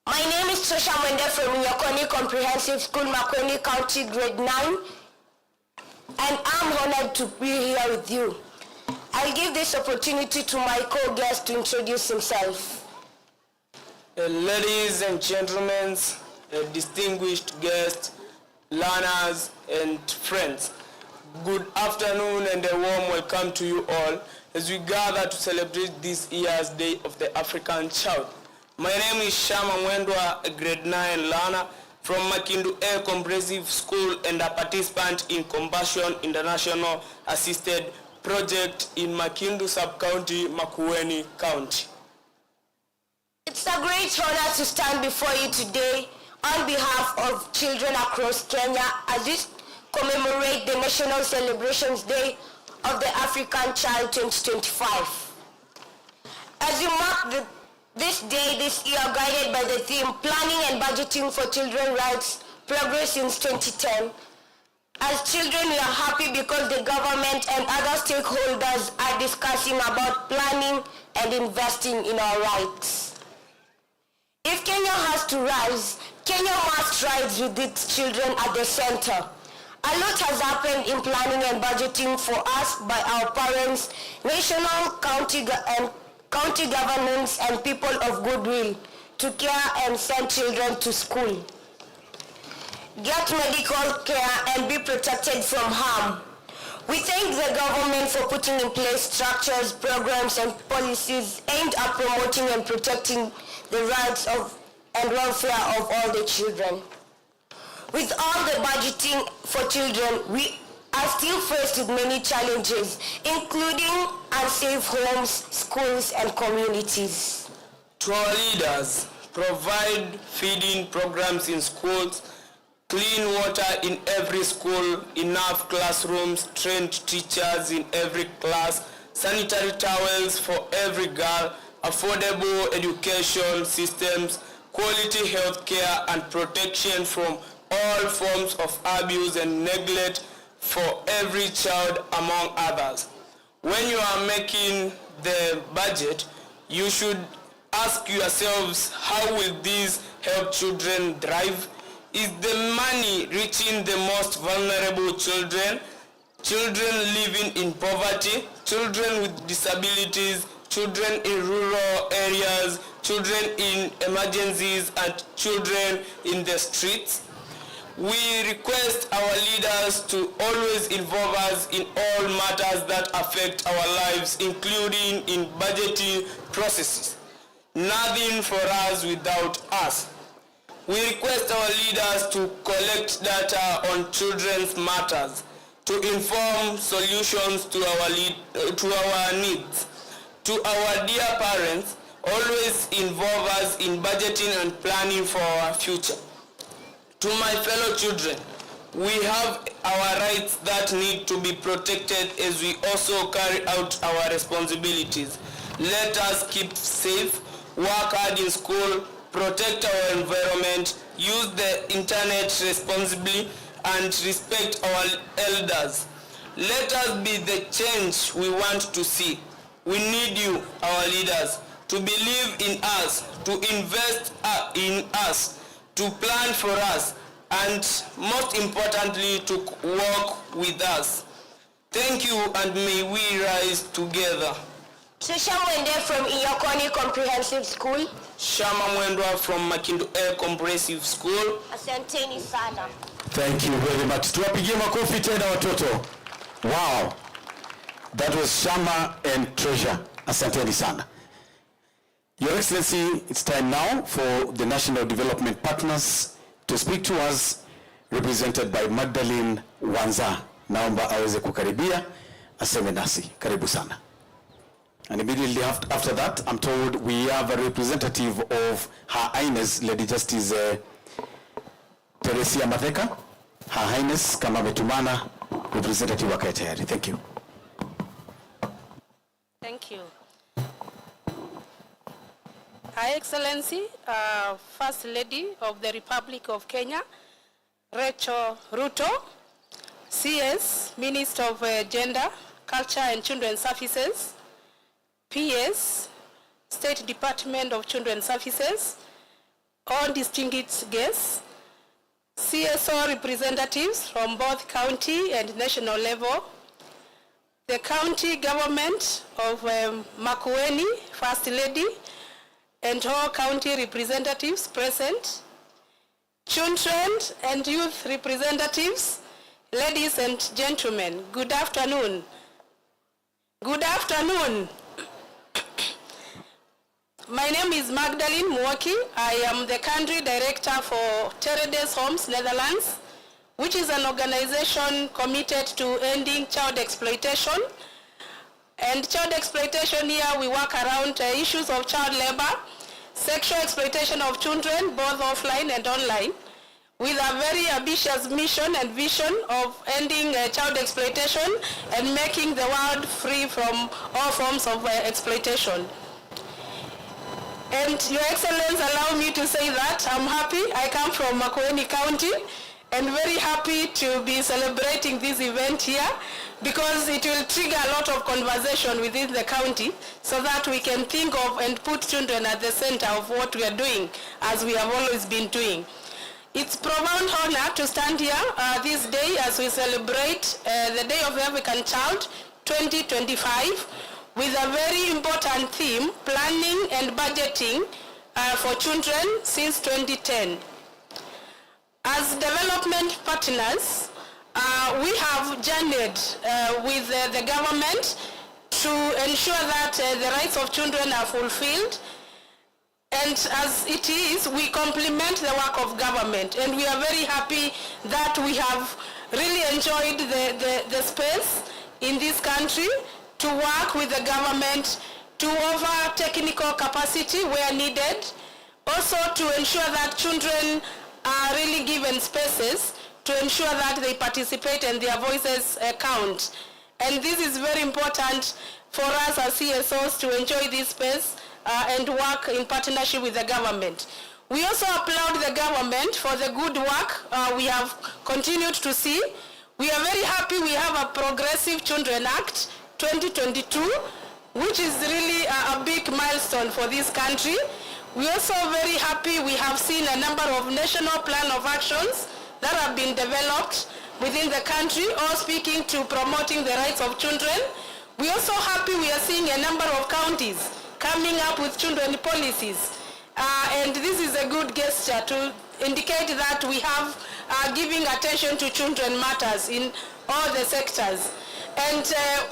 My name is Tresha Mwende from Inyokoni Comprehensive School, Makueni County, grade 9, and I'm honored to be here with you. I'll give this opportunity to my co-guest to introduce himself. Ladies and gentlemen, distinguished guests, learners and friends, good afternoon and a warm welcome to you all as we gather to celebrate this year's Day of the African Child. My name is Shama Mwendwa, a grade 9 learner from Makindu A Comprehensive School and a participant in Compassion International Assisted Project in Makindu Sub-County, Makueni County. It's a great honor to stand before you today on behalf of children across Kenya as we commemorate the National Celebrations Day of the African Child 2025. As we mark this day this year, guided by the theme Planning and Budgeting for Children's Rights, Progress since 2010, as children we are happy because the government and other stakeholders are discussing about planning and investing in our rights. If Kenya has to rise, Kenya must rise with its children at the center. A lot has happened in planning and budgeting for us by our parents, national, county governments and people of goodwill to care and send children to school, get medical care and be protected from harm. We thank the government for putting in place structures, programs and policies aimed at promoting and protecting the rights of and welfare of all the children. With all the budgeting for children, we are still faced with many challenges, including unsafe homes, schools, and communities. To our leaders, provide feeding programs in schools, clean water in every school, enough classrooms, trained teachers in every class, sanitary towels for every girl, affordable education systems, quality health care and protection from all forms of abuse and neglect for every child, among others. When you are making the budget, you should ask yourselves, how will these help children thrive? Is the money reaching the most vulnerable children, children living in poverty, children with disabilities, children in rural areas, children in emergencies, and children in the streets? We request our leaders to always involve us in all matters that affect our lives, including in budgeting processes. Nothing for us without us. We request our leaders to collect data on children's matters, to inform solutions to our needs. To our dear parents, always involve us in budgeting and planning for our future. To my fellow children, we have our rights that need to be protected as we also carry out our responsibilities. Let us keep safe, work hard in school, protect our environment, use the internet responsibly, and respect our elders. Let us be the change we want to see. We need you, our leaders, to believe in us, to invest in us, to plan for us, and most importantly, to work with us. Thank you, and may we rise together. Trisha Mwende from Iyakoni Comprehensive School. Shama Mwendwa from Makindu Air Comprehensive School. Asanteni sana. Thank you very much. Tuwapigie makofi tena watoto. Wow. That was Shama and Treasure. Asanteni sana. Your Excellency, it's time now for the National Development Partners to speak to us, represented by Magdalene Wanza. Naomba aweze kukaribia, aseme nasi. Karibu sana. And immediately after that, I'm told we have a representative of Her Highness Lady Justice Teresia Matheka. Her Highness kama ametumana, representative wakae tayari. Thank you. Thank you. Her Excellency, First Lady of the Republic of Kenya, Rachel Ruto, CS, Minister of Gender, Culture and Children's Services, PS, State Department of Children's Services, all distinguished guests, CSO representatives from both county and national level, the county government of Makueni, First Lady, and all county representatives present, children and youth representatives, ladies and gentlemen, good afternoon. Good afternoon. My name is Magdalene Mwoki. I am the country director for Teredes Homes, Netherlands, which is an organization committed to ending child exploitation. And child exploitation here, we work around issues of child labor, sexual exploitation of children, both offline and online, with a very ambitious mission and vision of ending child exploitation and making the world free from all forms of exploitation. And Your Excellency, allow me to say that I'm happy. I come from Makueni County and very happy to be celebrating this event here because it will trigger a lot of conversation within the county so that we can think of and put children at the center of what we are doing as we have always been doing. It's profound honor to stand here this day as we celebrate the Day of the African Child 2025 with a very important theme, planning and budgeting for children since 2010. As development partners, we have journeyed with the government to ensure that the rights of children are fulfilled. And as it is, we complement the work of government. And we are very happy that we have really enjoyed the space in this country to work with the government to offer technical capacity where needed, also to ensure that children are really given spaces to ensure that they participate and their voices count. And this is very important for us as CSOs to enjoy this space and work in partnership with the government. We also applaud the government for the good work we have continued to see. We are very happy we have a Progressive Children Act 2022, which is really a big milestone for this country. We are also very happy we have seen a number of national plan of actions that have been developed within the country, all speaking to promoting the rights of children. We are also happy we are seeing a number of counties coming up with children policies. And this is a good gesture to indicate that we have giving attention to children matters in all the sectors. And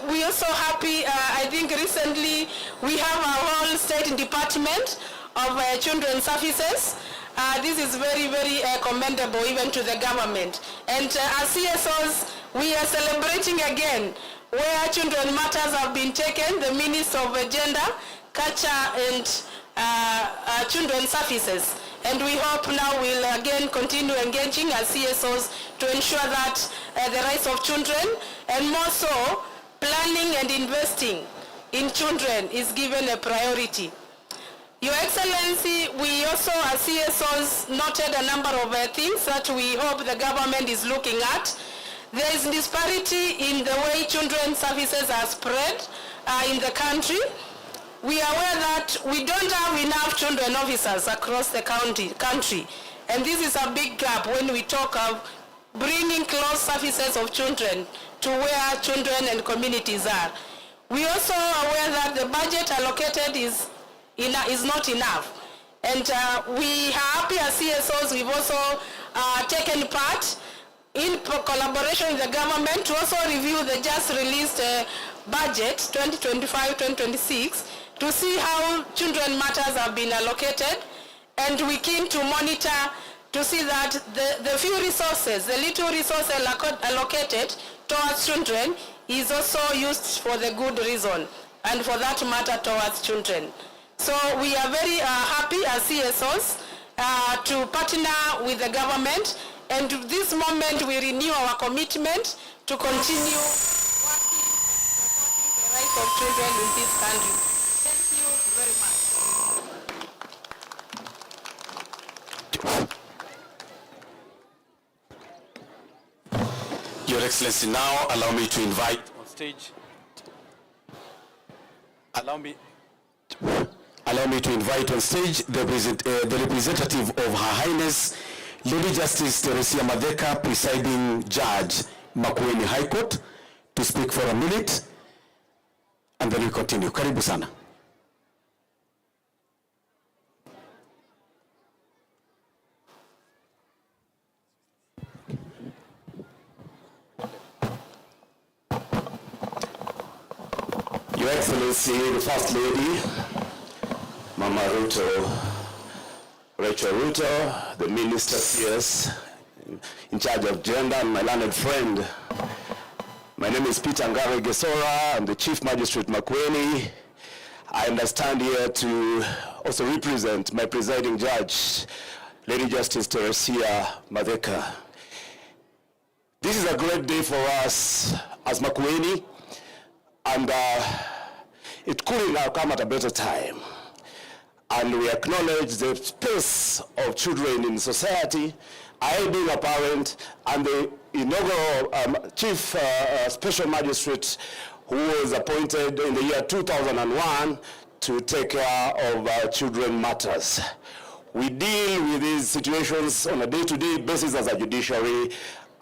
we are also happy, I think recently we have our whole state department of children's services This is very, very commendable even to the government. And as CSOs, we are celebrating again where children matters have been taken, the Minister of Gender, Culture and Children Services. And we hope now we'll again continue engaging as CSOs to ensure that the rights of children and more so planning and investing in children is given a priority. Your Excellency, we also as CSOs noted a number of things that we hope the government is looking at. There is disparity in the way children's services are spread in the country. We are aware that we don't have enough children officers across the country. And this is a big gap when we talk of bringing close services of children to where children and communities are. We also are aware that the budget allocated is not enough. And we are happy as CSOs, we've also taken part in collaboration with the government to also review the just released budget 2025-2026 to see how children matters have been allocated, and we keen to monitor to see that the few resources, the little resources allocated towards children is also used for the good reason, and for that matter towards children. So we are very happy as CSOs to partner with the government, and this moment we renew our commitment to continue working and promoting the rights of children in this country. Thank you very much. Your Excellency, now allow me to invite on stage. Allow me to invite on stage the representative of Her Highness Lady Justice Teresia Madeka, presiding judge, Makueni High Court, to speak for a minute, and then we continue. Karibu sana. Your Excellency, the First Lady, Mama Rachel Ruto, the Minister CS in charge of gender, and my learned friend. My name is Peter Ngare Gesora. I'm the Chief Magistrate Makueni. I understand here to also represent my presiding judge, Lady Justice Teresia Madeka. This is a great day for us as Makueni, and it couldn't have come at a better time. And we acknowledge the space of children in society. I, being a parent, and the inaugural Chief Special Magistrate who was appointed in the year 2001 to take care of children matters. We deal with these situations on a day-to-day basis as a judiciary,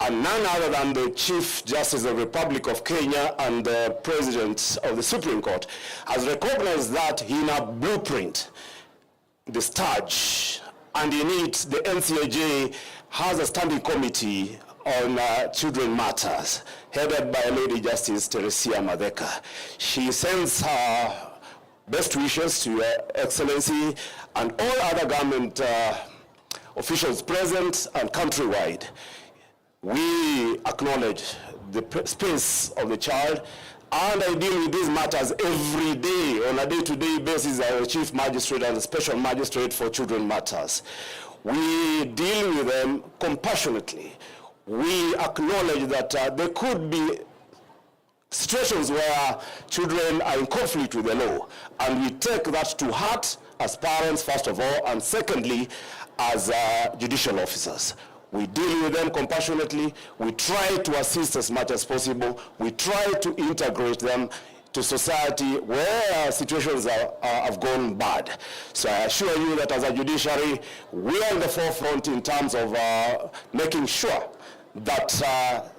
and none other than the Chief Justice of the Republic of Kenya and the President of the Supreme Court has recognized that in a blueprint, the STARGE, and in it, the NCCS has a standing committee on children matters, headed by Lady Justice Teresia Madeka. She sends her best wishes to Your Excellency and all other government officials present and countrywide. We acknowledge the space of the child, and I deal with these matters every day on a day-to-day basis as a Chief Magistrate and a Special Magistrate for children matters. We deal with them compassionately. We acknowledge that there could be situations where children are in conflict with the law, and we take that to heart as parents, first of all, and secondly, as judicial officers. We deal with them compassionately. We try to assist as much as possible. We try to integrate them to society where situations have gone bad. So I assure you that as a judiciary, we are in the forefront in terms of making sure that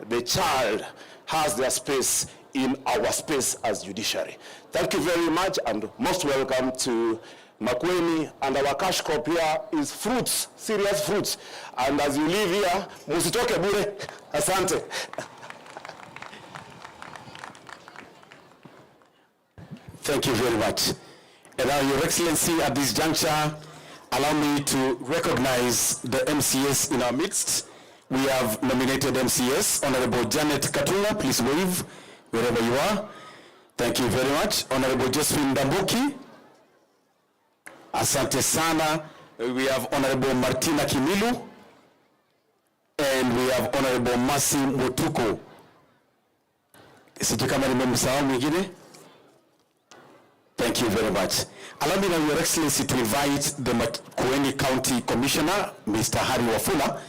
the child has their space in our space as judiciary. Thank you very much, and most welcome to Makueni, and our cash crop here is fruits, serious fruits. And as you live here, musitoke bure. Asante. Thank you very much. And now, Your Excellency, at this juncture, allow me to recognize the MCS in our midst. We have nominated MCS, Honorable Janet Katunga, please wave wherever you are. Thank you very much. Honorable Josephine Dambuki. Asante sana. We have Honorable Martina Kimilu. And we have Honorable Masi Mutuku. Sijui kama nimemsahau mwingine. Thank you very much. Allow me now, Your Excellency, to invite the Makueni County Commissioner, Mr. Hari Wafula,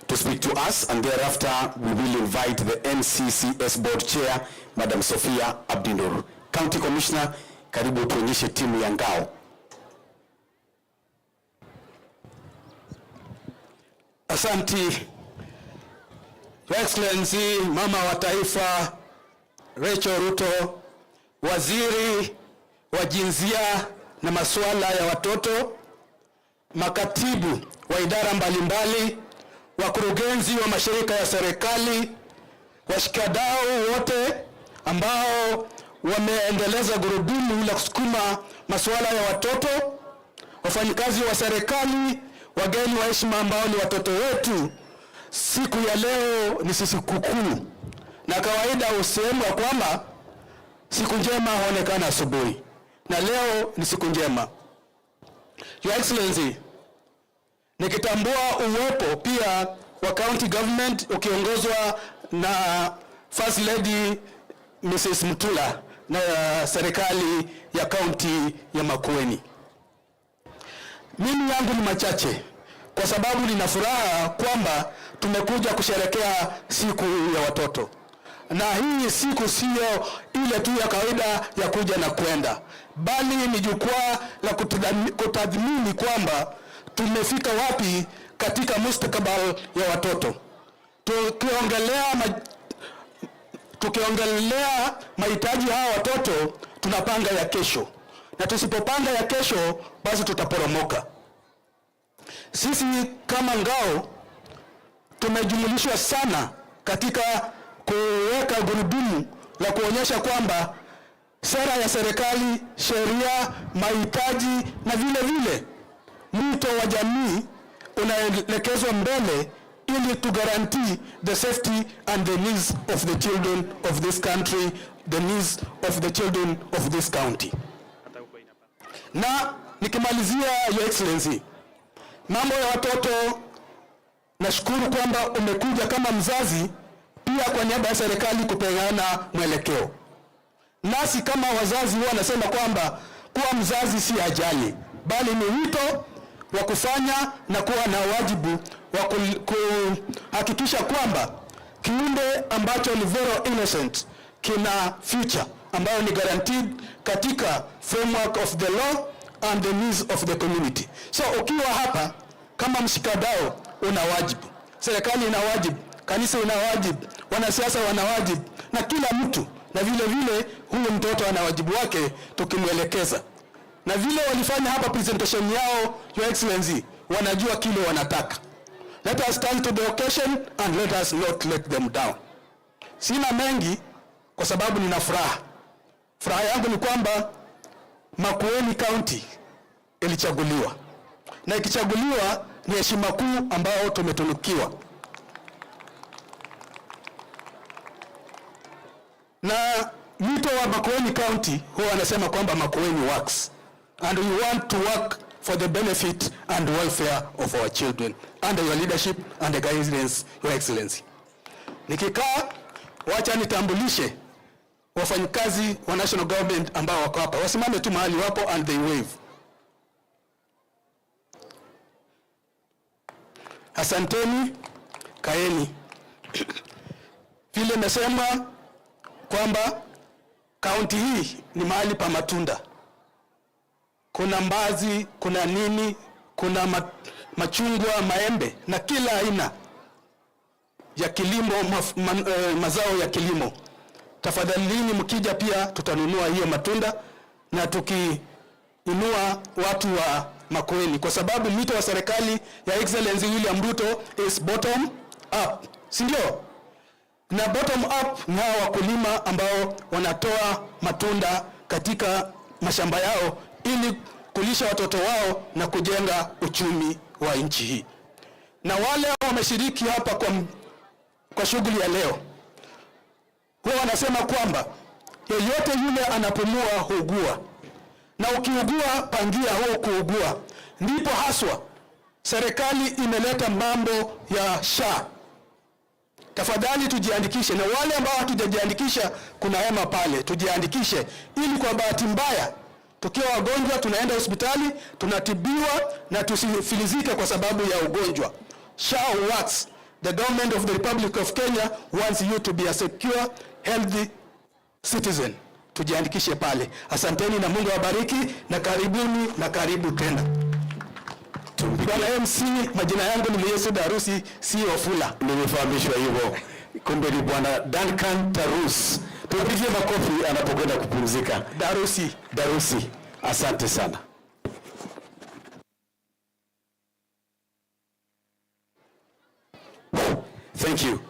to speak to us, and thereafter we will invite the NCCS Board Chair, Madam Sophia Abdinur. County Commissioner, karibu tuonyeshe timu ya ngao. Asante, Your Excellency, Mama wa Taifa, Rachel Ruto, Waziri wa Jinsia na masuala ya watoto, makatibu wa idara mbalimbali, wakurugenzi wa mashirika ya serikali, washikadau wote ambao wameendeleza gurudumu la kusukuma masuala ya watoto, wafanyikazi wa serikali, wageni wa heshima ambao ni watoto wetu. Siku ya leo ni sikukuu, na kawaida usehemu ya kwamba siku njema huonekana asubuhi, na leo ni siku njema. Your Excellency, nikitambua uwepo pia wa county government ukiongozwa na First Lady Mrs. Mutula na serikali ya county ya Makueni. Mimi yangu ni machache, kwa sababu nina furaha kwamba tumekuja kusherehekea siku ya watoto. Na hii siku sio ile tu ya kawaida ya kuja na kwenda, bali ni jukwaa la kutathmini kwamba tumefika wapi katika mustakabali ya watoto. Tukiongelea mahitaji hawa watoto, tunapanga ya kesho. Na tusipopanga ya kesho, basi tutaporomoka. Sisi kama ngao tumejumulishwa sana katika kuweka gurudumu la kuonyesha kwamba sera ya serikali, sheria, mahitaji na vile vile mwito wa jamii unaelekezwa mbele ili to guarantee the safety and the needs of the children of this country, the needs of the children of this county. Na nikimalizia, Your Excellency, mambo ya watoto, nashukuru kwamba umekuja kama mzazi pia kwa niaba ya serikali kupeana mwelekeo. Nasi kama wazazi huwa nasema kwamba kuwa mzazi si ajali, bali ni wito wa kufanya na kuwa na wajibu wa kuhakikisha kwamba kiumbe ambacho ni very innocent kina future ambayo ni guaranteed katika framework of the law and the needs of the community. So ukiwa hapa kama mshikadau, una wajibu, serikali ina wajibu, kanisa ina wajibu, wanasiasa wana wajibu, na kila mtu, na vile vile huyu mtoto ana wajibu wake tukimwelekeza. Na vile walifanya hapa presentation yao, Your Excellency, wanajua kile wanataka. Let us stand to the occasion and let us not let them down. Sina mengi kwa sababu nina furaha. Furaha yangu ni kwamba Makueni County ilichaguliwa. Na ikichaguliwa ni heshima kuu ambao tumetunukiwa. Na mito wa Makueni County huwa wanasema kwamba Makueni works. And we want to work for the benefit and welfare of our children under your leadership and the guidance, Your Excellency. Nikikaa, wacha nitambulishe wafanyikazi wa national government ambao wako hapa. Wasimame tu mahali wapo and they wave. Asanteni, kaeni. Vile mesema kwamba kaunti hii ni mahali pa matunda. Kuna mbazi, kuna nini, kuna machungwa, maembe na kila aina ya kilimo, mazao ya kilimo. Tafadhalini mkija pia tutanunua hiyo matunda na tukiinua watu wa Makueni, kwa sababu mwito wa serikali ya Excellency William Ruto is bottom up, si ndio? Na bottom up ni wakulima ambao wanatoa matunda katika mashamba yao ili kulisha watoto wao na kujenga uchumi wa nchi hii. Na wale wameshiriki hapa kwa shughuli ya leo, huwa wanasema kwamba yeyote yule anapumua huugua, na ukiugua pangia huo kuugua. Ndipo haswa serikali imeleta mambo ya SHA. Tafadhali tujiandikishe, na wale ambao hatujajiandikisha, kuna hema pale, tujiandikishe, ili kwa bahati mbaya tukiwa wagonjwa tunaenda hospitali tunatibiwa na tusifilizike kwa sababu ya ugonjwa. SHA works. The government of the Republic of Kenya wants you to be a secure, healthy citizen. Tujiandikishe pale. Asanteni na Mungu awabariki, na karibuni na karibu tena. Bwana MC, majina yangu ni Yesu Darusi, si Wafula. Nimefahamishwa hivyo. Kumbe ni Bwana Duncan Tarus. Tupigie makofi anapokwenda kupumzika. Darusi. Asante sana. Thank you.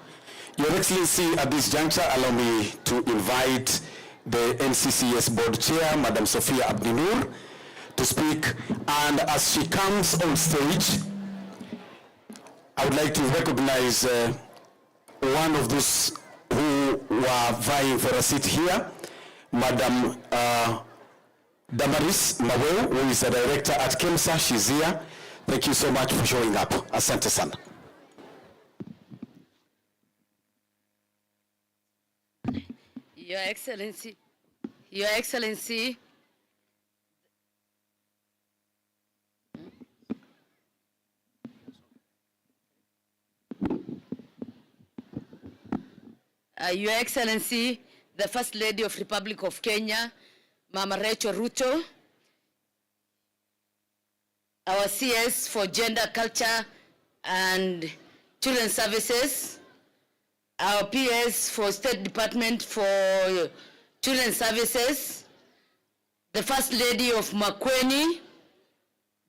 Your Excellency, at this juncture, allow me to invite the NCCS Board Chair, Madam Sophia Abdinur, to speak. And as she comes on stage, I would like to recognize one of those who were vying for a seat here, Madam Damaris Maweu, who is a director at KEMSA. She's here. Thank you so much for showing up. Asante sana. Your Excellency, Your Excellency, Your Excellency, the First Lady of Republic of Kenya, Mama Rachel Ruto, our CS for Gender, Culture and Children's Services, our PS for State Department for Children's Services, the First Lady of Makueni,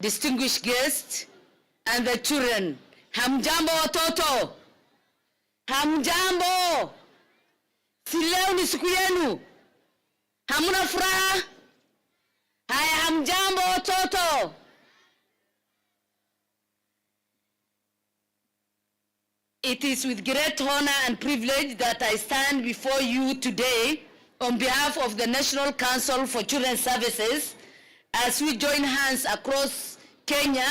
distinguished guests, and the children. Hamjambo watoto. Hamjambo. Si leo ni siku yenu. Hamuna furaha? Haya, hamjambo watoto. It is with great honor and privilege that I stand before you today on behalf of the National Council for Children's Services as we join hands across Kenya,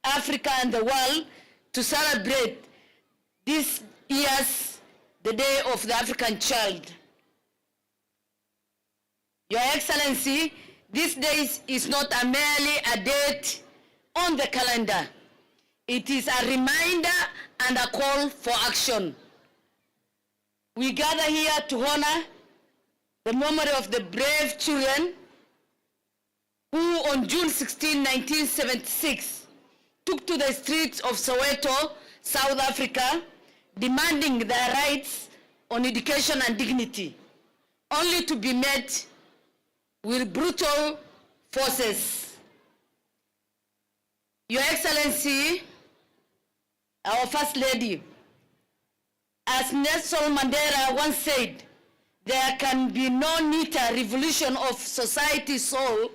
Africa and the world to celebrate this year's the Day of the African Child. Your Excellency, this day is not merely a date on the calendar. It is a reminder and a call for action. We gather here to honor the memory of the brave children who on June 16, 1976, took to the streets of Soweto, South Africa, demanding their rights on education and dignity, only to be met with brutal forces. Your Excellency, our First Lady, as Nelson Mandela once said, there can be no neater revolution of society's soul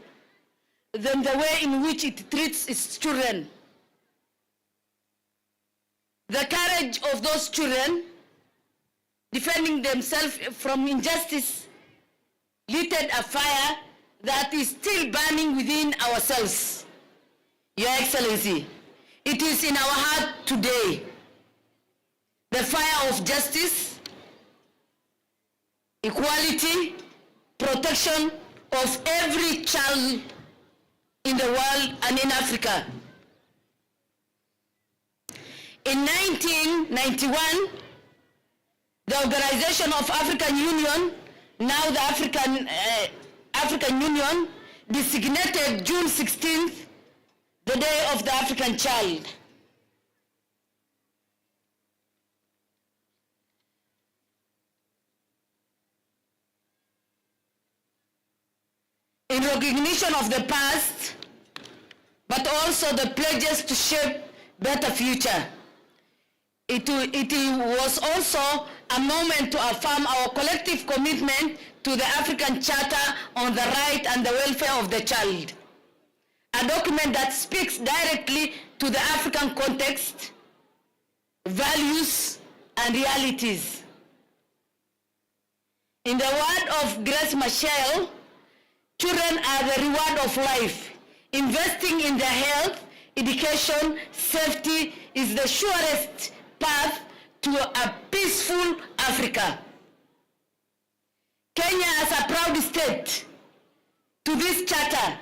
than the way in which it treats its children. The courage of those children defending themselves from injustice lit a fire that is still burning within ourselves. Your Excellency, it is in our heart today. The fire of justice, equality, protection of every child in the world and in Africa. In 1991, the Organization of African Union, now the African Union, designated June 16th the Day of the African Child. In recognition of the past, but also the pledges to shape better future. It was also a moment to affirm our collective commitment to the African Charter on the right and the welfare of the child. a document that speaks directly to the African context, values, and realities. In the word of Grace Machel, children are the reward of life. Investing in their health, education, safety is the surest path to a peaceful Africa. Kenya, as a proud state to this charter,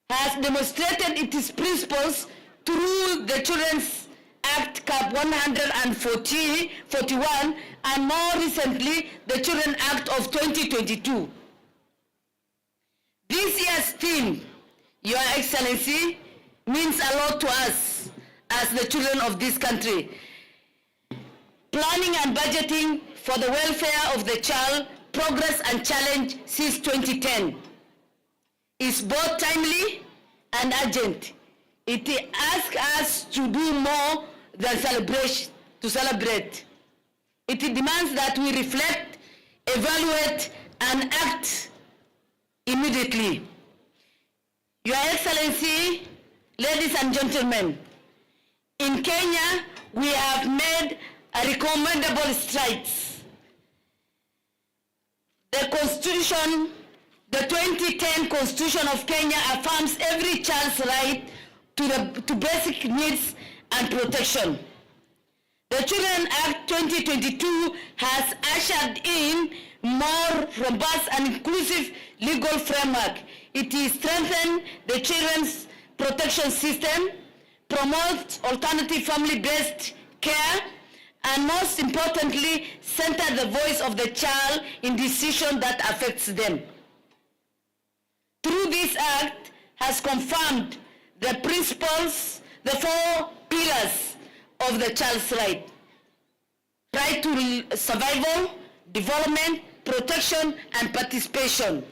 has demonstrated its principles through the Children's Act Cap 141 and more recently the Children Act of 2022. This year's theme, Your Excellency, means a lot to us as the children of this country. Planning and budgeting for the welfare of the child, progress and challenge since 2010 is both timely and urgent. It asks us to do more than celebrate. It demands that we reflect, evaluate, and act immediately. Your Excellency, ladies and gentlemen, in Kenya, we have made a recommendable strides. The Constitution, the 2010 Constitution of Kenya affirms every child's right to basic needs and protection. The Children Act 2022 has ushered in more robust and inclusive legal framework. It is strengthened the children's protection system, promotes alternative family-based care, and most importantly, center the voice of the child in decisions that affects them. Through this act has confirmed the principles, the 4 pillars of the child's right. Right to survival, development, protection, and participation.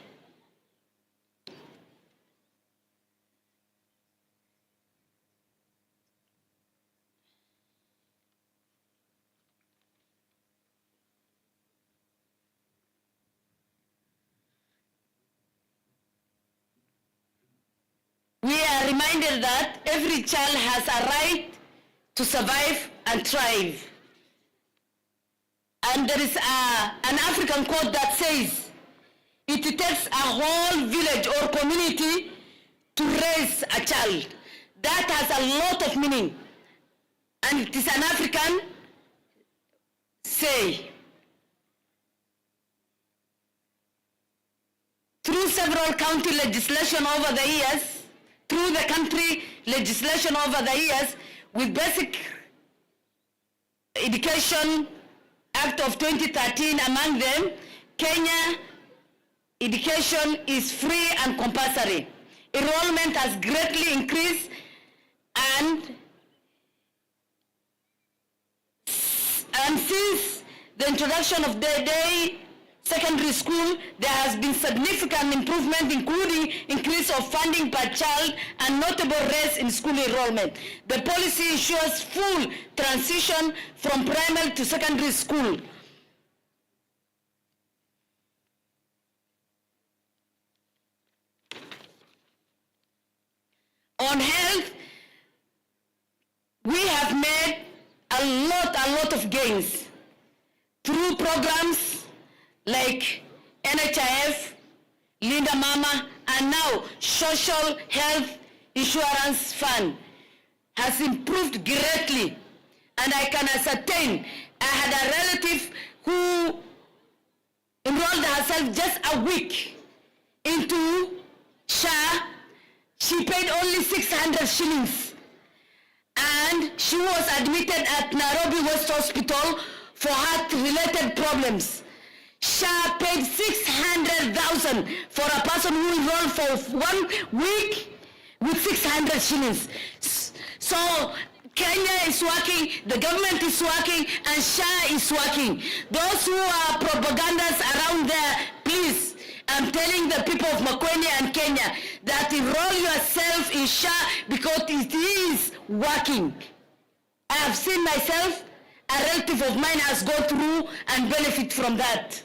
We are reminded that every child has a right to survive and thrive. And there is an African quote that says, it takes a whole village or community to raise a child. That has a lot of meaning. And it is an African say. Through several county legislation over the years, through the country legislation over the years, with Basic Education Act of 2013 among them, Kenya education is free and compulsory. Enrollment has greatly increased, and since the introduction of the day secondary school, there has been significant improvement, including increase of funding per child and notable rise in school enrollment. The policy ensures full transition from primary to secondary school. On health, we have made a lot of gains through programs like NHIF, Linda Mama, and now Social Health Insurance Fund has improved greatly. And I can ascertain, I had a relative who enrolled herself just a week into SHA. She paid only 600 shillings. And she was admitted at Nairobi West Hospital for heart-related problems. SHA paid 600,000 for a person who enrolled for 1 week with 600 shillings. So Kenya is working, the government is working, and SHA is working. Those who are propagandas around there, please, I'm telling the people of Makueni and Kenya that enroll yourself in SHA because it is working. I have seen myself, a relative of mine has gone through and benefit from that.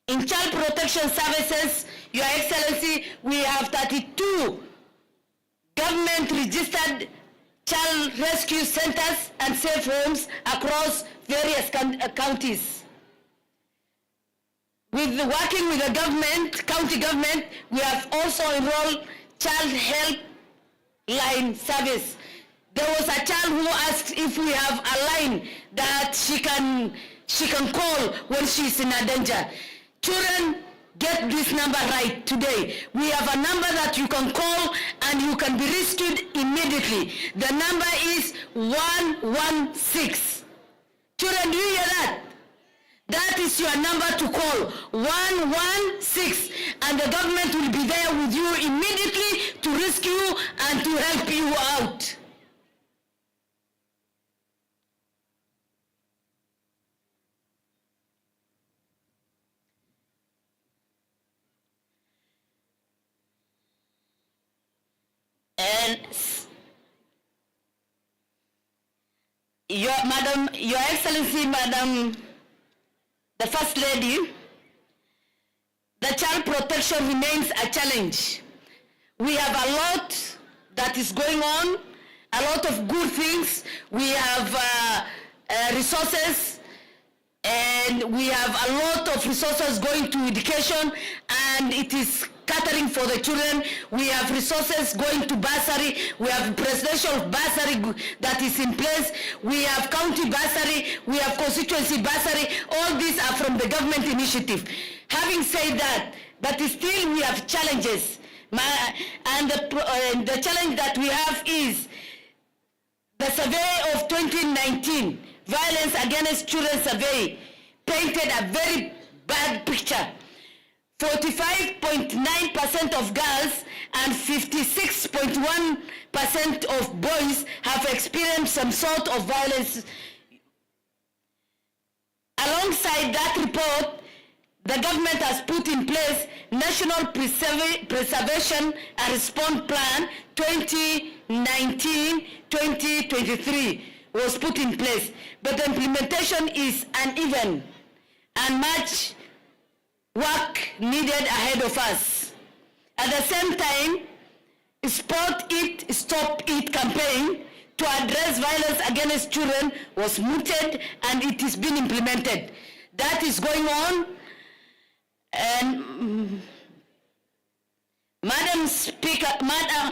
In child protection services, Your Excellency, we have 32 government registered child rescue centers and safe homes across various counties. With working with the government, county government, we have also enrolled child help line service. There was a child who asked if we have a line that she can call when she's in a danger. Children, get this number right today. We have a number that you can call and you can be rescued immediately. The number is 116. Children, do you hear that? That is your number to call, 116, and the government will be there with you immediately to rescue you and to help you out. And Your Excellency, Madam, the First Lady, the child protection remains a challenge. We have a lot that is going on, a lot of good things. We have resources, and we have a lot of resources going to education, and it is catering for the children. We have resources going to bursary. We have presidential bursary that is in place. We have county bursary. We have constituency bursary. All these are from the government initiative. Having said that, but still we have challenges. And the challenge that we have is the survey of 2019, Violence Against Children Survey, painted a very bad picture. 45.9% of girls and 56.1% of boys have experienced some sort of violence. Alongside that report, the government has put in place National Preservation and Response Plan 2019-2023 was put in place, but the implementation is uneven and much work needed ahead of us. At the same time, Spot It, Stop It campaign to address violence against children was mooted and it is being implemented. That is going on. And Madam Speaker,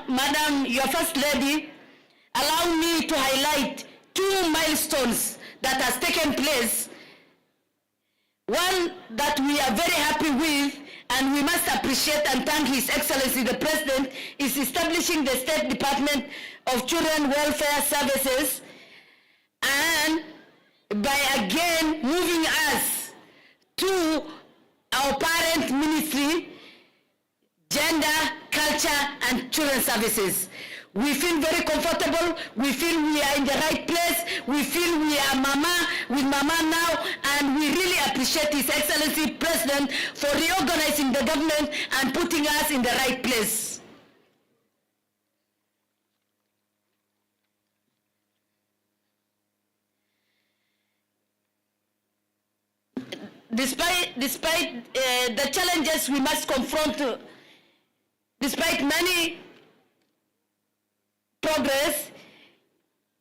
Madam, your First Lady, allow me to highlight 2 milestones that has taken place. One that we are very happy with, and we must appreciate and thank His Excellency the President, is establishing the State Department of Children Welfare Services, and by again moving us to our parent ministry, Gender, Culture and Children Services. We feel very comfortable. We feel we are in the right place. We feel we are with Mama now, and we really appreciate His Excellency President for reorganizing the government and putting us in the right place. Despite the challenges we must confront, despite many progress,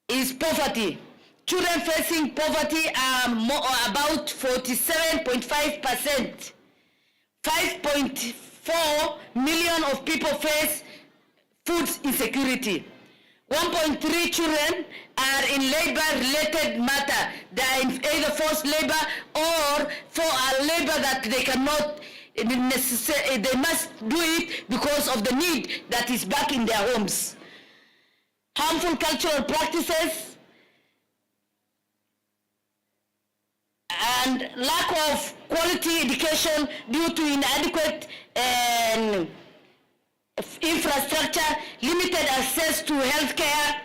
is poverty. Children facing poverty are about 47.5%. 5.4 million of people face food insecurity. 1.3 children are in labor-related matter. They are in either forced labor or for a labor that they cannot necessarily, they must do it because of the need that is back in their homes. Harmful cultural practices and lack of quality education due to inadequate infrastructure, limited access to health care,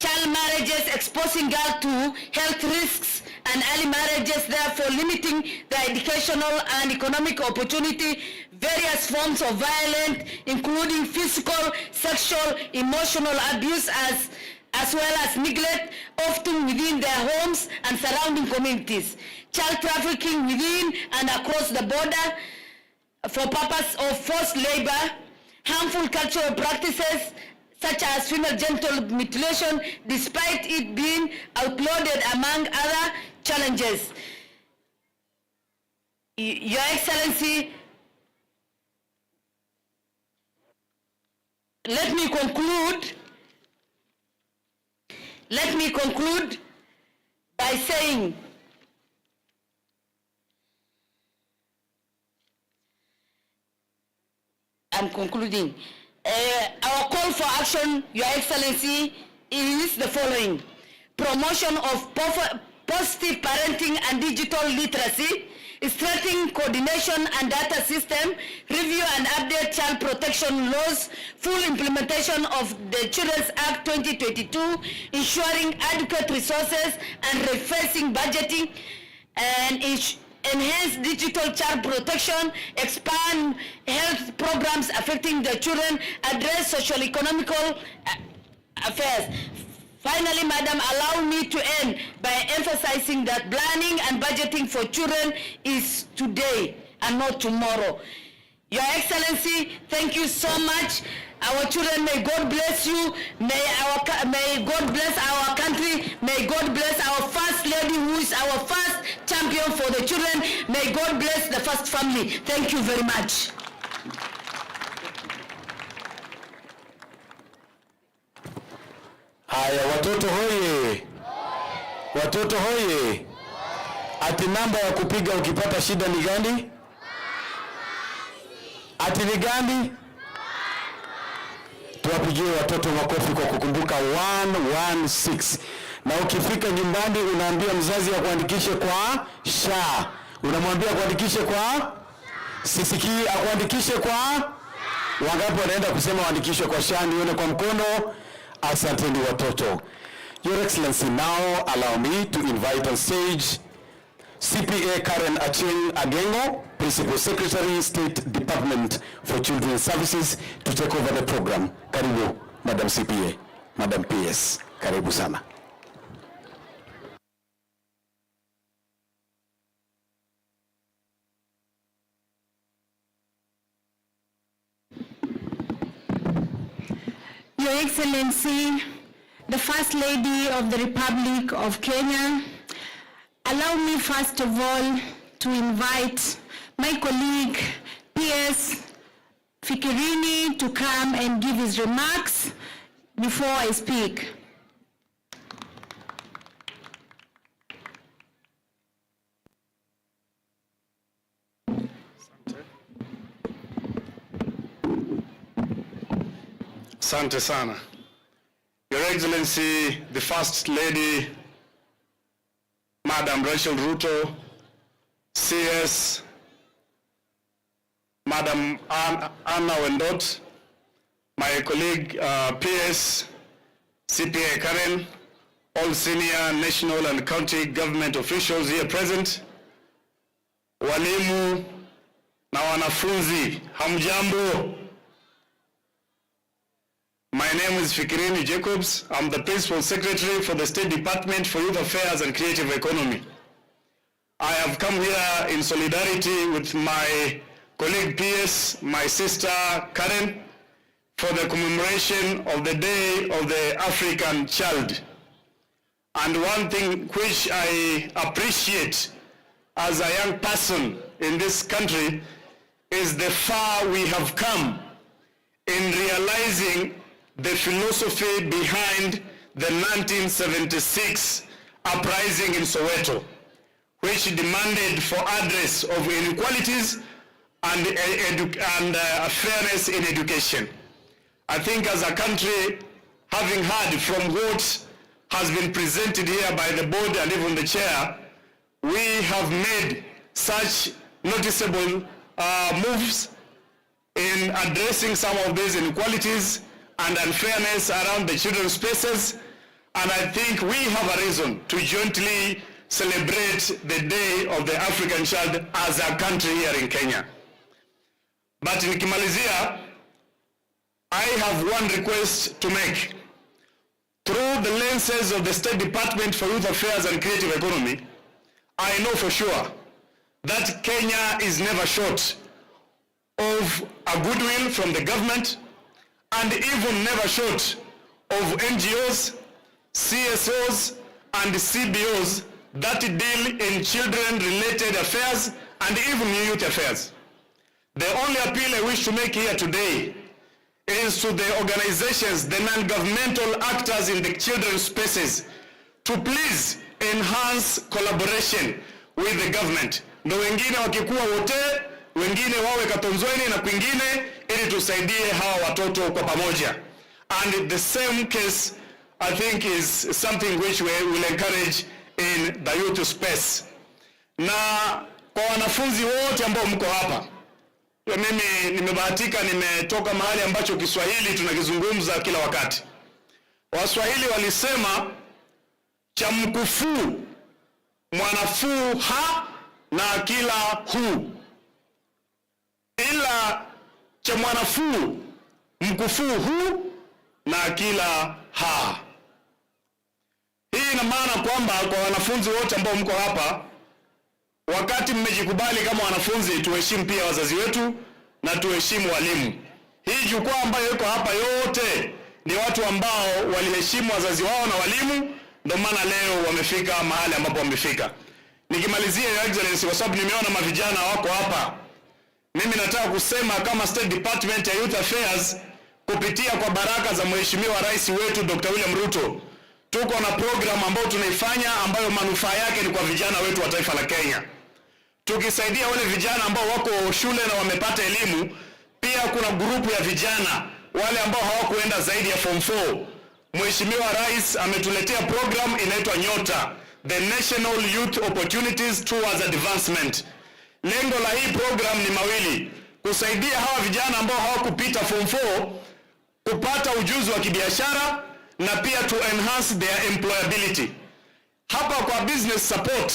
child marriages exposing girls to health risks, and early marriages therefore limiting their educational and economic opportunity, various forms of violence including physical, sexual, emotional abuse as as well as neglect, often within their homes and surrounding communities, child trafficking within and across the border for purpose of forced labor, harmful cultural practices such as female genital mutilation, despite it being outlawed, among other challenges. Your Excellency, let me conclude by saying I'm concluding. Our call for action, Your Excellency, is the following: promotion of positive parenting and digital literacy, strengthening coordination and data system, review and update child protection laws, full implementation of the Children's Act 2022, ensuring adequate resources and refacing budgeting, and enhance digital child protection, expand health programs affecting the children, address socio-economical affairs. Finally, Madam, allow me to end by emphasizing that planning and budgeting for children is today and not tomorrow. Your Excellency, thank you so much. Our children, may God bless you. May God bless our country. May God bless our first lady, who is our first champion for the children. May God bless the first family. Thank you very much. Haya, watoto hoye! Watoto hoye! Ati namba ya kupiga ukipata shida ni gani? Ati ni gani? Tuwapigie watoto makofi kwa kukumbuka 116. Na ukifika nyumbani unaambia mzazi ya kuandikishe kwa SHA. Unamwambia kuandikishe kwa sisikii, akuandikishe kwa wangapi wanaenda kusema waandikishe kwa SHA? Nione kwa mkono. Asanteni watoto. Your Excellency, now allow me to invite on stage CPA Karen Acheng Agengo, Principal Secretary, State Department for Children's Services, to take over the program. Karibu, Madam CPA, Madam PS. Karibu sana. Your Excellency, the First Lady of the Republic of Kenya, allow me first of all to invite my colleague PS Fikirini to come and give his remarks before I speak. Asante sana. Your Excellency, the First Lady, Madam Rachel Ruto, CS, Madam Anna Wendot, my colleague PS, CPA Karen, all senior national and county government officials here present, walimu na wanafunzi, hamjambo. My name is Fikirini Jacobs. I'm the Principal Secretary for the State Department for Youth Affairs and Creative Economy. I have come here in solidarity with my colleague PS, my sister Karen, for the commemoration of the Day of the African Child. And one thing which I appreciate as a young person in this country is the far we have come in realizing the philosophy behind the 1976 uprising in Soweto, which demanded for address of inequalities and fairness in education. I think as a country, having heard from what has been presented here by the board and even the chair, we have made such noticeable moves in addressing some of these inequalities and unfairness around the children's spaces, and I think we have a reason to jointly celebrate the Day of the African Child as a country here in Kenya. But nikimalizia, I have one request to make. through the lenses of the State Department for Youth Affairs and Creative Economy, I know for sure that Kenya is never short of a goodwill from the government, and even never short of NGOs, CSOs, and CBOs that deal in children-related affairs and even youth affairs. The only appeal I wish to make here today is to the organizations, the non-governmental actors in the children's spaces, to please enhance collaboration with the government. Na wengine wakikuwa wote, wengine wawe Katonzweni na kwingine, ili tusaidie hawa watoto kwa pamoja. And the same case, I think, is something which we will encourage in the youth space. Na kwa wanafunzi wote ambao mko hapa, mimi nimebahatika, nimetoka mahali ambacho Kiswahili tunakizungumza kila wakati. Waswahili walisema cha mkufuu mwanafuu ha na kila hu, ila cha mwanafuu mkufuu hu na kila ha. Hii ina maana kwamba kwa wanafunzi wote ambao mko hapa, wakati mmejikubali kama wanafunzi, tuheshimu pia wazazi wetu na tuheshimu walimu. Hii jukwaa ambayo iko hapa yote ni watu ambao waliheshimu wazazi wao na walimu, ndio maana leo wamefika mahali ambapo wamefika. Nikimalizia, Your Excellency, kwa sababu nimeona mavijana wako hapa, mimi nataka kusema kama State Department ya Youth Affairs, kupitia kwa baraka za Mheshimiwa Rais wetu Dr. William Ruto, tuko na program ambayo tunaifanya ambayo manufaa yake ni kwa vijana wetu wa taifa la Kenya. Tukisaidia wale vijana ambao wako shule na wamepata elimu, pia kuna grupu ya vijana wale ambao hawakuenda zaidi ya form 4. Mheshimiwa Rais ametuletea program inaitwa Nyota, the National Youth Opportunities Towards Advancement. Lengo la hii program ni mawili: kusaidia hawa vijana ambao hawakupita form 4 kupata ujuzi wa kibiashara, na pia to enhance their employability. Hapa kwa business support,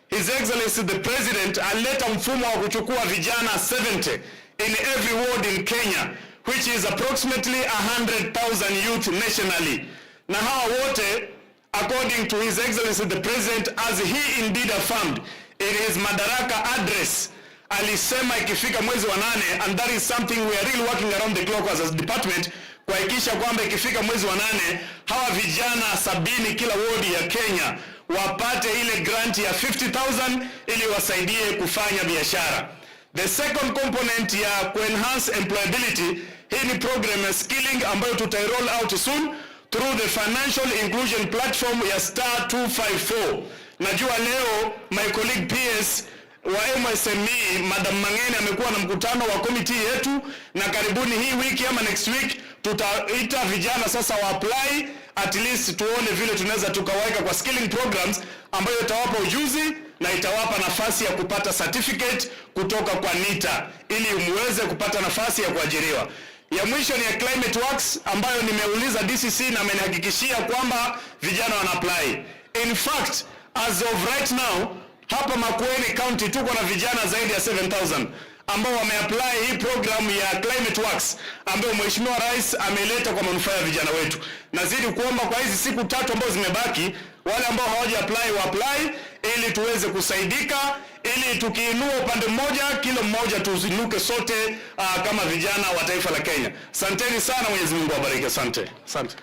His Excellency the President alileta mfumo wa kuchukua vijana 70 in every ward in Kenya, which is approximately 100,000 youth nationally. Na hawa wote, according to His Excellency the President, as he indeed affirmed in his Madaraka address, alisema ikifika mwezi wa 8, and that is something we are really working around the clock as a department, kuhakikisha kwamba ikifika mwezi wa 8 hawa vijana 70 kila wodi ya Kenya wapate ile grant ya 50,000 ili wasaidie kufanya biashara. The second component ya ku-enhance employability, hii ni program ya skilling ambayo tutai-roll out soon through the financial inclusion platform ya star 254. Najua leo my colleague PS wa MSME Madam Mangeni amekuwa na mkutano wa committee yetu, na karibuni hii wiki ama next week tutaita vijana sasa wa apply, at least tuone vile tunaweza tukaweka kwa skilling programs ambayo itawapa ujuzi na itawapa nafasi ya kupata certificate kutoka kwa NITA ili muweze kupata nafasi ya kuajiriwa. Ya mwisho ni ya climate works ambayo nimeuliza DCC na amenihakikishia kwamba vijana wana apply. In fact, as of right now, hapa Makueni County tuko na vijana zaidi ya 7,000 ambao wameapply hii program ya climate works ambayo Mheshimiwa Rais ameleta kwa manufaa ya vijana wetu. Nazidi kuomba kwa hizi siku 3 ambazo zimebaki, wale ambao hawaja apply wa apply ili tuweze kusaidika, ili tukiinua upande mmoja, kila mmoja tuzinuke sote kama vijana wa taifa la Kenya. Asanteni sana, Mwenyezi Mungu awabariki. Asante. Asante.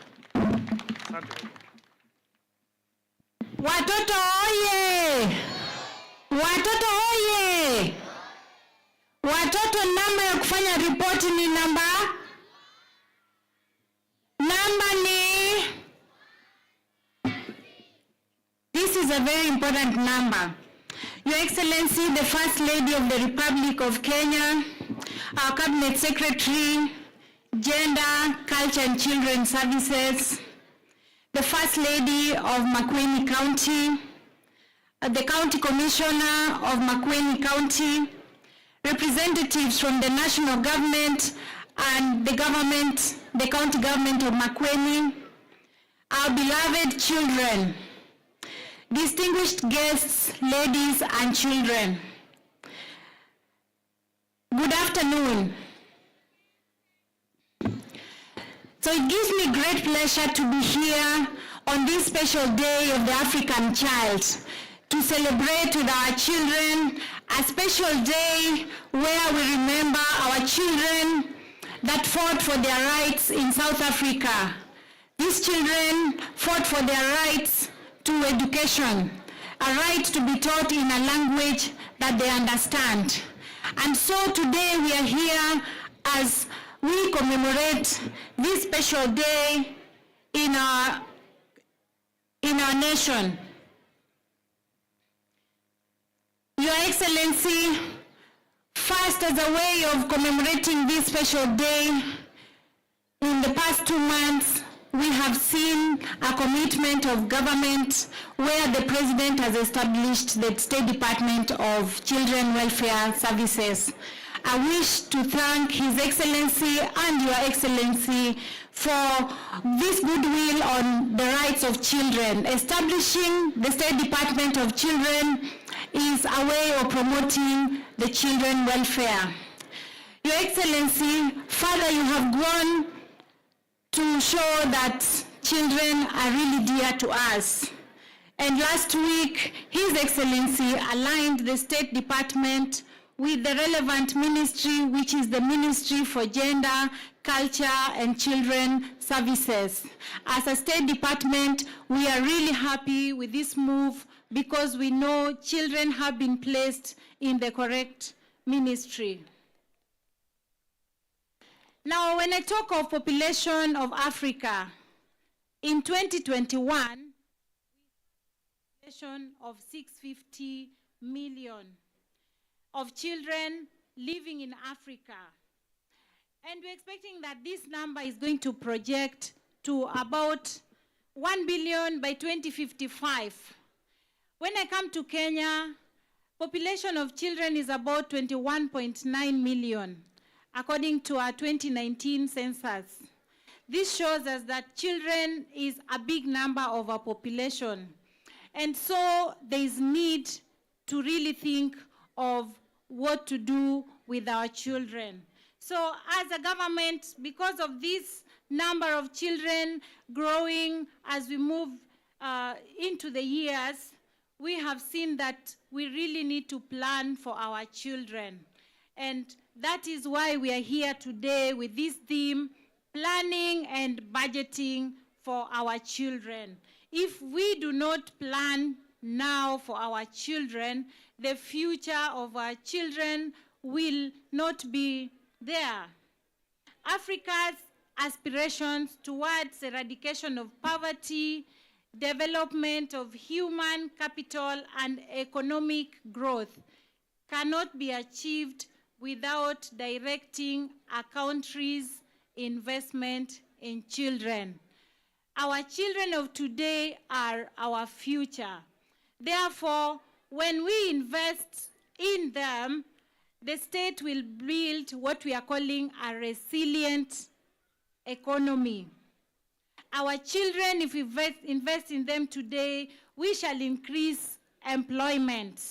Watoto oye! Watoto oye! Watoto, namba ya kufanya ripoti ni namba ni, this is a very important number. Your Excellency, the First Lady of the Republic of Kenya, our Cabinet Secretary, Gender, Culture and Children Services, the First Lady of Makueni County, the County Commissioner of Makueni County, representatives from the national government and the government, the county government of Makueni, our beloved children, distinguished guests, ladies and children. Good afternoon. So it gives me great pleasure to be here on this special day of the African child to celebrate with our children, a special day where we remember our children that fought for their rights in South Africa. These children fought for their rights to education, a right to be taught in a language that they understand. And so today we are here as we commemorate this special day in our nation. Your Excellency, first, as a way of commemorating this special day, in the past 2 months, we have seen a commitment of government where the President has established the State Department of Children Welfare Services. I wish to thank His Excellency and Your Excellency for this goodwill on the rights of children. Establishing the State Department of Children is a way of promoting the children welfare. Your Excellency, further you have gone to show that children are really dear to us. And last week, His Excellency aligned the State Department with the relevant ministry, which is the Ministry for Gender, Culture, and Children Services. As a State Department, we are really happy with this move because we know children have been placed in the correct ministry. Now, when I talk of population of Africa, in 2021, population of 650 million of children living in Africa. And we're expecting that this number is going to project to about 1 billion by 2055. When I come to Kenya, population of children is about 21.9 million, according to our 2019 census. This shows us that children is a big number of our population. And so there is need to really think of what to do with our children. So as a government, because of this number of children growing as we move into the years, we have seen that we really need to plan for our children. And that is why we are here today with this theme, planning and budgeting for our children. If we do not plan now for our children, the future of our children will not be there. Africa's aspirations towards eradication of poverty, development of human capital, and economic growth cannot be achieved without directing a country's investment in children. Our children of today are our future. Therefore, when we invest in them, the state will build what we are calling a resilient economy. Our children, if we invest in them today, we shall increase employment.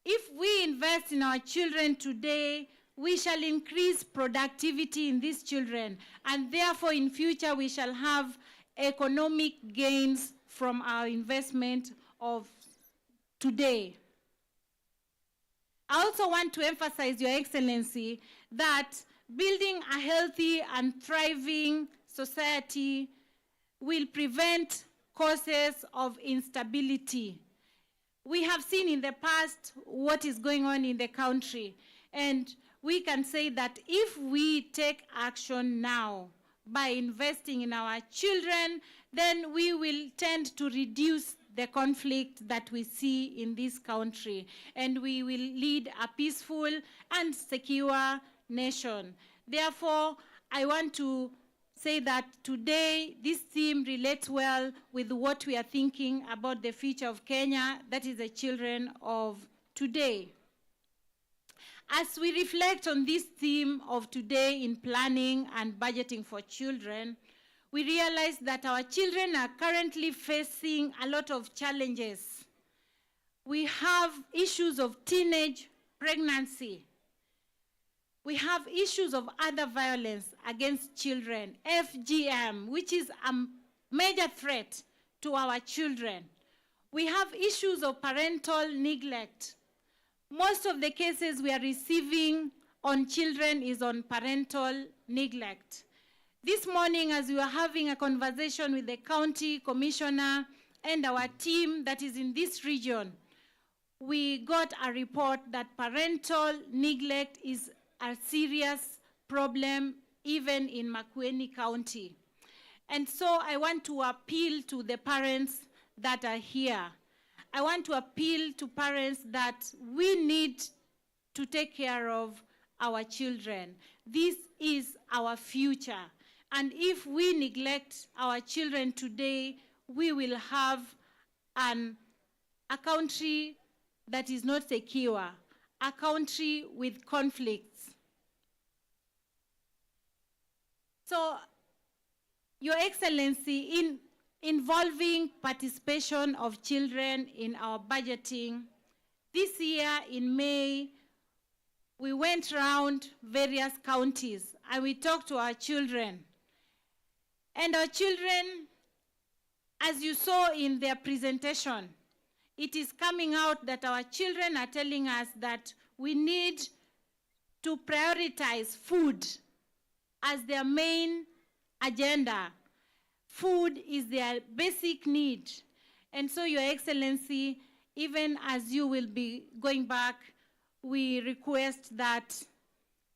If we invest in our children today, we shall increase productivity in these children, and therefore in future we shall have economic gains from our investment of today. I also want to emphasize, Your Excellency, that building a healthy and thriving society will prevent causes of instability. We have seen in the past what is going on in the country, and we can say that if we take action now by investing in our children, then we will tend to reduce the conflict that we see in this country, and we will lead a peaceful and secure nation. Therefore, I want to say that today this theme relates well with what we are thinking about the future of Kenya, that is the children of today. As we reflect on this theme of today in planning and budgeting for children, we realize that our children are currently facing a lot of challenges. We have issues of teenage pregnancy. We have issues of other violence against children, FGM, which is a major threat to our children. We have issues of parental neglect. Most of the cases we are receiving on children is on parental neglect. This morning, as we were having a conversation with the county commissioner and our team that is in this region, we got a report that parental neglect is a serious problem even in Makueni County. And so I want to appeal to the parents that are here. I want to appeal to parents that we need to take care of our children. This is our future. And if we neglect our children today, we will have a country that is not secure, a country with conflicts. So, Your Excellency, in involving participation of children in our budgeting, this year in May, we went around various counties and we talked to our children. And our children, as you saw in their presentation, it is coming out that our children are telling us that we need to prioritize food as their main agenda. Food is their basic need. And so, Your Excellency, even as you will be going back, we request that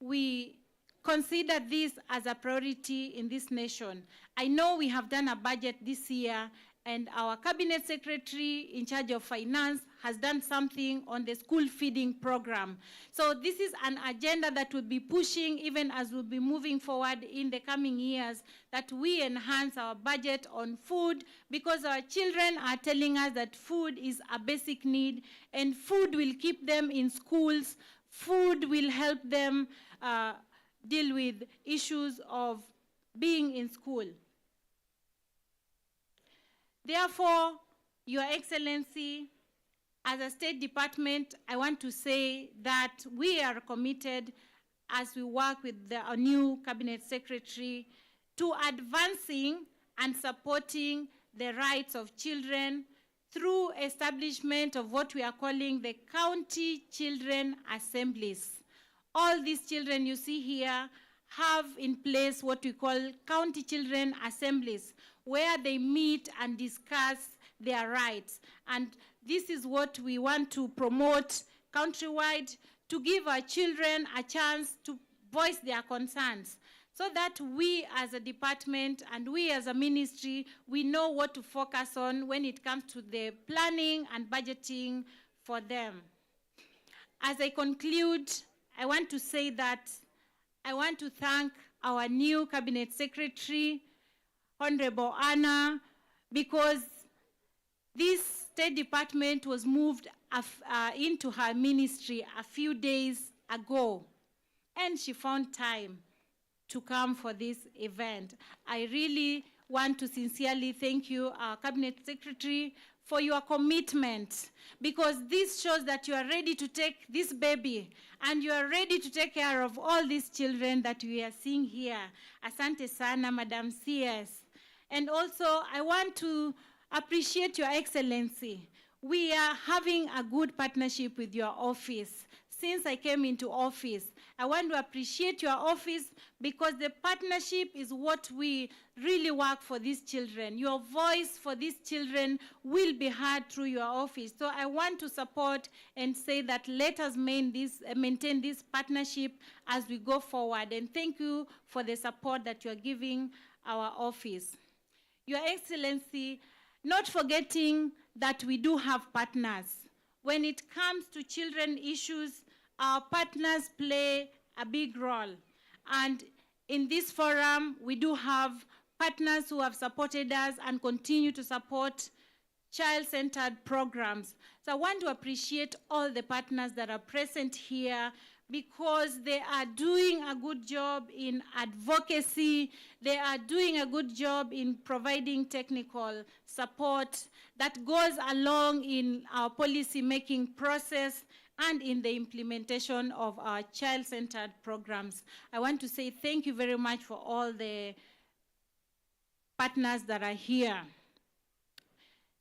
we consider this as a priority in this nation. I know we have done a budget this year, and our cabinet secretary in charge of finance has done something on the school feeding program. So this is an agenda that we'll be pushing even as we'll be moving forward in the coming years, that we enhance our budget on food, because our children are telling us that food is a basic need, and food will keep them in schools. Food will help them deal with issues of being in school. Therefore, Your Excellency, as a State Department, I want to say that we are committed, as we work with our new Cabinet Secretary, to advancing and supporting the rights of children through establishment of what we are calling the County Children Assemblies. All these children you see here have in place what we call County Children Assemblies, where they meet and discuss their rights. And this is what we want to promote countrywide, to give our children a chance to voice their concerns, so that we as a department and we as a ministry, we know what to focus on when it comes to the planning and budgeting for them. As I conclude, I want to say that I want to thank our new Cabinet Secretary, Honorable Anna, because this State Department was moved into her ministry a few days ago, and she found time to come for this event. I really want to sincerely thank you, our Cabinet Secretary, for your commitment, because this shows that you are ready to take this baby and you are ready to take care of all these children that we are seeing here. Asante sana, Madam CS. And also, I want to appreciate Your Excellency. We are having a good partnership with your office. Since I came into office, I want to appreciate your office, because the partnership is what we really work for these children. Your voice for these children will be heard through your office. So I want to support and say that let us maintain this partnership as we go forward. And thank you for the support that you are giving our office. Your Excellency, not forgetting that we do have partners. When it comes to children issues, our partners play a big role. And in this forum, we do have partners who have supported us and continue to support child-centered programs. So I want to appreciate all the partners that are present here, because they are doing a good job in advocacy. They are doing a good job in providing technical support that goes along in our policy-making process. and in the implementation of our child-centered programs. I want to say thank you very much for all the partners that are here.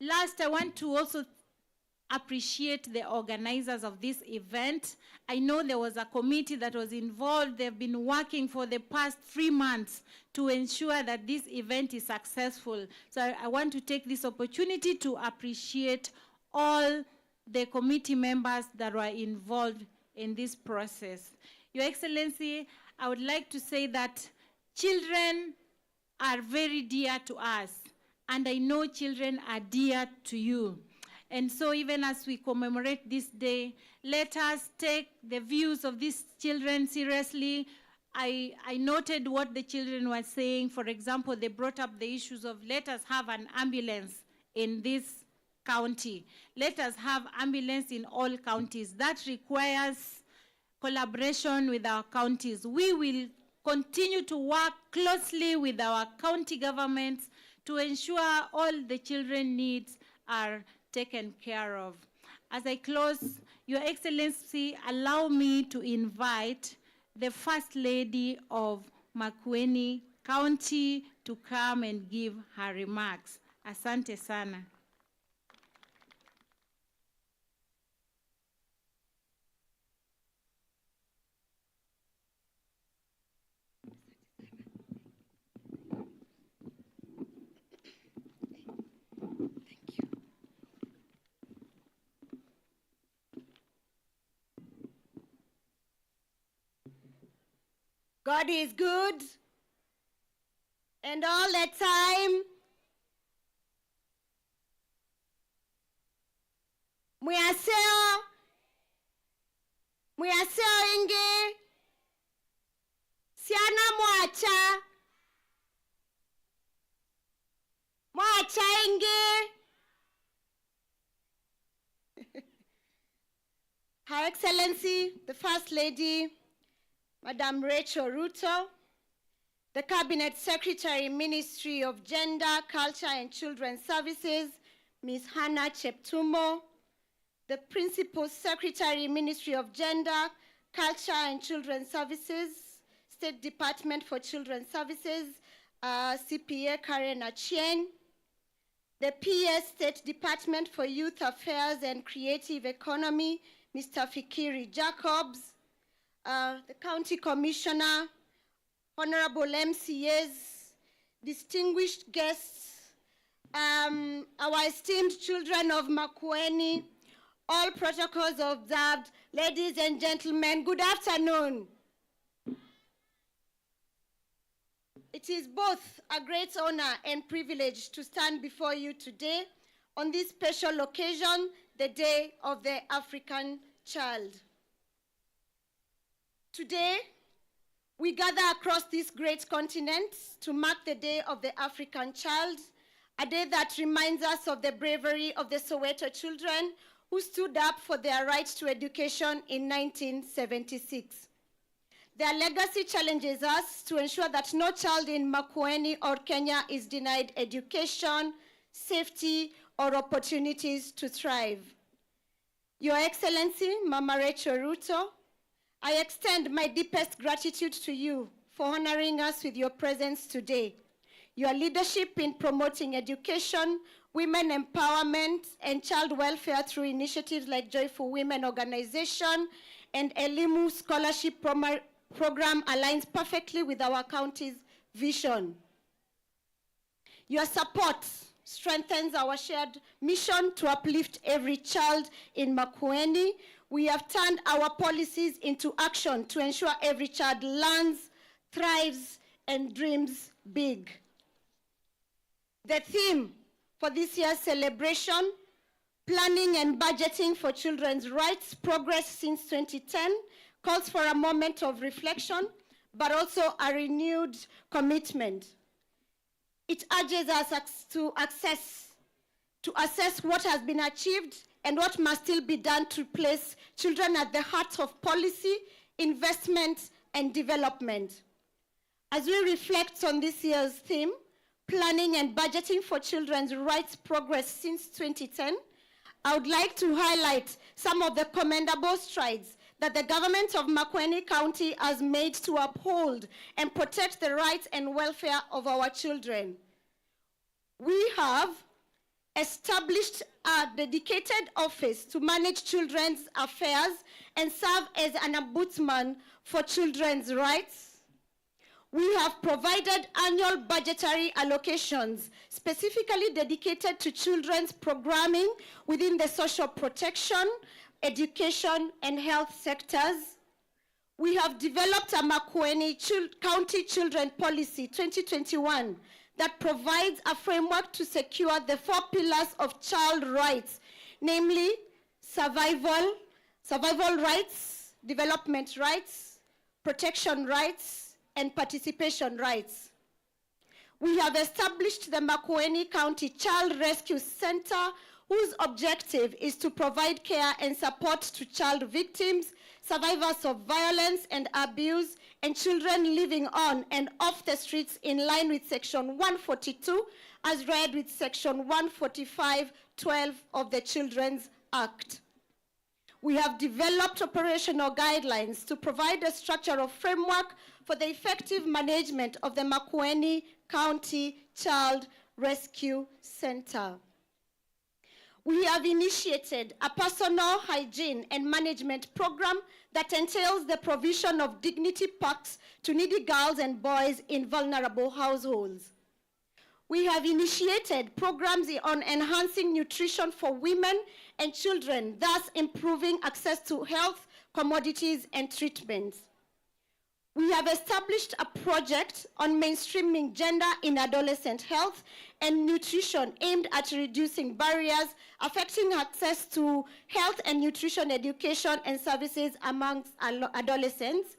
Last, I want to also appreciate the organizers of this event. I know there was a committee that was involved. They've been working for the past 3 months to ensure that this event is successful. So I want to take this opportunity to appreciate all the committee members that were involved in this process. Your Excellency, I would like to say that children are very dear to us, and I know children are dear to you. And so even as we commemorate this day, let us take the views of these children seriously. I noted what the children were saying. For example, they brought up the issues of let us have an ambulance in this county. Let us have ambulance in all counties. That requires collaboration with our counties. We will continue to work closely with our county governments to ensure all the children's needs are taken care of. As I close, Your Excellency, allow me to invite the First Lady of Makueni County to come and give her remarks. Asante sana. God is good, and all the time. Mwaseo ingi, siana mwacha ingi. Her Excellency, the First Lady, Madam Rachel Ruto, the Cabinet Secretary, Ministry of Gender, Culture and Children's Services, Ms. Hannah Cheptumo, the Principal Secretary, Ministry of Gender, Culture and Children's Services, State Department for Children's Services, CPA Karen Achieng, the PS State Department for Youth Affairs and Creative Economy, Mr. Fikiri Jacobs, the County Commissioner, Honorable MCAs, distinguished guests, our esteemed children of Makueni, all protocols observed, ladies and gentlemen, good afternoon. It is both a great honor and privilege to stand before you today on this special occasion, the Day of the African Child. Today, we gather across this great continent to mark the Day of the African Child, a day that reminds us of the bravery of the Soweto children who stood up for their right to education in 1976. Their legacy challenges us to ensure that no child in Makueni or Kenya is denied education, safety, or opportunities to thrive. Your Excellency, Mama Rachel Ruto, I extend my deepest gratitude to you for honoring us with your presence today. Your leadership in promoting education, women empowerment, and child welfare through initiatives like Joyful Women Organization and Elimu Scholarship Program aligns perfectly with our county's vision. Your support strengthens our shared mission to uplift every child in Makueni. We have turned our policies into action to ensure every child learns, thrives, and dreams big. The theme for this year's celebration, Planning and Budgeting for Children's Rights, Progress since 2010, calls for a moment of reflection, but also a renewed commitment. It urges us to assess what has been achieved and what must still be done to place children at the heart of policy, investment, and development. As we reflect on this year's theme, Planning and Budgeting for Children's Rights, Progress since 2010, I would like to highlight some of the commendable strides that the government of Makueni County has made to uphold and protect the rights and welfare of our children. We have established a dedicated office to manage children's affairs and serve as an ombudsman for children's rights. We have provided annual budgetary allocations specifically dedicated to children's programming within the social protection, education, and health sectors. We have developed a Makueni County Children Policy 2021 that provides a framework to secure the 4 pillars of child rights, namely survival rights, development rights, protection rights, and participation rights. We have established the Makueni County Child Rescue Center, whose objective is to provide care and support to child victims, survivors of violence and abuse, and children living on and off the streets in line with Section 142, as read with Section 145(12) of the Children's Act. We have developed operational guidelines to provide a structural framework for the effective management of the Makueni County Child Rescue Center. We have initiated a personal hygiene and management program that entails the provision of dignity packs to needy girls and boys in vulnerable households. We have initiated programs on enhancing nutrition for women and children, thus improving access to health, commodities, and treatments. We have established a project on mainstreaming gender in adolescent health and nutrition aimed at reducing barriers affecting access to health and nutrition education and services amongst adolescents.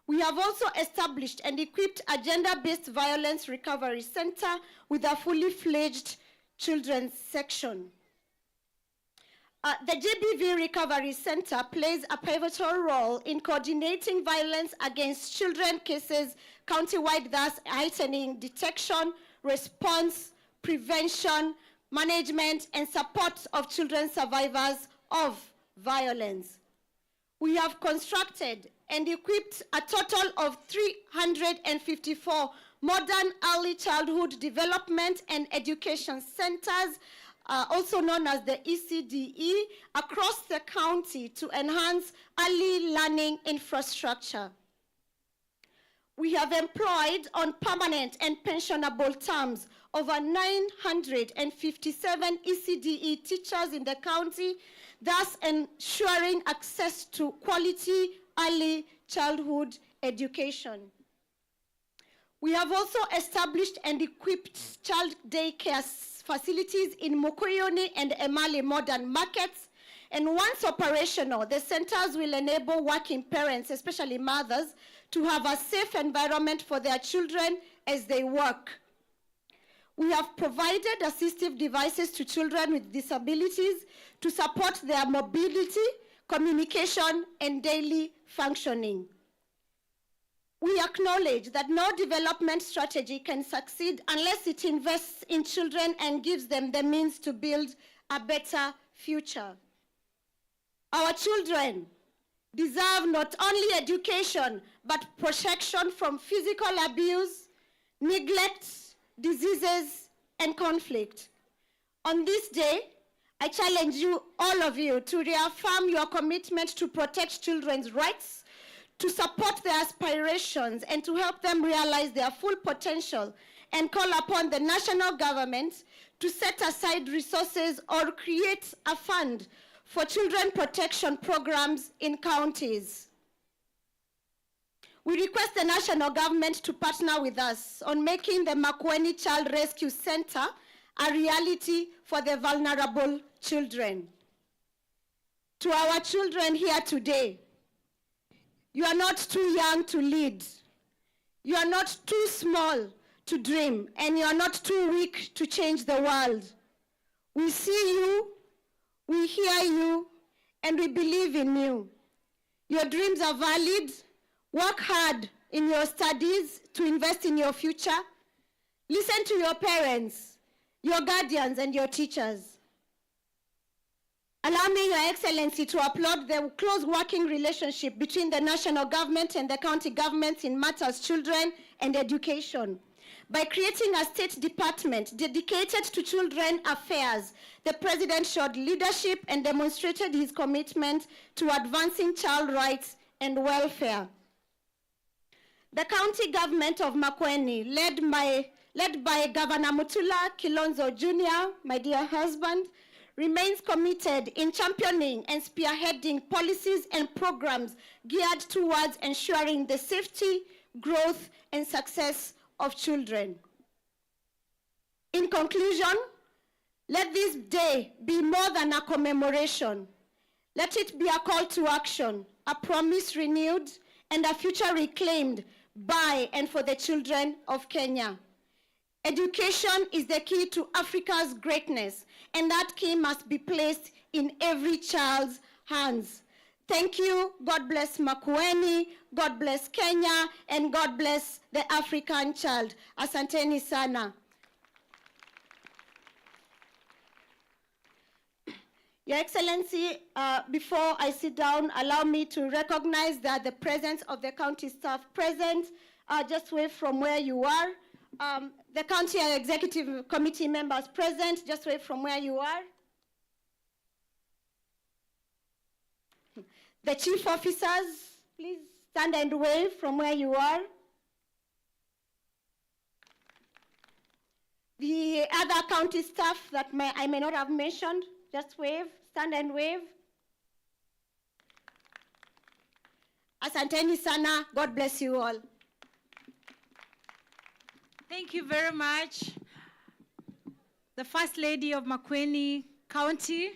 We have also established and equipped a gender-based violence recovery center with a fully fledged children's section. The GBV Recovery Center plays a pivotal role in coordinating violence against children cases countywide, thus heightening detection, response, prevention, management, and support of children survivors of violence. We have constructed and equipped a total of 354 modern early childhood development and education centers, also known as the ECDE, across the county to enhance early learning infrastructure. We have employed on permanent and pensionable terms over 957 ECDE teachers in the county, thus ensuring access to quality early childhood education. We have also established and equipped child daycare facilities in Makueni and Emali modern markets, and once operational, the centers will enable working parents, especially mothers, to have a safe environment for their children as they work. We have provided assistive devices to children with disabilities to support their mobility, communication, and daily functioning. We acknowledge that no development strategy can succeed unless it invests in children and gives them the means to build a better future. Our children deserve not only education, but protection from physical abuse, neglect, diseases, and conflict. On this day, I challenge you, all of you, to reaffirm your commitment to protect children's rights, to support their aspirations, and to help them realize their full potential, and call upon the national government to set aside resources or create a fund for children protection programs in counties. We request the national government to partner with us on making the Makueni Child Rescue Center a reality for the vulnerable children. To our children here today, you are not too young to lead. You are not too small to dream, and you are not too weak to change the world. We see you, we hear you, and we believe in you. Your dreams are valid. Work hard in your studies to invest in your future. Listen to your parents, your guardians, and your teachers. Allow me, Your Excellency, to applaud the close working relationship between the national government and the county governments in matters children and education. By creating a state department dedicated to children affairs, the President showed leadership and demonstrated his commitment to advancing child rights and welfare. The county government of Makueni, led by Governor Mutula Kilonzo Jr., my dear husband, remains committed in championing and spearheading policies and programs geared towards ensuring the safety, growth, and success of children. In conclusion, let this day be more than a commemoration. Let it be a call to action, a promise renewed, and a future reclaimed by and for the children of Kenya. Education is the key to Africa's greatness, and that key must be placed in every child's hands. Thank you. God bless Makueni, God bless Kenya, and God bless the African child. Asanteni sana. Your Excellency, before I sit down, allow me to recognize that the presence of the county staff present, just wave from where you are. The county executive committee members present, just wave from where you are. The chief officers, please stand and wave from where you are. The other county staff that I may not have mentioned, just wave, stand and wave. Asanteni sana, God bless you all. Thank you very much. The First Lady of Makueni County.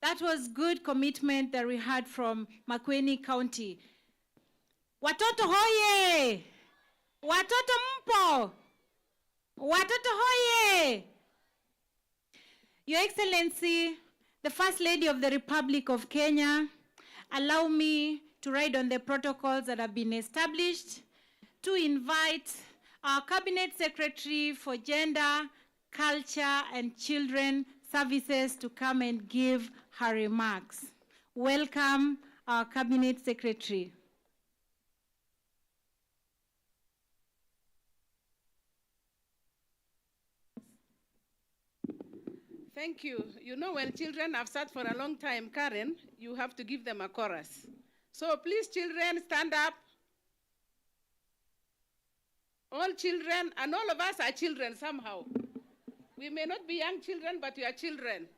That was good commitment that we had from Makueni County. Watoto hoye! Watoto mpo! Watoto hoye! Your Excellency, the First Lady of the Republic of Kenya, allow me to ride on the protocols that have been established to invite our Cabinet Secretary for Gender, Culture, and Children Services to come and give her remarks. Welcome, our Cabinet Secretary. Thank you. You know, when children have sat for a long time, Karen, you have to give them a chorus. So please, children, stand up. All children, and all of us are children somehow. We may not be young children, but we are children.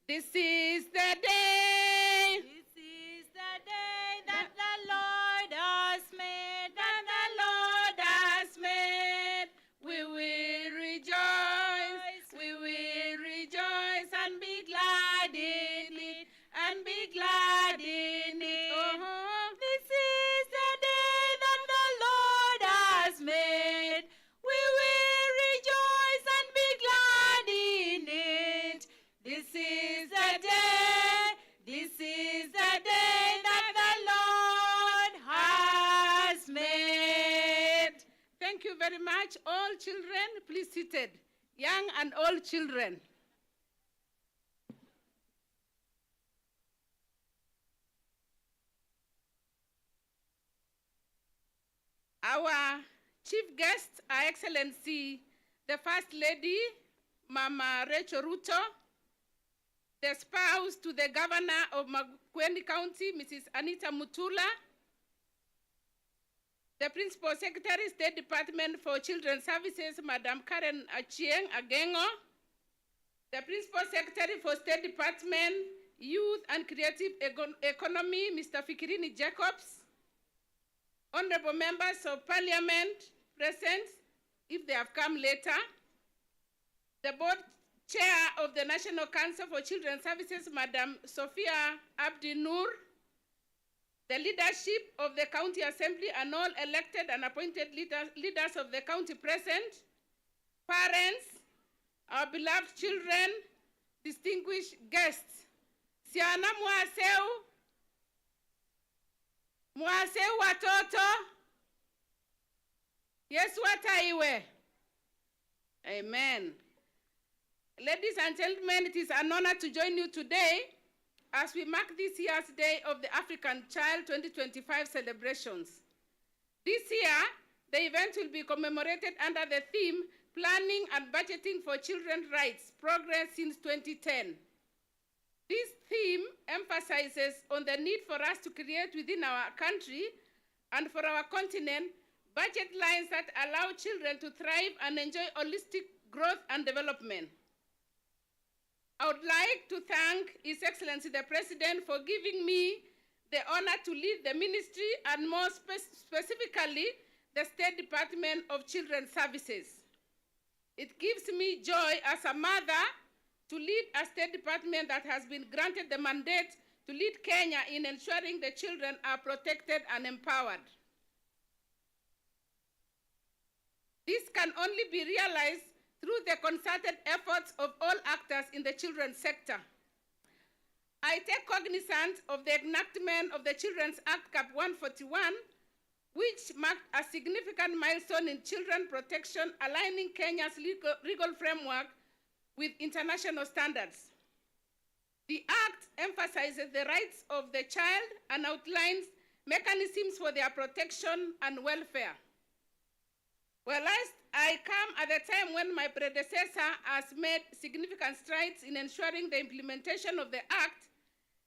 This is the day. This is the day that the Lord has made, that the Lord has made. We will rejoice, we will rejoice and be glad in it, and be glad in it. This is the day that the Lord has made. We will rejoice and be glad in it. This is the day, this is the day that the Lord has made. Thank you very much. All children, please seated. Young and old children. Our chief guest, Her Excellency, the First Lady, Mama Rachel Ruto, the spouse to the Governor of Makueni County, Mrs. Anita Mutula, the Principal Secretary, State Department for Children's Services, Madam Karen Achieng Agengo, the Principal Secretary for State Department, Youth and Creative Economy, Mr. Fikirini Jacobs, honorable members of Parliament present, if they have come later, the board chair of the National Council for Children's Services, Madam Sophia Abdi Noor, the leadership of the County Assembly and all elected and appointed leaders of the county present, parents, our beloved children, distinguished guests, Siana Mwaseu watoto, Yesu ataiwe. Amen. Ladies and gentlemen, it is an honor to join you today as we mark this year's Day of the African Child 2025 celebrations. This year, the event will be commemorated under the theme, Planning and Budgeting for Children's Rights, Progress since 2010. This theme emphasizes on the need for us to create within our country and for our continent budget lines that allow children to thrive and enjoy holistic growth and development. I would like to thank His Excellency the President for giving me the honor to lead the ministry and more specifically the State Department of Children's Services. It gives me joy as a mother to lead a State Department that has been granted the mandate to lead Kenya in ensuring the children are protected and empowered. This can only be realized through the concerted efforts of all actors in the children's sector. I take cognizance of the enactment of the Children's Act Cap 141, which marked a significant milestone in children protection, aligning Kenya's legal framework with international standards. The Act emphasizes the rights of the child and outlines mechanisms for their protection and welfare. Whereas I come at a time when my predecessor has made significant strides in ensuring the implementation of the Act,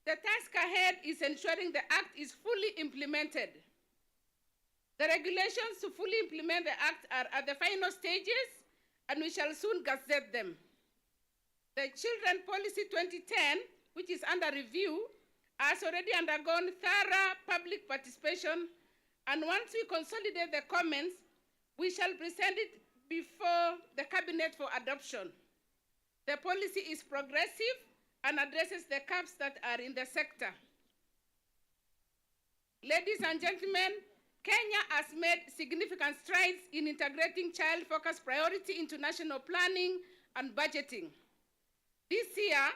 the task ahead is ensuring the Act is fully implemented. The regulations to fully implement the Act are at the final stages, and we shall soon gazette them. The Children Policy 2010, which is under review, has already undergone thorough public participation, and once we consolidate the comments, we shall present it before the Cabinet for adoption. The policy is progressive and addresses the gaps that are in the sector. Ladies and gentlemen, Kenya has made significant strides in integrating child-focused priority into national planning and budgeting. This year,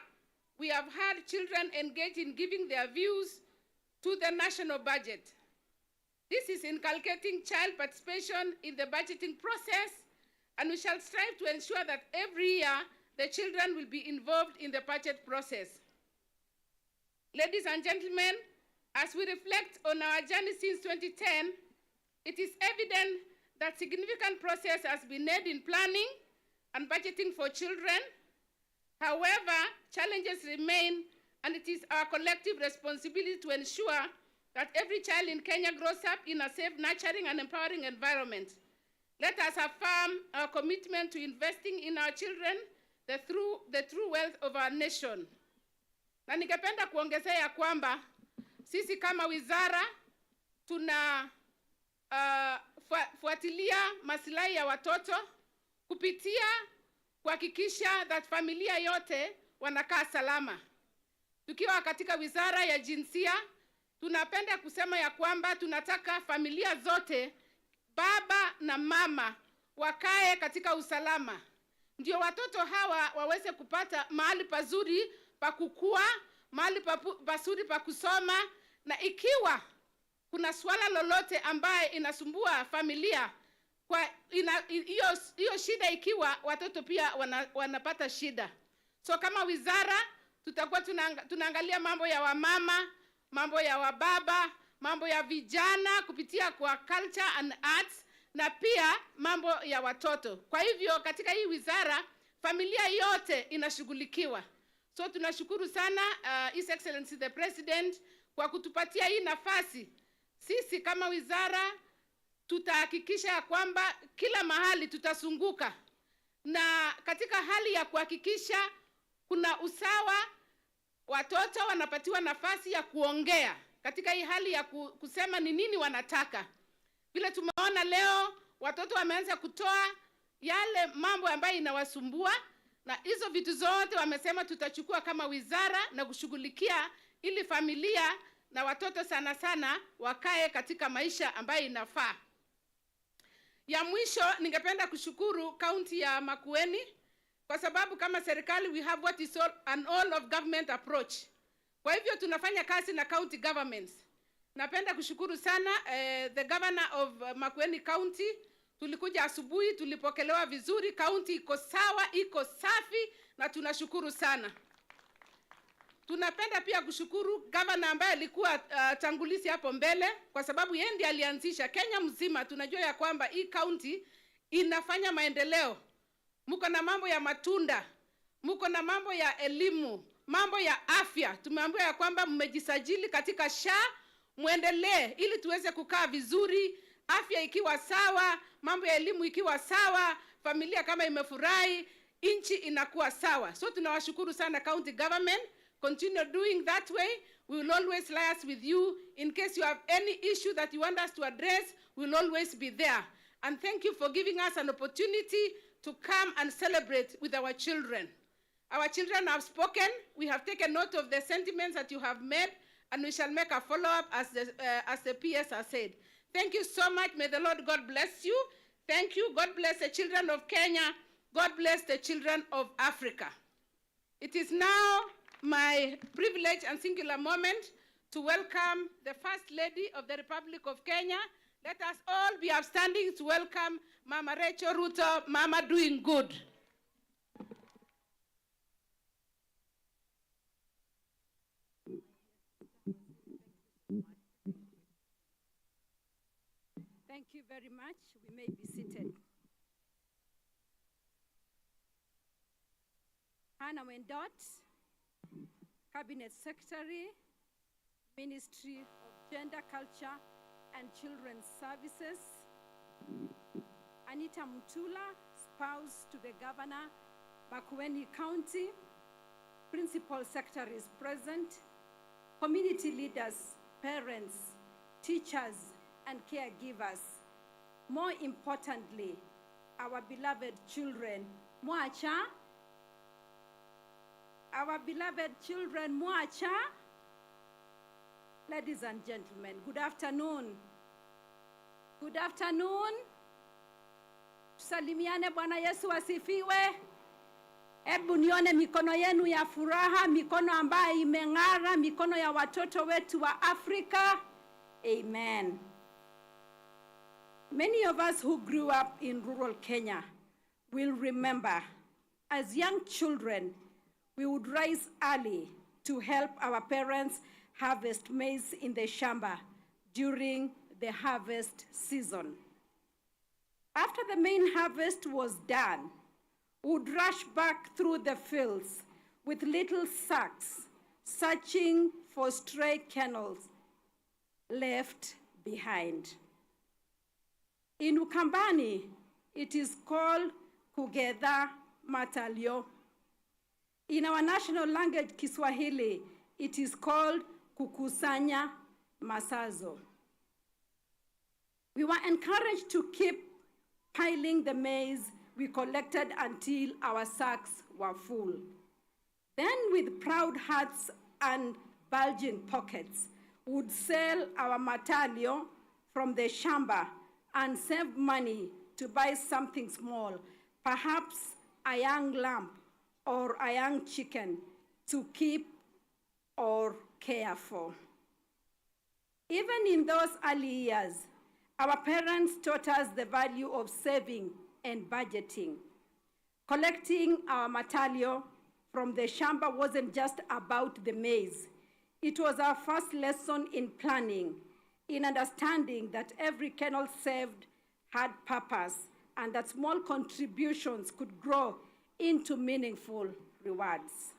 we have had children engage in giving their views to the national budget. This is inculcating child participation in the budgeting process, and we shall strive to ensure that every year the children will be involved in the budget process. Ladies and gentlemen, as we reflect on our journey since 2010, it is evident that significant progress has been made in planning and budgeting for children. However, challenges remain, and it is our collective responsibility to ensure that every child in Kenya grows up in a safe, nurturing, and empowering environment. Let us affirm our commitment to investing in our children, the true wealth of our nation. Na ningependa kuongezea ya kwamba sisi kama wizara fuatilia maslahi ya watoto kupitia kuhakikisha that familia yote wanakaa salama. Tukiwa katika wizara ya jinsia, tunapenda kusema ya kwamba tunataka familia zote, baba na mama, wakae katika usalama. Ndio watoto hawa waweze kupata mahali pazuri pa kukua, mahali pazuri pa kusoma, na ikiwa kuna swala lolote ambaye inasumbua familia, kwa hiyo shida ikiwa watoto pia wanapata shida. So kama wizara tutakuwa tunaangalia mambo ya wamama, mambo ya wababa, mambo ya vijana kupitia kwa culture and arts, na pia mambo ya watoto. Kwa hivyo katika hii wizara familia yote inashughulikiwa. So tunashukuru sana His Excellency the President kwa kutupatia hii nafasi. Sisi kama wizara tutahakikisha kwamba kila mahali tutasunguka, na katika hali ya kuhakikisha kuna usawa, watoto wanapatiwa nafasi ya kuongea katika hii hali ya kusema ni nini wanataka. Vile tumeona leo watoto wameanza kutoa yale mambo ambayo inawasumbua, na hizo vitu zote wamesema tutachukua kama wizara na kushughulikia ili familia na watoto sana sana wakae katika maisha ambayo inafaa. Ya mwisho ningependa kushukuru kaunti ya Makueni kwa sababu kama serikali we have what is an all of government approach. Kwa hivyo tunafanya kazi na county governments. Napenda kushukuru sana the governor of Makueni County. Tulikuja asubuhi, tulipokelewa vizuri, county iko sawa, iko safi, na tunashukuru sana. Tunapenda pia kushukuru governor ambaye alikuwa tangulizi hapo mbele, kwa sababu yeye ndiye alianzisha. Kenya mzima tunajua ya kwamba hii county inafanya maendeleo. Mko na mambo ya matunda, mko na mambo ya elimu, mambo ya afya. Tumeambiwa ya kwamba mmejisajili katika SHA, muendelee ili tuweze kukaa vizuri, afya ikiwa sawa, mambo ya elimu ikiwa sawa, familia kama imefurahi, inchi inakuwa sawa. So tunawashukuru sana county government. Continue doing that way. We will always liaise with you. In case you have any issue that you want us to address, we will always be there. And thank you for giving us an opportunity to come and celebrate with our children. Our children have spoken. We have taken note of the sentiments that you have made, and we shall make a follow-up as the PS has said. Thank you so much. May the Lord God bless you. Thank you. God bless the children of Kenya. God bless the children of Africa. It is now my privilege and singular moment to welcome the First Lady of the Republic of Kenya. Let us all be upstanding to welcome Mama Rachel Ruto, Mama Doing Good. Thank you very much. We may be seated. Hannah Wendot, Cabinet Secretary, Ministry of Gender, Culture and Children's Services. Anita Mutula, spouse to the Governor, Makueni County. Principal Secretaries present. Community leaders, parents, teachers, and caregivers. More importantly, our beloved children, Mwacha. Our beloved children, Mwacha. Ladies and gentlemen, good afternoon. Good afternoon. Tusalimiane, Bwana Yesu asifiwe. Hebu nione mikono yenu ya furaha, mikono ambayo imeng'ara, mikono ya watoto wetu wa Afrika. Amen. Many of us who grew up in rural Kenya will remember, as young children, we would rise early to help our parents harvest maize in the shamba during the harvest season. After the main harvest was done, we would rush back through the fields with little sacks, searching for stray kernels left behind. In Ukambani, it is called Kugedha Matalio. In our national language, Kiswahili, it is called Kukusanya Masazo. We were encouraged to keep piling the maize we collected until our sacks were full. Then, with proud hearts and bulging pockets, we would sell our matalio from the shamba and save money to buy something small, perhaps a young lamb or a young chicken to keep or care for. Even in those early years, our parents taught us the value of saving and budgeting. Collecting our matalio from the shamba wasn't just about the maize. It was our first lesson in planning, in understanding that every kernel saved had purpose and that small contributions could grow into meaningful rewards.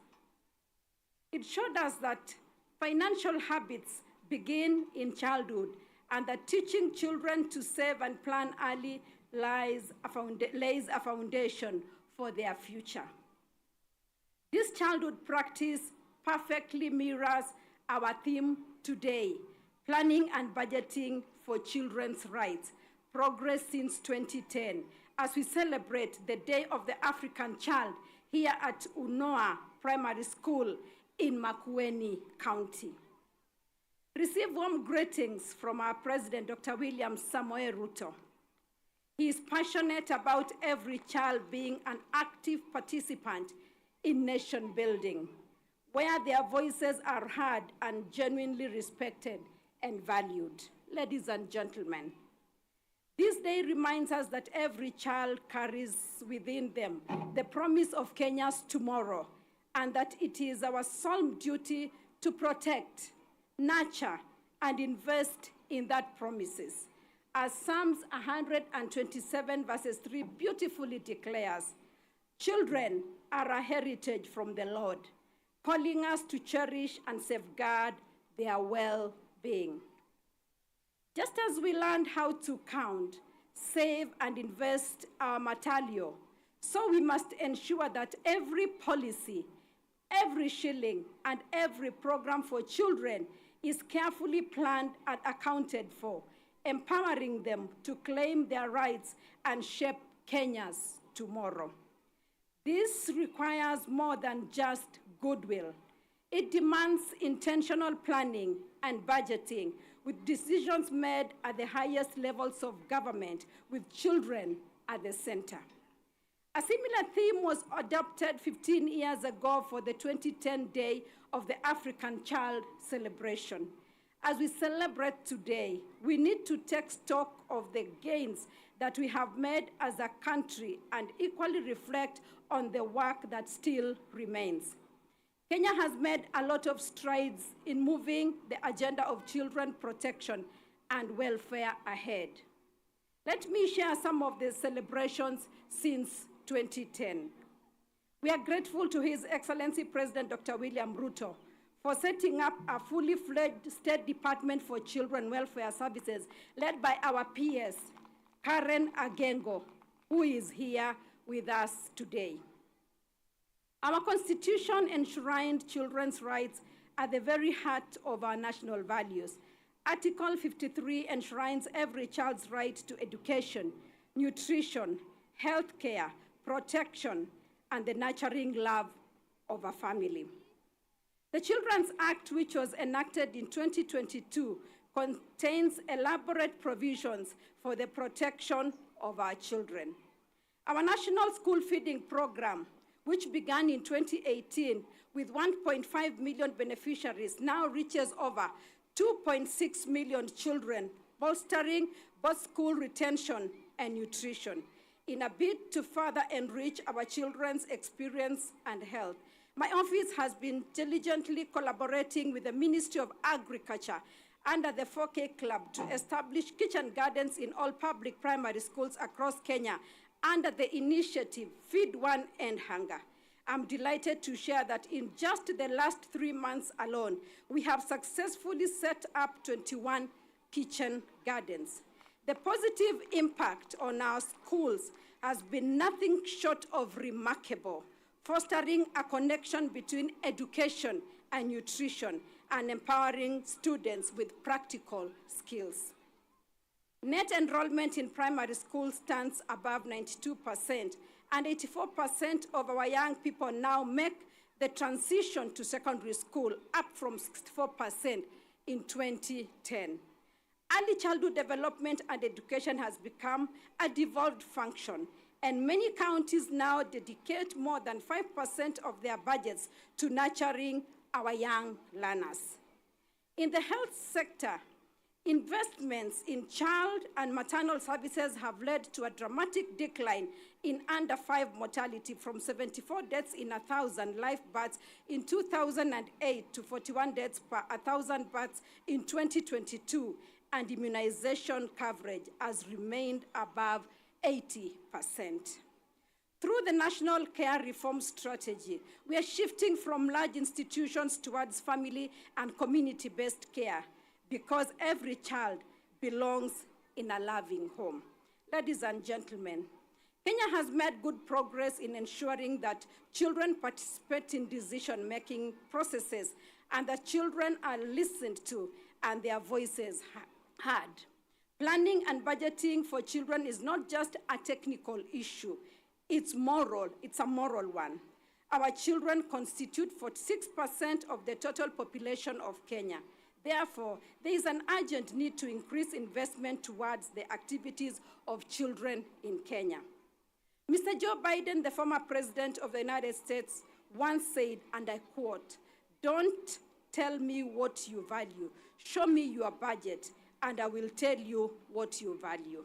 It showed us that financial habits begin in childhood and that teaching children to save and plan early lays a foundation for their future. This childhood practice perfectly mirrors our theme today, planning and budgeting for children's rights, progress since 2010, as we celebrate the Day of the African Child here at Unoa Primary School in Makueni County. Receive warm greetings from our President, Dr. William Samoei Ruto. He is passionate about every child being an active participant in nation building, where their voices are heard and genuinely respected and valued. Ladies and gentlemen, This day reminds us that every child carries within them the promise of Kenya's tomorrow, and that it is our solemn duty to protect, nurture, and invest in that promises. As Psalms 127 verses 3 beautifully declares, children are a heritage from the Lord, calling us to cherish and safeguard their well-being. Just as we learned how to count, save, and invest our material, so we must ensure that every policy, every shilling, and every program for children is carefully planned and accounted for, empowering them to claim their rights and shape Kenya's tomorrow. This requires more than just goodwill. It demands intentional planning and budgeting, with decisions made at the highest levels of government, with children at the center. A similar theme was adopted 15 years ago for the 2010 Day of the African Child celebration. As we celebrate today, we need to take stock of the gains that we have made as a country and equally reflect on the work that still remains. Kenya has made a lot of strides in moving the agenda of children protection and welfare ahead. Let me share some of the celebrations since 2010. We are grateful to His Excellency President Dr. William Ruto for setting up a fully fledged State Department for Children Welfare Services led by our PS, Karen Agengo, who is here with us today. Our Constitution enshrined children's rights at the very heart of our national values. Article 53 enshrines every child's right to education, nutrition, health care, protection, and the nurturing love of a family. The Children's Act, which was enacted in 2022, contains elaborate provisions for the protection of our children. Our National School Feeding Program, which began in 2018 with 1.5 million beneficiaries, now reaches over 2.6 million children, bolstering both school retention and nutrition. In a bid to further enrich our children's experience and health, my office has been diligently collaborating with the Ministry of Agriculture under the 4K Club to establish kitchen gardens in all public primary schools across Kenya under the initiative Feed One End Hunger. I'm delighted to share that in just the last 3 months alone, we have successfully set up 21 kitchen gardens. The positive impact on our schools has been nothing short of remarkable, fostering a connection between education and nutrition and empowering students with practical skills. Net enrollment in primary schools stands above 92%, and 84% of our young people now make the transition to secondary school, up from 64% in 2010. Early childhood development and education has become a devolved function, and many counties now dedicate more than 5% of their budgets to nurturing our young learners. In the health sector, investments in child and maternal services have led to a dramatic decline in under-5 mortality from 74 deaths in 1,000 live births in 2008 to 41 deaths per 1,000 births in 2022, and immunization coverage has remained above 80%. Through the National Care Reform Strategy, we are shifting from large institutions towards family and community-based care, because every child belongs in a loving home. Ladies and gentlemen, Kenya has made good progress in ensuring that children participate in decision-making processes and that children are listened to and their voices heard. Planning and budgeting for children is not just a technical issue, it's a moral one. Our children constitute 46% of the total population of Kenya. Therefore, there is an urgent need to increase investment towards the activities of children in Kenya. Mr. Joe Biden, the former president of the United States, once said, and I quote, "Don't tell me what you value. Show me your budget, and I will tell you what you value."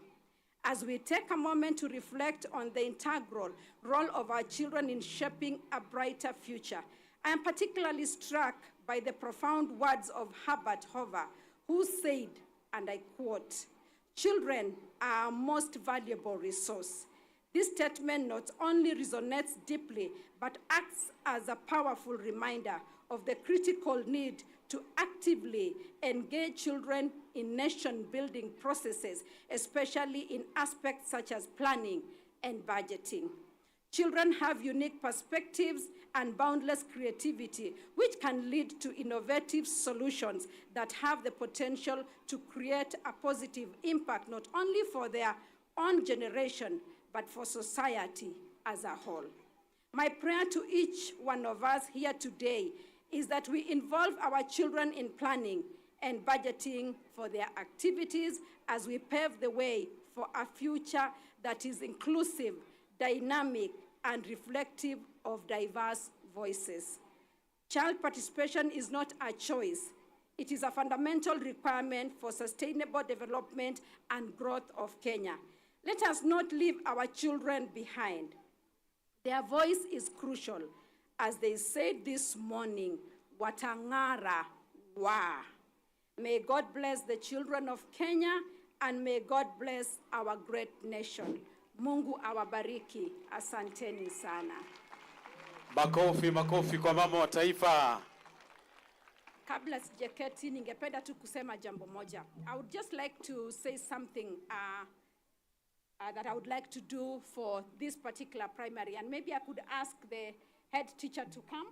as we take a moment to reflect on the integral role of our children in shaping a brighter future. I am particularly struck by the profound words of Herbert Hoover, who said, and I quote, "Children are our most valuable resource." This statement not only resonates deeply, but acts as a powerful reminder of the critical need to actively engage children in nation-building processes, especially in aspects such as planning and budgeting. Children have unique perspectives and boundless creativity, which can lead to innovative solutions that have the potential to create a positive impact not only for their own generation, but for society as a whole. My prayer to each one of us here today is that we involve our children in planning and budgeting for their activities as we pave the way for a future that is inclusive, dynamic, and reflective of diverse voices. Child participation is not a choice. It is a fundamental requirement for sustainable development and growth of Kenya. Let us not leave our children behind. Their voice is crucial. As they said this morning, watangara wa. May God bless the children of Kenya, and may God bless our great nation. Mungu awabariki. Asanteni sana. Makofi, makofi kwa mama wa taifa. Kabla sijaketi, ningependa tu kusema jambo moja. I would just like to say something that I would like to do for this particular primary, and maybe I could ask the head teacher to come.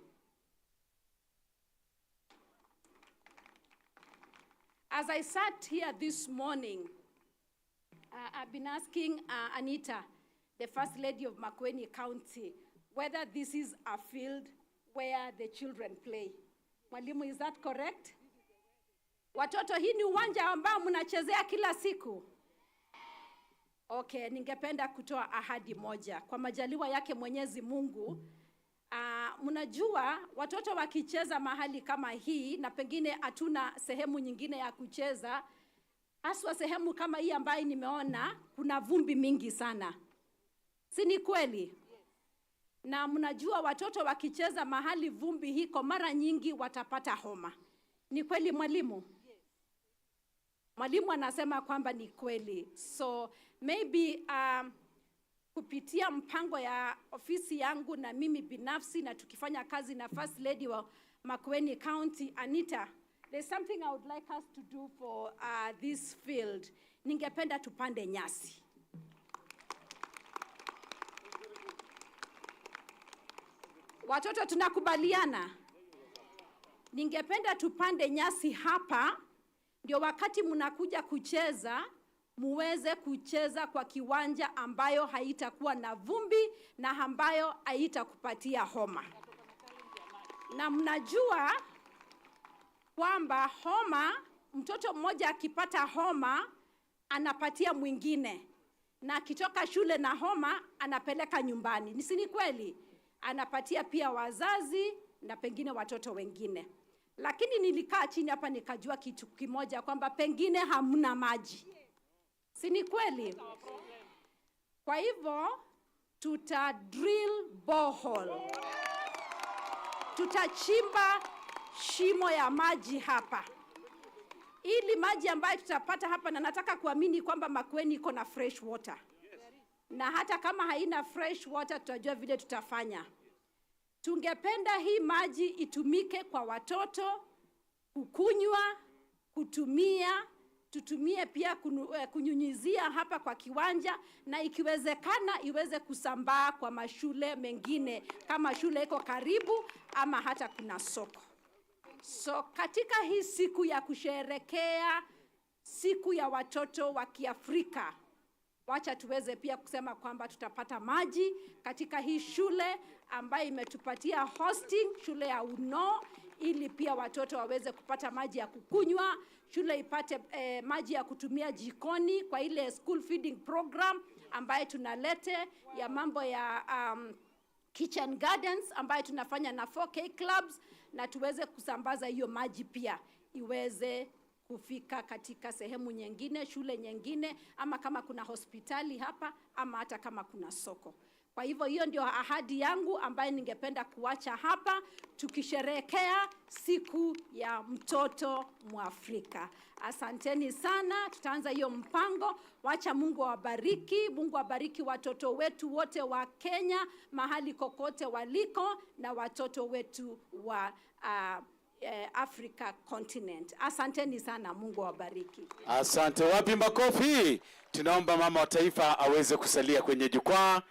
As I sat here this morning, I've been asking Anita, the First Lady of Makueni County, whether this is a field where the children play. Mwalimu, is that correct? Watoto, hii ni uwanja ambao mnachezea kila siku? Okay, ningependa kutoa ahadi moja. Kwa majaliwa yake Mwenyezi Mungu, mnajua watoto wakicheza mahali kama hii na pengine hatuna sehemu nyingine ya kucheza, haswa sehemu kama hii ambayo nimeona kuna vumbi mingi sana. Si ni kweli? Na mnajua watoto wakicheza mahali vumbi hiko mara nyingi watapata homa. Ni kweli mwalimu? Mwalimu anasema kwamba ni kweli. So maybe kupitia mpango ya ofisi yangu na mimi binafsi na tukifanya kazi na First Lady wa Makueni County, Anita, there's something I would like us to do for this field. Ningependa tupande nyasi. Watoto tunakubaliana? Ningependa tupande nyasi hapa, ndio wakati mnakuja kucheza, muweze kucheza kwa kiwanja ambayo haitakuwa na vumbi na ambayo haitakupatia homa. Na mnajua kwamba homa, mtoto mmoja akipata homa, anapatia mwingine. Na akitoka shule na homa, anapeleka nyumbani. Si ni kweli? Anapatia pia wazazi na pengine watoto wengine. Lakini nilikaa chini hapa nikajua kitu kimoja kwamba pengine hamna maji. Si ni kweli? Kwa hivyo tuta drill borehole. Tutachimba shimo ya maji hapa. Ili maji ambayo tutapata hapa, na nataka kuamini kwamba Makueni iko na fresh water. Na hata kama haina fresh water tutajua vile tutafanya. Tungependa hii maji itumike kwa watoto, kukunywa, kutumia, tutumie pia kunyunyizia hapa kwa kiwanja, na ikiwezekana iweze kusambaa kwa mashule mengine kama shule iko karibu ama hata kuna soko. So katika hii siku ya kusherehekea siku ya watoto wa Kiafrika, wacha tuweze pia kusema kwamba tutapata maji katika hii shule ambayo imetupatia hosting, shule ya Uno, ili pia watoto waweze kupata maji ya kukunywa, shule ipate maji ya kutumia jikoni kwa ile school feeding program ambayo tunalete ya mambo ya kitchen gardens ambayo tunafanya na 4K clubs, na tuweze kusambaza hiyo maji pia iweze kufika katika sehemu nyingine, shule nyingine, ama kama kuna hospitali hapa, ama hata kama kuna soko. Kwa hivyo hiyo ndio ahadi yangu ambayo ningependa kuacha hapa tukisherehekea siku ya mtoto Mwafrika. Asanteni sana, tutaanza hiyo mpango. Wacha Mungu awabariki, Mungu awabariki watoto wetu wote wa Kenya, mahali kokote waliko, na watoto wetu wa Africa continent. Asanteni sana, Mungu awabariki. Asante, wapi makofi? Tunaomba mama wa taifa aweze kusalia kwenye jukwaa.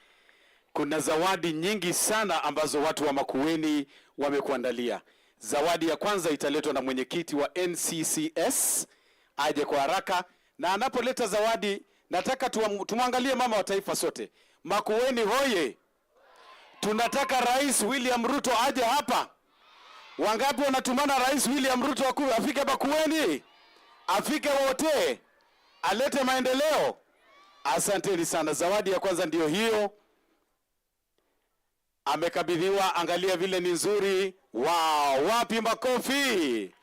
Kuna zawadi nyingi sana ambazo watu wa Makueni wamekuandalia. Zawadi ya kwanza italetwa na mwenyekiti wa NCCS, aje kwa haraka, na anapoleta zawadi nataka tumwangalie mama wa taifa sote. Makueni hoye! Tunataka Rais William Ruto aje hapa. Wangapi wanatumana Rais William Ruto afike Makueni? Afike wote, alete maendeleo. Asanteni sana. Zawadi ya kwanza ndio hiyo. Amekabidhiwa, angalia vile ni nzuri. Wow, wapi makofi?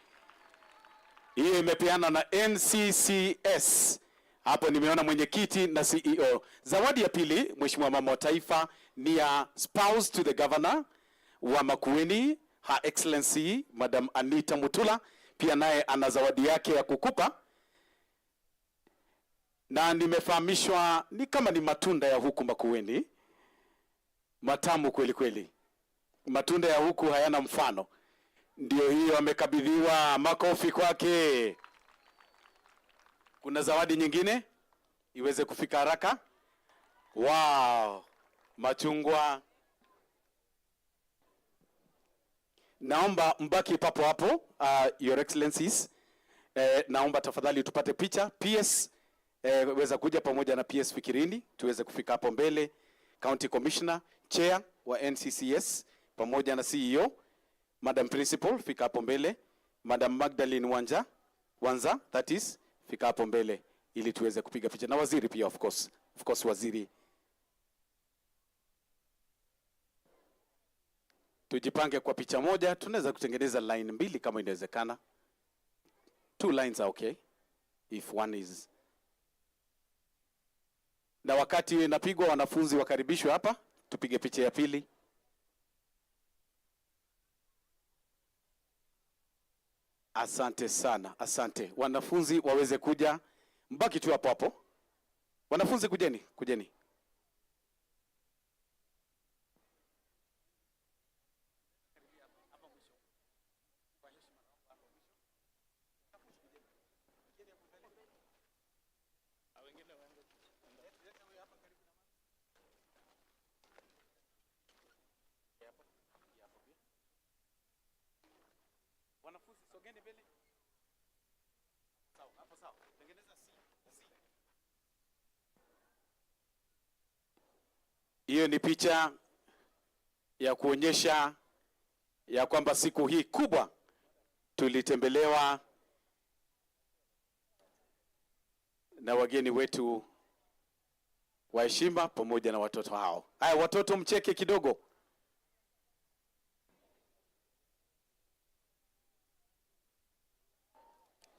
Hiyo imepeana na NCCS. Hapo nimeona mwenyekiti na CEO. Zawadi ya pili, Mheshimiwa Mama wa Taifa, ni ya spouse to the governor wa Makueni, Her Excellency Madam Anita Mutula. Pia naye ana zawadi yake ya kukupa. Na nimefahamishwa ni kama ni matunda ya huku Makueni. Matamu kweli kweli. Matunda ya huku hayana mfano. Ndio hiyo amekabidhiwa, makofi kwake. Kuna zawadi nyingine iweze kufika haraka. Wow, machungwa. Naomba mbaki papo hapo, Your Excellencies. Naomba tafadhali tupate picha. PS weza kuja pamoja na PS Fikirini tuweze kufika hapo mbele. County Commissioner, Chair wa NCCS pamoja na CEO, Madam Principal fika hapo mbele, Madam Magdalene Wanza, that is, fika hapo mbele ili tuweze kupiga picha, na waziri pia of course waziri. Tujipange kwa picha moja, tunaweza kutengeneza line mbili kama inawezekana. 2 lines are okay if one is. Na wakati inapigwa wanafunzi wakaribishwe hapa, tupige picha ya pili. Asante sana, asante. Wanafunzi waweze kuja, mbaki tu hapo hapo. Wanafunzi kujeni. Wanafunzi sogeni mbele. Sawa, hapo sawa. Tengeneza C. Hiyo ni picha ya kuonyesha ya kwamba siku hii kubwa tulitembelewa na wageni wetu wa heshima pamoja na watoto hao. Haya, watoto mcheke kidogo.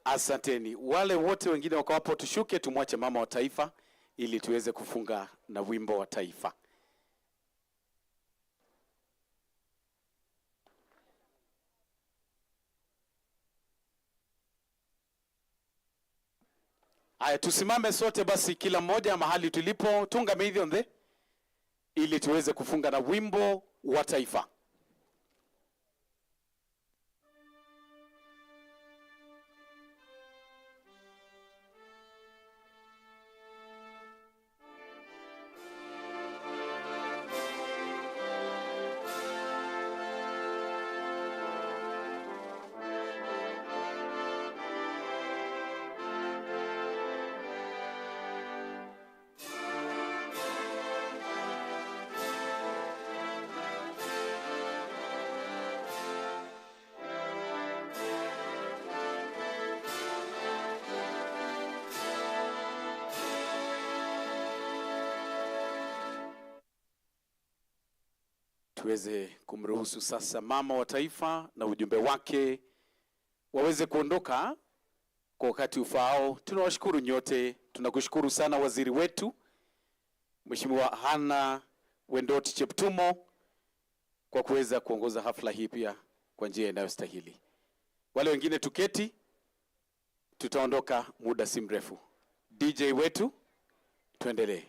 Asanteni. Wale wote wengine wako hapo, tushuke tumwache mama wa taifa ili tuweze kufunga na wimbo wa taifa. Haya, tusimame sote basi, kila mmoja mahali tulipo, tunga midhiondhe ili tuweze kufunga na wimbo wa taifa. Tuweze kumruhusu sasa mama wa taifa na ujumbe wake waweze kuondoka kwa kwa wakati ufaao. Tunawashukuru nyote. Tunakushukuru sana waziri wetu Mheshimiwa Hana Wendoti Cheptumo kwa kuweza kuongoza hafla hii pia kwa njia inayostahili. Wale wengine tuketi, tutaondoka muda si mrefu. DJ wetu, tuendelee.